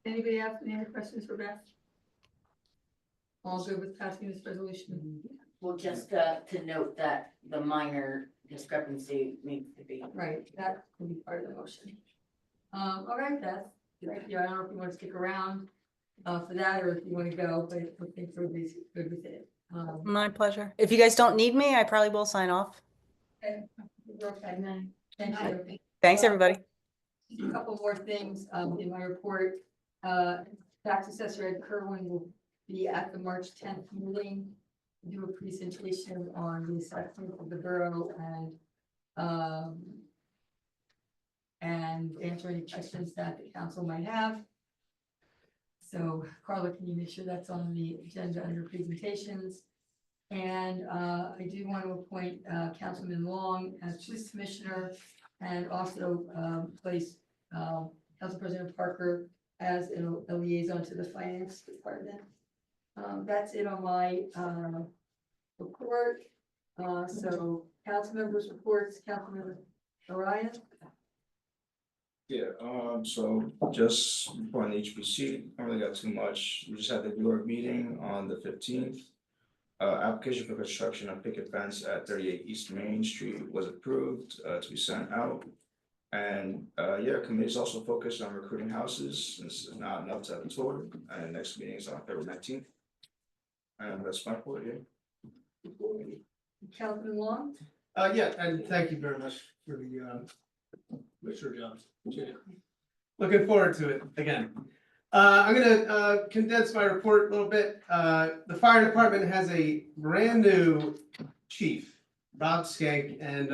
Anybody have any other questions for Beth? All good with passing this resolution? Well, just to note that the minor discrepancy needs to be. Right, that will be part of the motion. All right, Beth, thank you. I don't know if you want to stick around for that or if you want to go, but I think everybody's good with it. My pleasure. If you guys don't need me, I probably will sign off. Okay, thank you. Thanks, everybody. Just a couple more things in my report. Tax assessor Ed Kerwin will be at the March 10th meeting, do a presentation on the assessment of the borough and answer any questions that the council might have. So Carla, can you make sure that's on the agenda under presentations? And I do want to appoint Councilman Long as police commissioner and also place Council President Parker as a liaison to the finance department. That's it on my report. So council members' reports, Councilmember Orion. Yeah, so just on HPC, I really got too much. We just had the New York meeting on the 15th. Application for construction of picket fence at 38 East Main Street was approved to be sent out. And yeah, committee's also focused on recruiting houses. This is not enough to have a tour. And next meeting is on February 19th. And that's my report, yeah. Councilman Long. Yeah, and thank you very much for the Mr. Jones. Looking forward to it again. I'm gonna condense my report a little bit. The fire department has a brand new chief, Rob Skank, and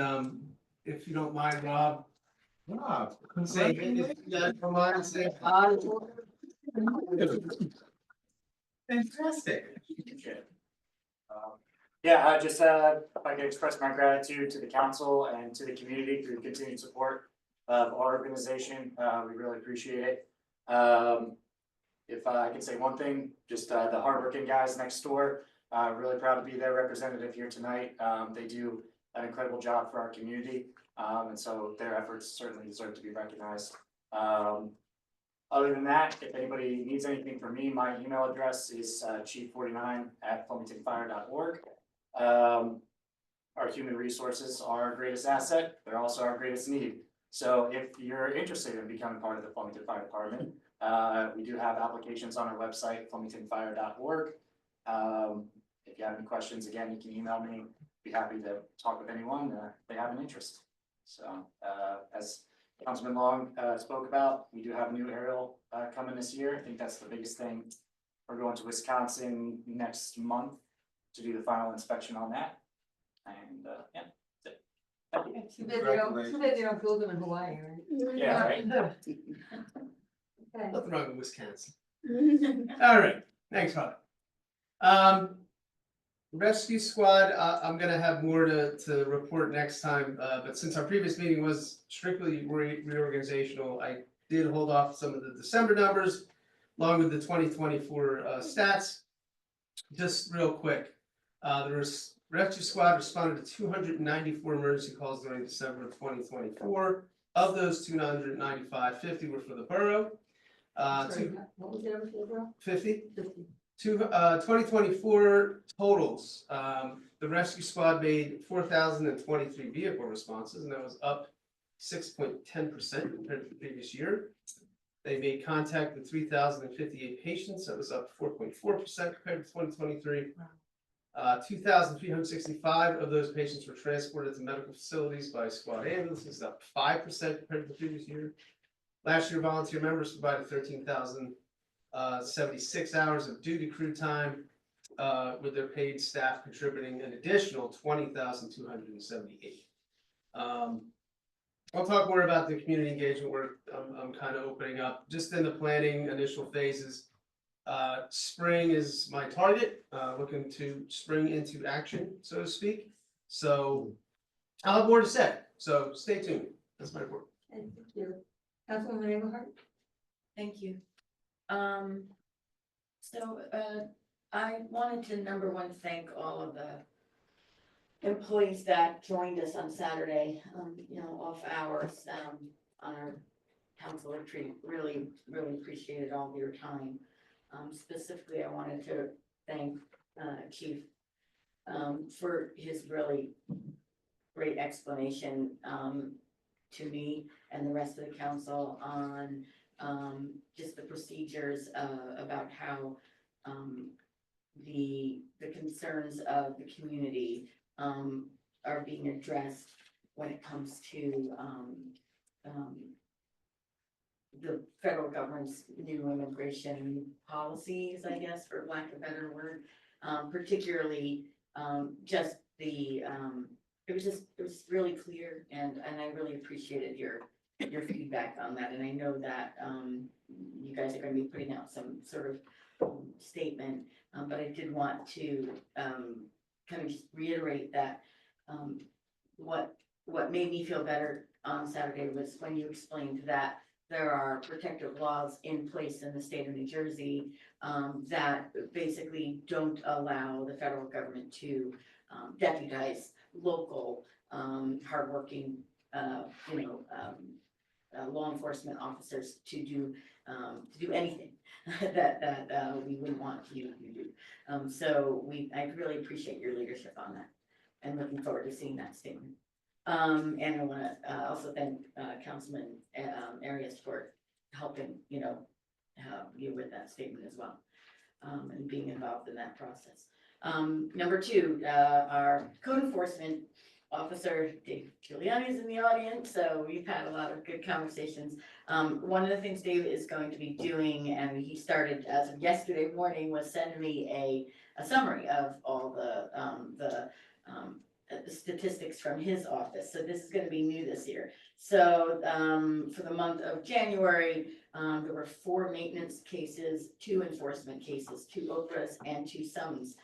if you don't mind, Rob, say, come on, say hi. Fantastic. Yeah, I just if I could express my gratitude to the council and to the community for your continued support of our organization. We really appreciate it. If I can say one thing, just the hardworking guys next door, really proud to be their representative here tonight. They do an incredible job for our community, and so their efforts certainly deserve to be recognized. Other than that, if anybody needs anything from me, my email address is chief49@flemingtonfire.org. Our human resources are our greatest asset. They're also our greatest need. So if you're interested in becoming part of the Flemington Fire Department, we do have applications on our website, flemingtonfire.org. If you have any questions, again, you can email me. Be happy to talk with anyone if they have an interest. So as Councilman Long spoke about, we do have a new aerial coming this year. I think that's the biggest thing. We're going to Wisconsin next month to do the final inspection on that. And yeah, that's it. Thank you. Too bad they don't build them in Hawaii, right? Yeah, right. Okay. Nothing wrong with Wisconsin. All right, thanks, Father. Rescue squad, I'm gonna have more to report next time, but since our previous meeting was strictly reorganizational, I did hold off some of the December numbers along with the 2024 stats. Just real quick, the rescue squad responded to 294 emergency calls during December of 2024. Of those 295, 50 were for the borough. Sorry, what was the number for the borough? 50? 50. 2024 totals, the rescue squad made 4,023 vehicle responses, and that was up 6.10% compared to the previous year. They made contact with 3,058 patients, that was up 4.4% compared to 2023. 2,365 of those patients were transported to medical facilities by squad ambulances, up 5% compared to the previous year. Last year, volunteer members provided 13,076 hours of duty crew time. with their paid staff contributing an additional $20,278. I'll talk more about the community engagement work I'm kind of opening up, just in the planning initial phases. Spring is my target, looking to spring into action, so to speak. So I'll have more to say, so stay tuned. That's my report. Thank you. Councilwoman Engelhardt? Thank you. I wanted to, number one, thank all of the employees that joined us on Saturday, off hours, on our council retreat. Really, really appreciated all of your time. Specifically, I wanted to thank, Chief, for his really great explanation, to me and the rest of the council on, just the procedures, about how, the concerns of the community are being addressed when it comes to the federal government's new immigration policies, I guess, for lack of a better word. Particularly just the it was really clear, and I really appreciated your feedback on that. And I know that you guys are going to be putting out some sort of statement, but I did want to kind of just reiterate that what made me feel better on Saturday was when you explained that there are protective laws in place in the state of New Jersey that basically don't allow the federal government to deputize local hardworking law enforcement officers to do anything that we wouldn't want you to do. I really appreciate your leadership on that, and looking forward to seeing that statement. And I want to also thank Councilman Arias for helping you with that statement as well, and being involved in that process. Number two, our code enforcement officer, Dave Giuliani, is in the audience, so we've had a lot of good conversations. One of the things Dave is going to be doing, and he started as of yesterday morning, was send me a summary of all the statistics from his office. So this is going to be new this year. So for the month of January, there were 4 maintenance cases, 2 enforcement cases, 2 OPRAs, and 2 summons.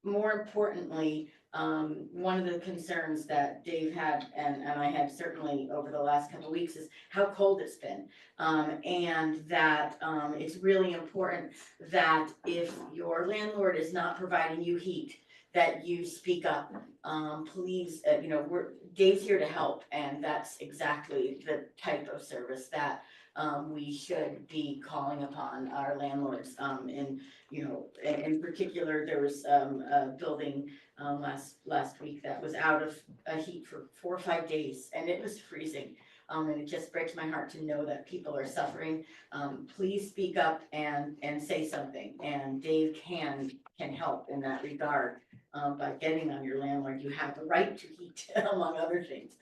More importantly, one of the concerns that Dave had, and I had certainly over the last couple of weeks, is how cold it's been. And that it's really important that if your landlord is not providing you heat, that you speak up. Please, Dave's here to help, and that's exactly the type of service that we should be calling upon our landlords. In particular, there was a building last week that was out of heat for 4 or 5 days, and it was freezing. And it just breaks my heart to know that people are suffering. Please speak up and say something, and Dave can help in that regard by getting on your landlord. You have the right to heat, among other things.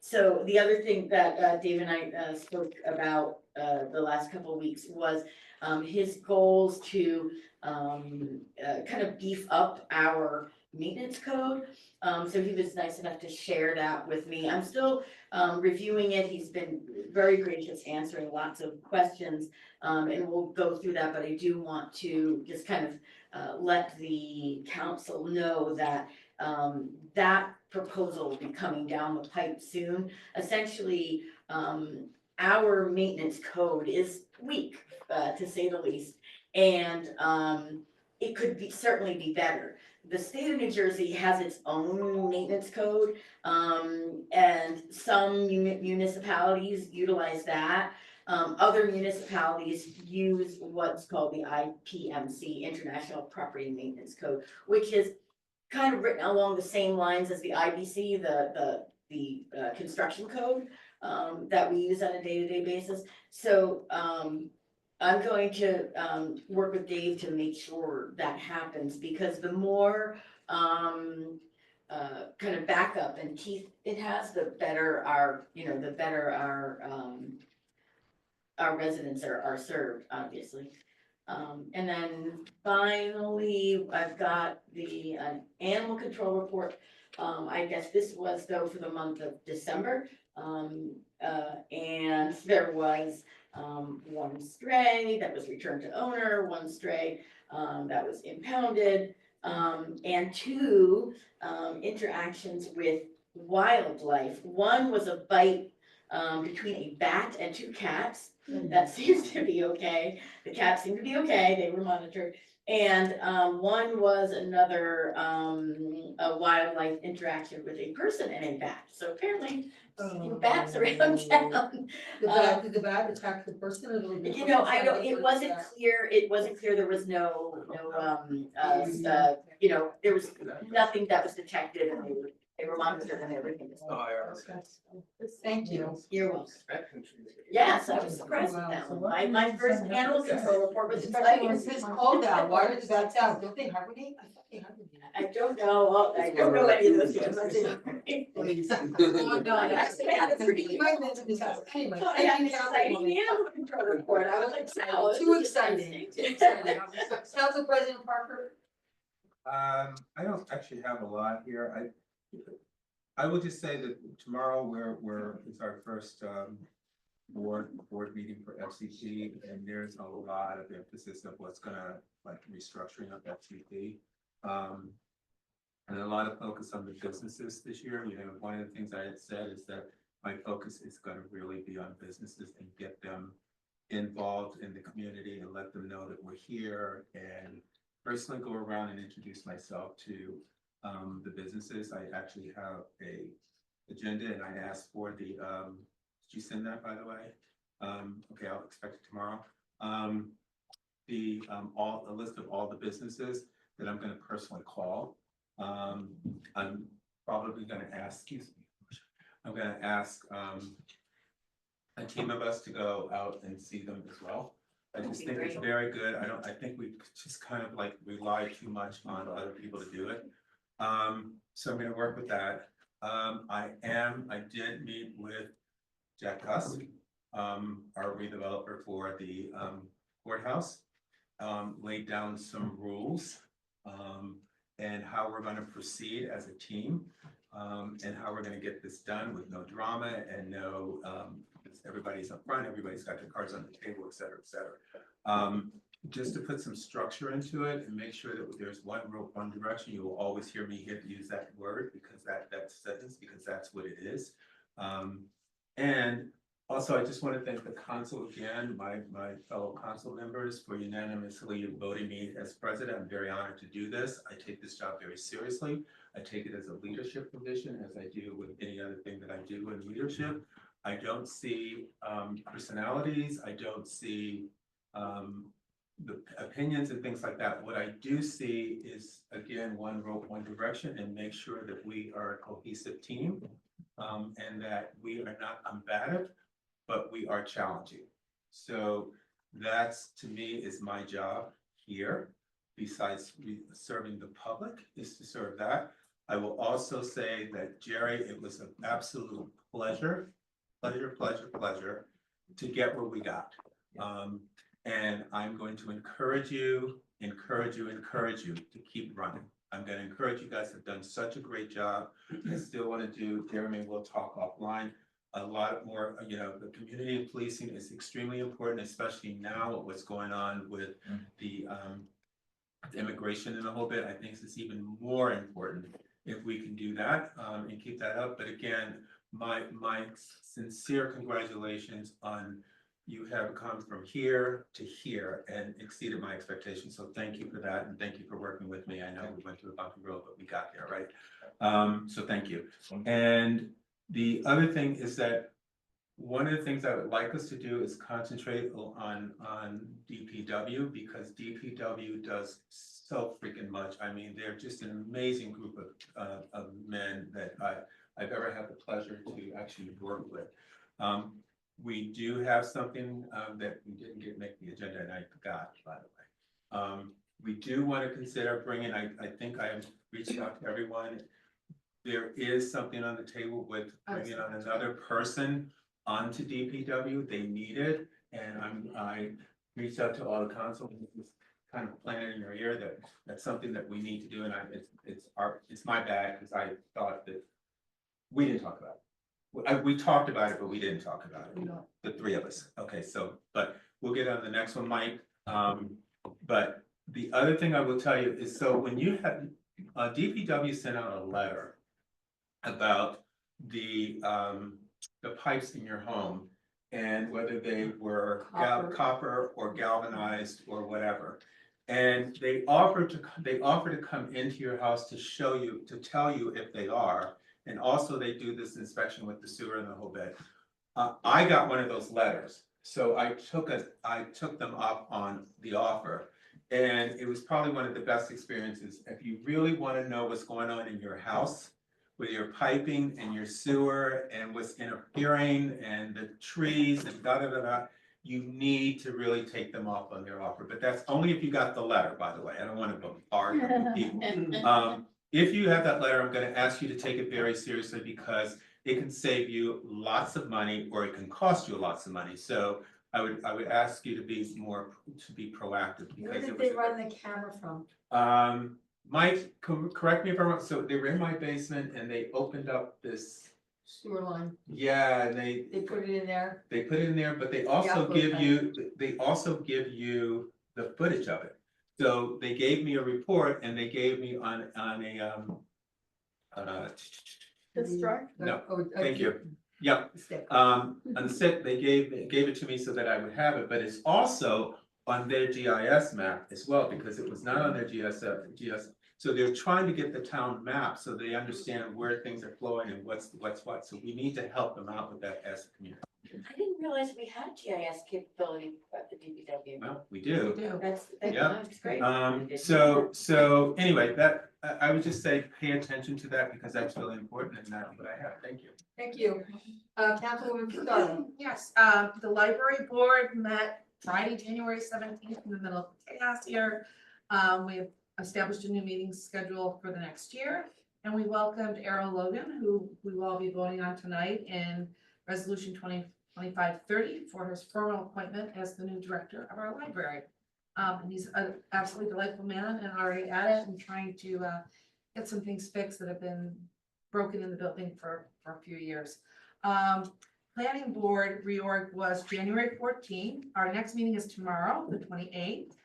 So the other thing that Dave and I spoke about the last couple of weeks was his goals to kind of beef up our maintenance code. So he was nice enough to share that with me. I'm still reviewing it. He's been very gracious, answering lots of questions, and we'll go through that. But I do want to just kind of let the council know that that proposal will be coming down the pipe soon. Essentially, our maintenance code is weak, to say the least, and it could certainly be better. The state of New Jersey has its own maintenance code, and some municipalities utilize that. Other municipalities use what's called the IPMC, International Property Maintenance Code, which is kind of written along the same lines as the IBC, the construction code that we use on a day-to-day basis. So I'm going to work with Dave to make sure that happens, because the more kind of backup and teeth it has, the better our residents are served, obviously. And then finally, I've got the animal control report. I guess this was though for the month of December. And there was one stray that was returned to owner, one stray that was impounded, and two interactions with wildlife. One was a bite between a bat and two cats. That seems to be okay. The cats seem to be okay. They were monitored. And one was another a wildlife interaction with a person and a bat. So apparently, bats around town. Did the bat attack the person or the? You know, I don't, it wasn't clear, there was no, you know, there was nothing that was detected and they were monitored and everything. Thank you. You're welcome. Yes, I was surprised with that one. My first animal control report was exciting. It's this cold out, why are the bats out? Don't they hibernate? I thought they hibernated. I don't know, I don't know any of those things. I didn't. Oh, no, actually, I had a pretty, you might mention this, anyway. I had an exciting animal control report. I was like, wow. Too exciting, too exciting. Council President Parker? I don't actually have a lot here. I will just say that tomorrow it's our first board meeting for FCP, and there's a lot of emphasis of what's gonna, like, restructuring of FCP. And a lot of focus on the businesses this year. You know, one of the things I had said is that my focus is gonna really be on businesses and get them involved in the community and let them know that we're here, and personally go around and introduce myself to the businesses. I actually have a agenda, and I asked for the, did you send that, by the way? Okay, I'll expect it tomorrow. A list of all the businesses that I'm gonna personally call. I'm probably gonna ask, I'm gonna ask a team of us to go out and see them as well. I just think it's very good. I think we just kind of like rely too much on other people to do it. So I'm gonna work with that. I did meet with Jack Husk, our redeveloper for the courthouse, laid down some rules, and how we're gonna proceed as a team, and how we're gonna get this done with no drama and no, everybody's up front, everybody's got their cards on the table, et cetera, et cetera. Just to put some structure into it and make sure that there's one rope, one direction. You will always hear me use that word, because that sentence, because that's what it is. And also, I just want to thank the council again, my fellow council members, for unanimously voting me as president. I'm very honored to do this. I take this job very seriously. I take it as a leadership position, as I do with any other thing that I do in leadership. I don't see personalities. I don't see the opinions and things like that. What I do see is, again, one rope, one direction, and make sure that we are a cohesive team, and that we are not combative, but we are challenging. So that's, to me, is my job here. Besides serving the public, is to serve that. I will also say that, Jerry, it was an absolute pleasure to get where we got. And I'm going to encourage you to keep running. I'm going to encourage you guys have done such a great job. I still want to do, Jeremy, we'll talk offline. A lot more, you know, the community of policing is extremely important, especially now with what's going on with the immigration in a whole bit. I think it's even more important if we can do that and keep that up. But again, my sincere congratulations on you have come from here to here and exceeded my expectations. So thank you for that, and thank you for working with me. I know we went through a bumpy road, but we got there, right? So thank you. And the other thing is that one of the things I would like us to do is concentrate on DPW, because DPW does so freaking much. I mean, they're just an amazing group of men that I've ever had the pleasure to actually work with. We do have something that we didn't make the agenda, and I forgot, by the way. We do want to consider bringing, I think I am reaching out to everyone. There is something on the table with bringing on another person onto DPW. They need it, and reached out to all the council, just kind of planted in your ear that that's something that we need to do, and it's my bad, because I thought that we didn't talk about it. We talked about it, but we didn't talk about it, the three of us. Okay, so, but we'll get on the next one, Mike. But the other thing I will tell you is, so when you had, DPW sent out a letter about the pipes in your home and whether they were copper or galvanized or whatever. And they offered to come into your house to show you, to tell you if they are. And also they do this inspection with the sewer and the whole bit. I got one of those letters, so I took them up on the offer. And it was probably one of the best experiences. If you really want to know what's going on in your house with your piping and your sewer and what's interfering and the trees and you need to really take them up on their offer. But that's only if you got the letter, by the way. I don't want to bombard people. If you have that letter, I'm going to ask you to take it very seriously, because it can save you lots of money or it can cost you lots of money. So I would ask you to be proactive. Where did they run the camera from? Mike, correct me if I'm wrong, so they were in my basement and they opened up this. Sewer line, Yeah, and they put it in there. they put it in there, but they also give you the footage of it. So they gave me a report and they gave me on a This drive? no, thank you. Yep, on the set, they gave it to me so that I would have it, but it's also on their GIS map as well, because it was not on their GIS. So they're trying to get the town map so they understand where things are flowing and what's what. So we need to help them out with that as a community. I didn't realize we had GIS capability at the DPW. Well, we do. That's Yeah. great. So anyway, that, I would just say, pay attention to that, because that's really important, and that's what I have. Thank you. Thank you. Councilwoman Picardo. Yes, the library board met Friday, January 17th in the middle of chaos here. We have established a new meeting schedule for the next year, and we welcomed Errol Logan, who we will all be voting on tonight in Resolution 2025-30 for his formal appointment as the new director of our library. And he's an absolutely delightful man and already at it and trying to get some things fixed that have been broken in the building for a few years. Planning board reorg was January 14th. Our next meeting is tomorrow, the 28th.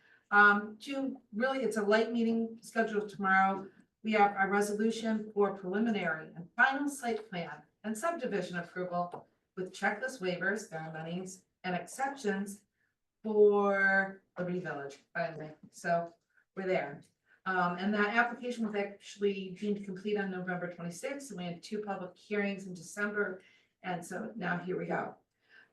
It's a light meeting scheduled tomorrow. We have a resolution for preliminary and final site plan and subdivision approval with checklist waivers, there are many, and exceptions for Liberty Village, finally. So we're there. And that application was actually deemed complete on November 26th, and we had 2 public hearings in December. And so now here we go.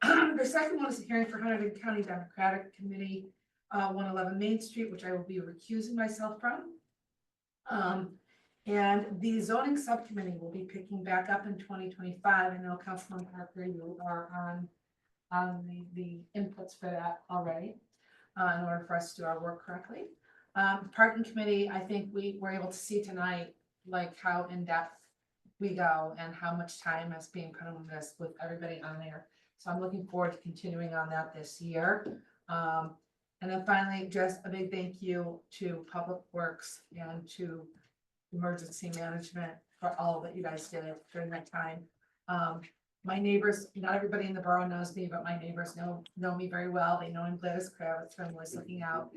The second one is a hearing for Hunterdon County Democratic Committee, 111 Main Street, which I will be recusing myself from. And the zoning subcommittee will be picking back up in 2025. I know Councilman Parker, you are on the inputs for that already, in order for us to do our work correctly. Parking committee, I think we were able to see tonight, like how in-depth we go and how much time is being put on this with everybody on there. So I'm looking forward to continuing on that this year. And then finally, just a big thank you to Public Works and to Emergency Management for all that you guys did during that time. My neighbors, not everybody in the borough knows me, but my neighbors know me very well. They know I'm Gladys Kravitz from Always Looking Out.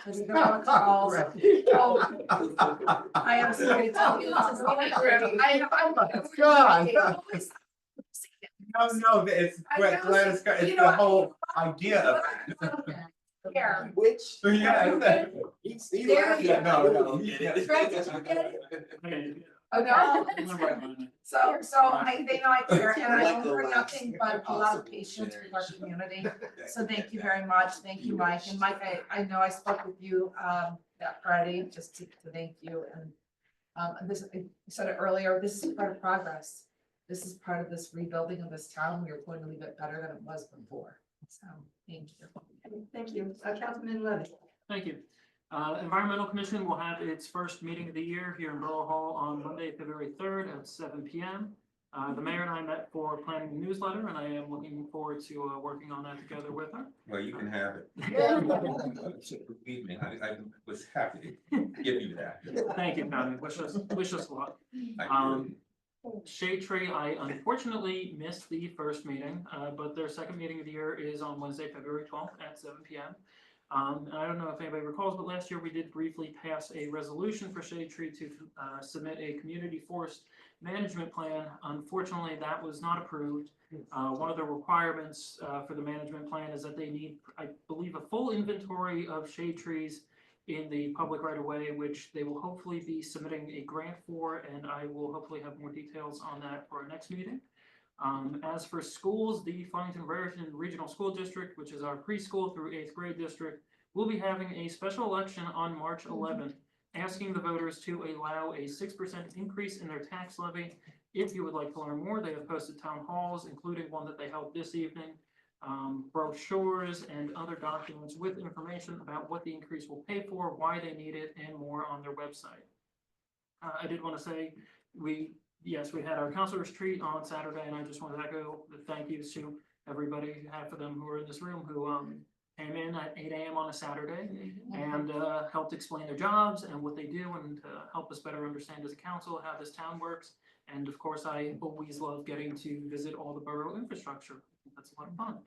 So they go on calls. Oh, I am sorry to tell you. No, it's Gladys, it's the whole idea of it. Yeah. Which? Yeah. No. Oh, no. So they know I care, and I offer nothing but a lot of patience with our community. So thank you very much. Thank you, Mike. And Mike, I know I spoke with you that Friday just to thank you. And this, I said it earlier, this is part of progress. This is part of this rebuilding of this town. We are going to leave it better than it was before. So thank you. Thank you. Councilman Levy. Thank you. Environmental Commission will have its first meeting of the year here in Borough Hall on Monday, February 3rd at 7 p.m. The mayor and I met for planning the newsletter, and I am looking forward to working on that together with her. Well, you can have it. Believe me, I was happy to give you that. Thank you, Patty. Wish us luck. I Shade Tree, I unfortunately missed the first meeting, but their second meeting of the year is on Wednesday, February 12th at 7 p.m. And I don't know if anybody recalls, but last year we did briefly pass a resolution for Shade Tree to submit a community forest management plan. Unfortunately, that was not approved. One of the requirements for the management plan is that they need, I believe, a full inventory of shade trees in the public right of way, which they will hopefully be submitting a grant for, and I will hopefully have more details on that for our next meeting. As for schools, the Farmington-Raritan Regional School District, which is our preschool through 8th grade district, will be having a special election on March 11th, asking the voters to allow a 6% increase in their tax levy. If you would like to learn more, they have posted town halls, including one that they held this evening, brochures and other documents with information about what the increase will pay for, why they need it, and more on their website. I did want to say, we had our counselor retreat on Saturday, and I just want to echo the thank yous to everybody, half of them who are in this room, who came in at 8 a.m. on a Saturday and helped explain their jobs and what they do, and help us better understand as a council how this town works. And of course, I always love getting to visit all the borough infrastructure. That's a lot of fun.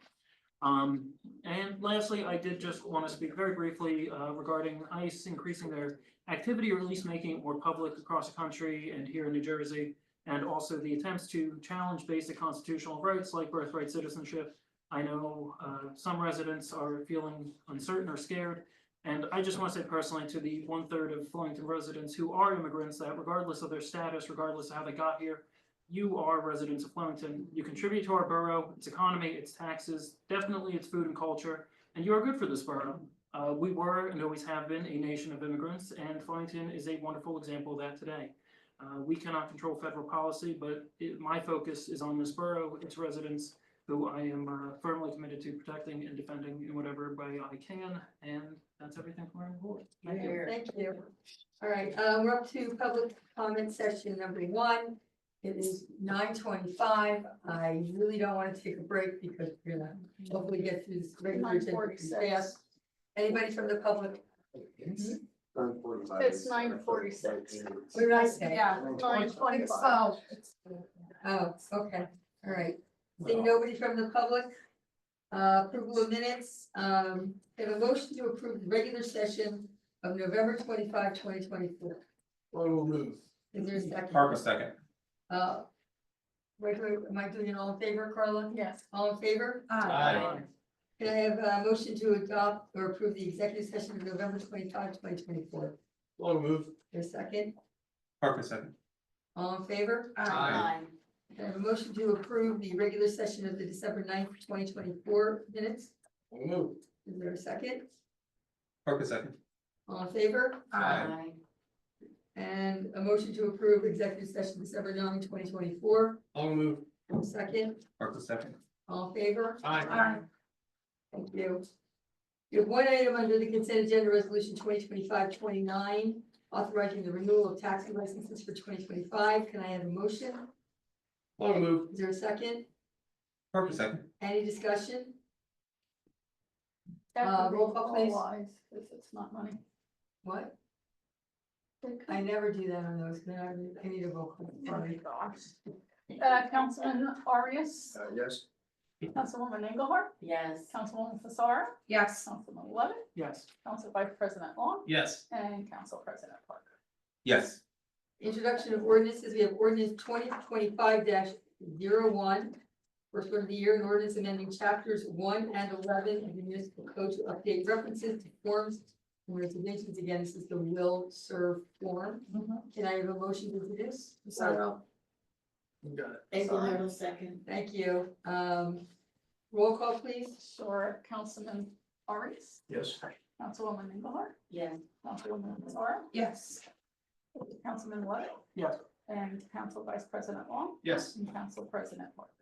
And lastly, I did just want to speak very briefly regarding ICE increasing their activity, or at least making it more public across the country and here in New Jersey, and also the attempts to challenge basic constitutional rights like birthright citizenship. I know some residents are feeling uncertain or scared, and I just want to say personally to the 1/3 of Flemington residents who are immigrants that regardless of their status, regardless of how they got here, you are residents of Flemington. You contribute to our borough, its economy, its taxes, definitely its food and culture, and you are good for this borough. We were and always have been a nation of immigrants, and Flemington is a wonderful example of that today. We cannot control federal policy, but my focus is on this borough, its residents, who I am firmly committed to protecting and defending in whatever way I can, and that's everything from our board. Thank you. Thank you. All right, we're up to public comment session number 1. It is 9:25. I really don't want to take a break because we're gonna hopefully get through this regular agenda pretty fast. Anybody from the public? It's 9:46. What did I say? Yeah, 9:25. Oh, okay, all right. Seeing nobody from the public, approval of minutes, have a motion to approve the regular session of November 25, 2024. Is there a second? Parker, second. Wait, am I doing it all in favor, Carla? Yes. All in favor? Aye. Can I have a motion to adopt or approve the executive session of November 25, 2024? A second? Parker, second. All in favor? Aye. Can I have a motion to approve the regular session of the December 9th, 2024 minutes? Is there a second? Parker, second. All in favor? Aye. And a motion to approve executive session December 9, 2024? Second? Parker, second. All in favor? Aye. Thank you. You have one item under the consent agenda, resolution 2025-29, authorizing the renewal of taxi licenses for 2025. Can I have a motion? Is there a second? Parker, second. Any discussion? That roll call, please. Because it's not money. What? I never do that on those. Then I need a roll call. Sorry. Councilman Arias, Yes. Councilwoman Engelhardt, Yes. Councilwoman Fasara, Yes. Councilman Levitt, Yes. Council Vice President Long, Yes. and Council President Parker. Yes. Introduction of ordinances. We have ordinance 2025-01. First one of the year, an ordinance amending chapters 1 and 11 of the municipal code to update references to forms and reservations. Again, this is the will serve form. Can I have a motion to introduce? So, Engelhardt will second. Thank you. Roll call, please. Sure, Councilman Arias, Yes. Councilwoman Engelhardt, Yes. Councilwoman Fasara, yes. Councilman Levitt, Yes. and Council Vice President Long, Yes. and Council President Parker.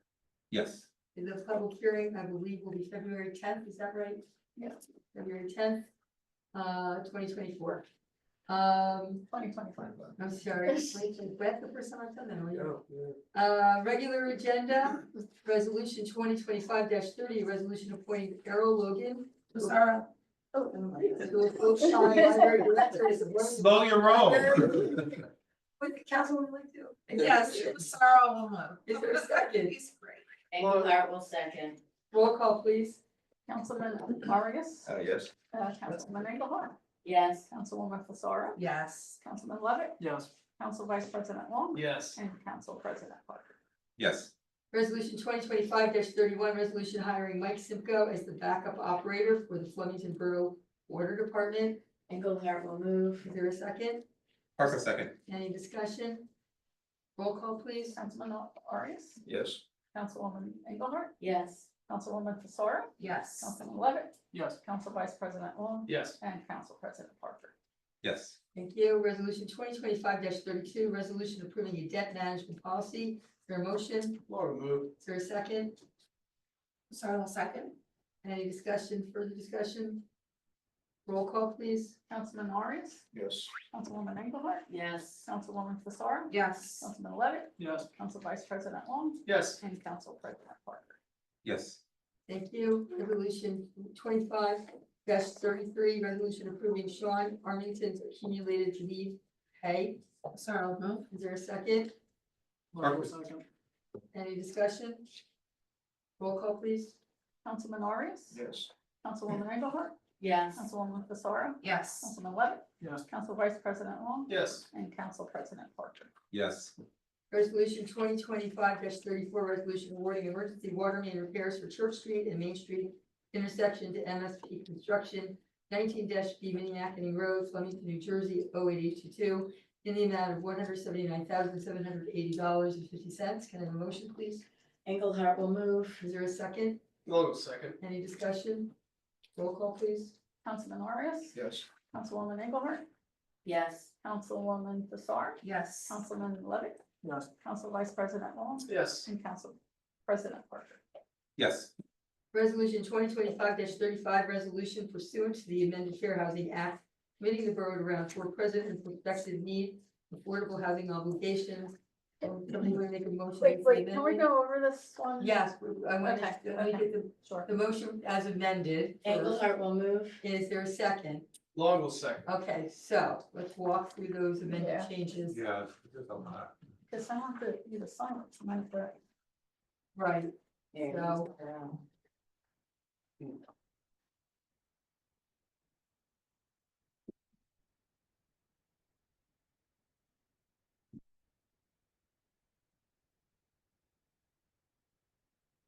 Yes. The public hearing, I believe, will be February 10th. Is that right? Yes. February 10th, 2024. 2025. I'm sorry, wait, Brett, the first time I've done that, or you? Regular agenda, resolution 2025-30, resolution appointing Errol Logan. Sarah. To a full-time library director as a. Slow your roll. What the council would like to? Yes, Sarah Woman. Is there a second? He's great. Engelhardt will second. Roll call, please. Councilman Arias, Yes. Councilman Engelhardt, Yes. Councilwoman Fasara, Yes. Councilman Levitt, Yes. Council Vice President Wong. Yes. And Council President Parker. Yes. Resolution 2025-31, resolution hiring Mike Simco as the backup operator for the Flemington Borough Water Department. Engelhardt will move. Is there a second? Parker second. Any discussion? Roll call, please. Councilman Arias, Yes. Councilwoman Engelhardt, Yes. Councilwoman Fasara, Yes. Councilman Levitt, Yes. Council Vice President Wong. Yes. And Council President Parker. Yes. Thank you. Resolution 2025-32, resolution approving a debt management policy. Is there a motion? Laura move. Is there a second? Sarah will second. Any discussion, further discussion? Roll call, please. Councilman Arias, Yes. Councilwoman Engelhardt, Yes. Councilwoman Fasara, Yes. Councilman Levitt, Yes. Council Vice President Wong. Yes. And Council President Parker. Yes. Thank you. Resolution 25-33, resolution approving Sean Armington's accumulated leave pay. Sarah will move. Is there a second? Parker second. Any discussion? Roll call, please. Councilman Arias, Yes. Councilwoman Engelhardt, Yes. Councilwoman Fasara, Yes. Councilman Levitt, Yes. Council Vice President Wong. Yes. And Council President Parker. Yes. Resolution 2025-34, resolution awarding emergency water main repairs for Church Street and Main Street intersection to MSP Construction, 19-B Minnehaha Road, Flemington, New Jersey, 08822, in the amount of $179,780.50. Can I have a motion, please? Engelhardt will move. Is there a second? Laura second. Any discussion? Roll call, please. Councilman Arias, Yes. Councilwoman Engelhardt, Yes. Councilwoman Fasara, Yes. Councilman Levitt, Yes. Council Vice President Wong. Yes. And Council President Parker. Yes. Resolution 2025-35, resolution pursuant to the amended Fair Housing Act, committing the borough to round for present and prospective need, affordable housing obligations. Somebody want to make a motion? Wait, for can we amendment? go over this one? Yes, I want Okay, to, let me get Sure. the motion as amended. first. Engelhardt will move. Is there a second? Long will second. Okay, so let's walk through those amended Yeah. changes. Yeah. There's a lot. Because I want you to sign it tonight, but Right, Yeah. So-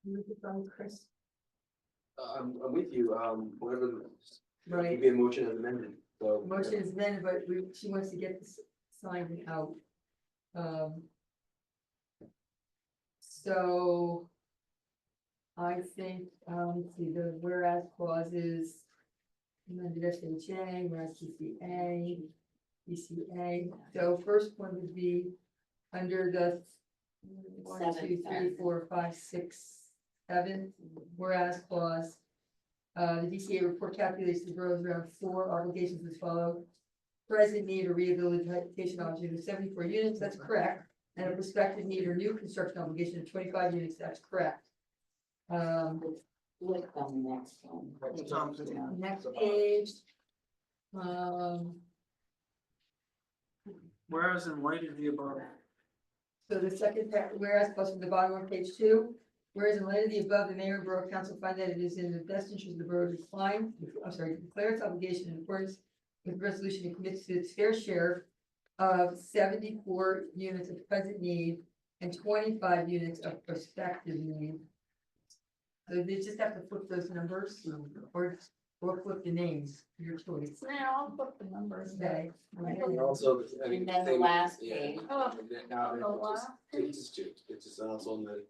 move it on, Chris. I'm with you, whatever. Right. Be a motion as amended, so. Motion is amended, but she wants to get this signed out. So. I think, let's see, the whereas clauses. Amended FHA, whereas TCA, BCA, so first one would be under the. 1, 2, 3, 4, 5, 6, 7, whereas clause. The DCA report calculates the borough's around 4 obligations as follow. Present need or rehabilitation obligation of 74 units, that's correct, and a prospective need or new construction obligation of 25 units, that's correct. Look on the next one. Next page. Whereas in light of the above. So the second, whereas plus from the bottom of page 2, whereas in light of the above, the mayor and borough council find that it is in the best interest of the borough to declare its obligation in accordance with resolution and commits to its fair share of 74 units of present need and 25 units of prospective need. So they just have to flip those numbers or flip the names, your choice. now I'll put the numbers Okay. Also. And then the last page. Oh, Now, the last it's just also on the.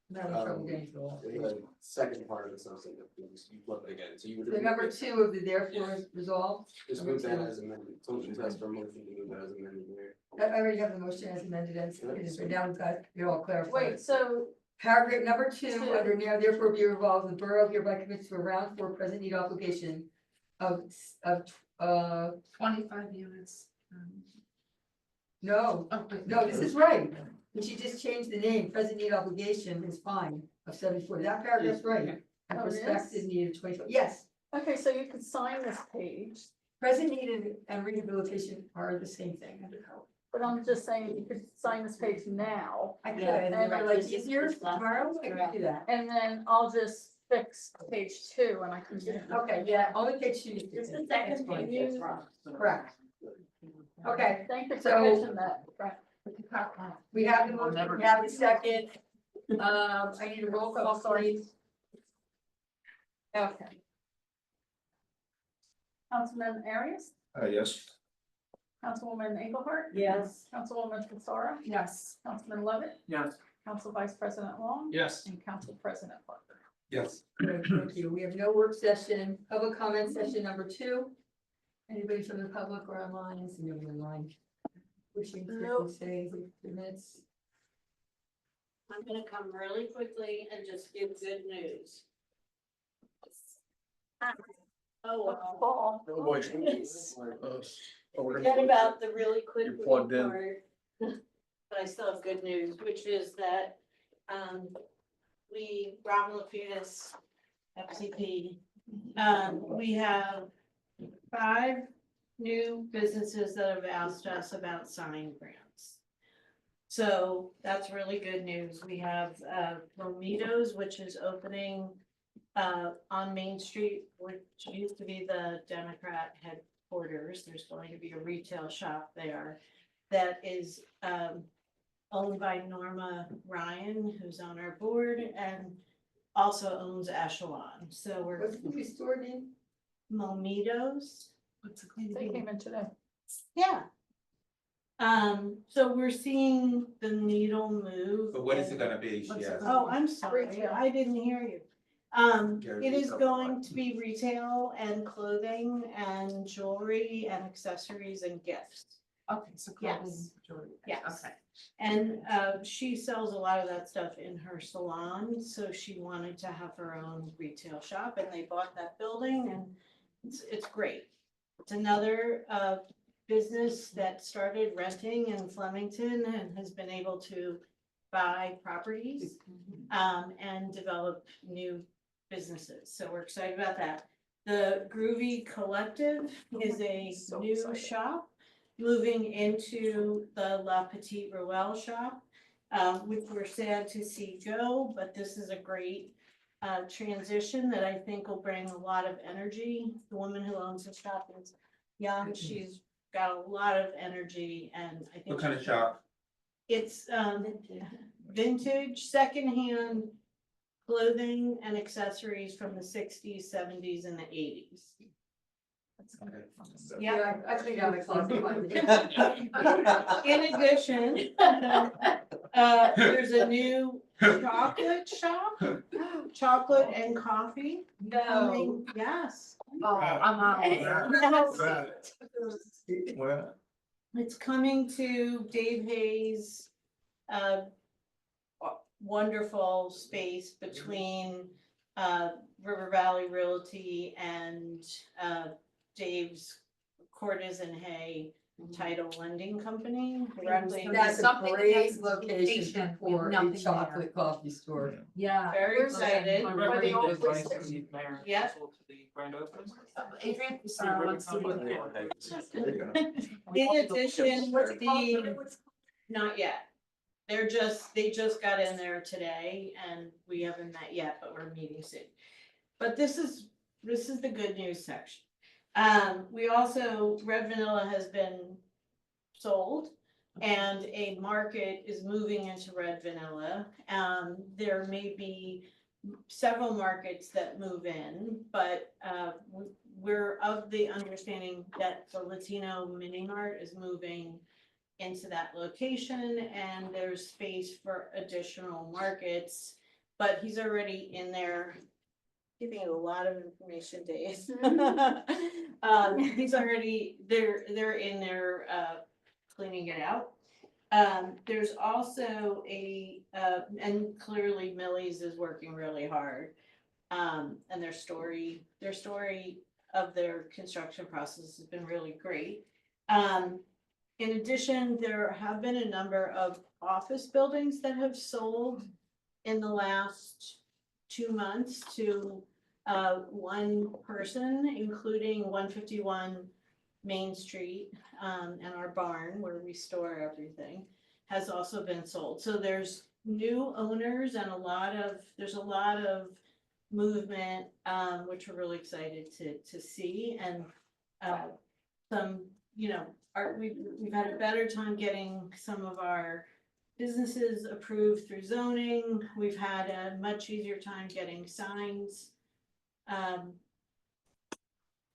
I'm having trouble getting to all. The second part of the something, you flip it again, so you would. The number 2 of the therefore is resolved. Just number move that 2. as amended, someone just ask for a motion to move that as amended there. I already have the motion as amended and seconded, but now we've got it all clarified. Wait, so Paragraph number 2, Two. under now therefore be resolved, the borough hereby commits to a round 4 present need obligation of 25 units. No, no, this is right. We should just change the name. Present need obligation is fine of 74. That paragraph's right. And Oh, it is? prospective need of 24. Yes, Okay, so you can sign this page, present need and rehabilitation are the same thing under code. but I'm just saying you could sign this page now. I could, Yeah, and and like this is easier just last tomorrow, I one. could do that. And then I'll just fix page 2 and I can do. Okay, yeah, only page 2. Just the second page is wrong. Correct. Okay, Thank you for So- catching that. Right. we have the motion, we have the second. I need a roll call, please. Okay. Councilman Arias, Yes. Councilwoman Engelhardt. Yes. Councilwoman Fasara. Yes. Councilman Levitt, Yes. Council Vice President Long. Yes. And Council President Parker. Yes. Great, thank you. We have no work session, public comment session number 2. Anybody from the public or online, is nobody online? Wishing to Nope. say 2 minutes. I'm gonna come really quickly and just give good news. Oh, well. Paul. Forget about the really quick You're plugged in. part. But I still have good news, which is that, we, Robin Lapidus, FCP, we have 5 new businesses that have asked us about sign grants. So that's really good news. We have, Romitos, which is opening, on Main Street, which used to be the Democrat headquarters. There's going to be a retail shop there that is owned by Norma Ryan, who's on our board, and also owns Echelon. So we're What's the new store name? Momitos. What's it going to They be? came in today. Yeah. So we're seeing the needle move. But what is it and- gonna be? She asked. Oh, I'm sorry, Retail. I didn't hear you. Yeah, It is retail. going to be retail and clothing and jewelry and accessories and gifts. Okay, so clothing, Yes. jewelry. Yes. Okay. And she sells a lot of that stuff in her salon, so she wanted to have her own retail shop and they bought that building and it's great. It's another business that started renting in Flemington and has been able to buy properties and develop new businesses. So we're excited about that. The Groovy Collective is a So new excited. shop moving into the La Petite Royale shop, which we're sad to see go, but this is a great transition that I think will bring a lot of energy. The woman who owns the shop is young, she's got a lot of energy and I think. What kind of shop? It's vintage, secondhand clothing and accessories from the 60s, 70s and the 80s. Yeah. I cleaned out my closet. In addition, there's a new chocolate shop, chocolate and coffee. coming. Yes. Oh, I'm out. Yes. It's coming to Dave Hayes' wonderful space between River Valley Realty and Dave's Cordes and Hay Title Lending Company directly. That's a Something great against location we have for a nothing chocolate coffee store. Yeah. Very excited. I Where remember the you old did police like station. the mayor Yeah. council to the grand opening. Adrian, See where let's see what. In addition, not yet. They just got in there today and we haven't met yet, but we're meeting soon. But this is the good news section. We also, Red Vanilla has been sold and a market is moving into Red Vanilla. There may be several markets that move in, but we're of the understanding that the Latino mini mart is moving into that location and there's space for additional markets. But he's already in there giving you a lot of information, Dave. He's already, they're in there cleaning it out. There's also and clearly Millie's is working really hard. And their story of their construction process has been really great. In addition, there have been a number of office buildings that have sold in the last 2 months to one person, including 151 Main Street, and our barn where we store everything has also been sold. So there's new owners and there's a lot of movement, which we're really excited to see. And some, we've had a better time getting some of our businesses approved through zoning. We've had a much easier time getting signs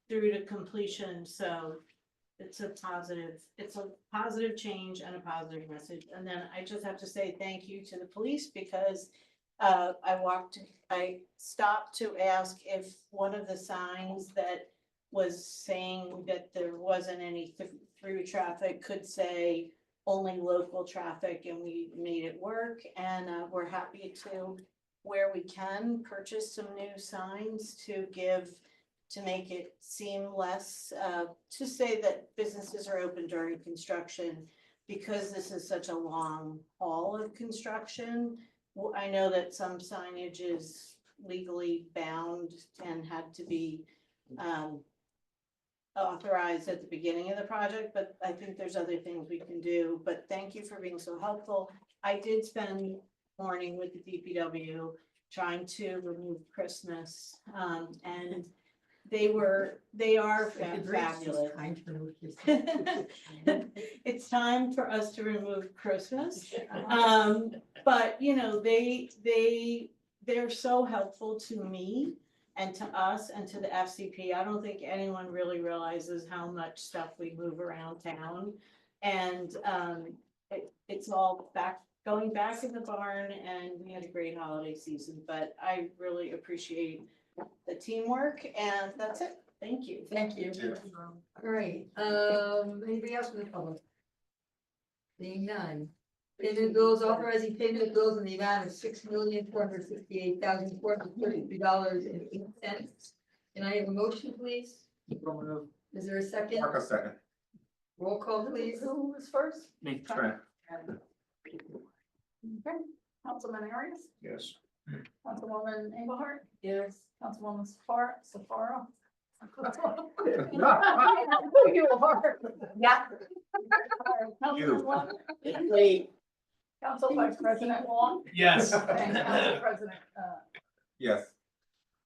through to completion, so it's a positive change and a positive message. And then I just have to say thank you to the police, because I stopped to ask if one of the signs that was saying that there wasn't any through traffic could say only local traffic, and we made it work. And we're happy to, where we can, purchase some new signs to make it seem less, to say that businesses are open during construction, because this is such a long haul of construction. I know that some signage is legally bound and had to be authorized at the beginning of the project, but I think there's other things we can do. But thank you for being so helpful. I did spend morning with the DPW trying to remove Christmas, and they are fabulous. It's time for us to remove Christmas. But they're so helpful to me and to us and to the FCP. I don't think anyone really realizes how much stuff we move around town. And it's all going back in the barn, and we had a great holiday season. But I really appreciate the teamwork, and that's it. Thank you. Thank you. All right, anybody else from the public? Seeing none. Payment of bills, authorizing payment of bills in the amount of $6,468,430.08. Can I have a motion, please? Is there a second? Mark, a second. Roll call, please. Who was first? Me. Trent. Okay. Councilman Arias? Yes. Councilwoman Engelhardt? Yes. Councilwoman Safaro? You are. Yeah. You. Wait. Council Vice President Wong? Yes. And Council President, Yes.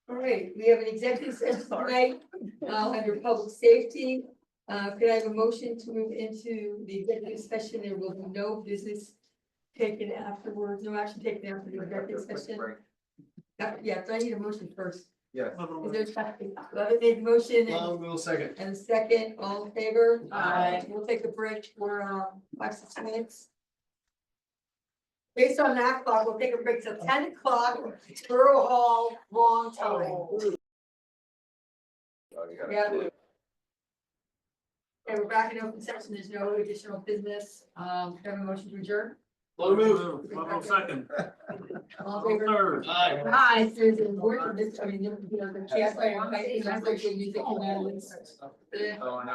All right, we have an executive session tonight, under public safety. Could I have a motion to move into the executive session? There will be no business taken afterwards, no action taken after the executive session. Yeah, so I need a motion first. Yes. Is there a second? Love made the motion Will second. and a second, all in favor? Aye. We'll take a break for 5-6 minutes. Based on that clock, we'll take a break till 10 o'clock, Borough Hall, wrong time. Yeah. Okay, we're back in open session, there's no additional business, can I have a motion to adjourn? Second. All in favor? Third. Hi, there's a word of this, I mean, the cast iron, I think, music, and all this. Oh, no.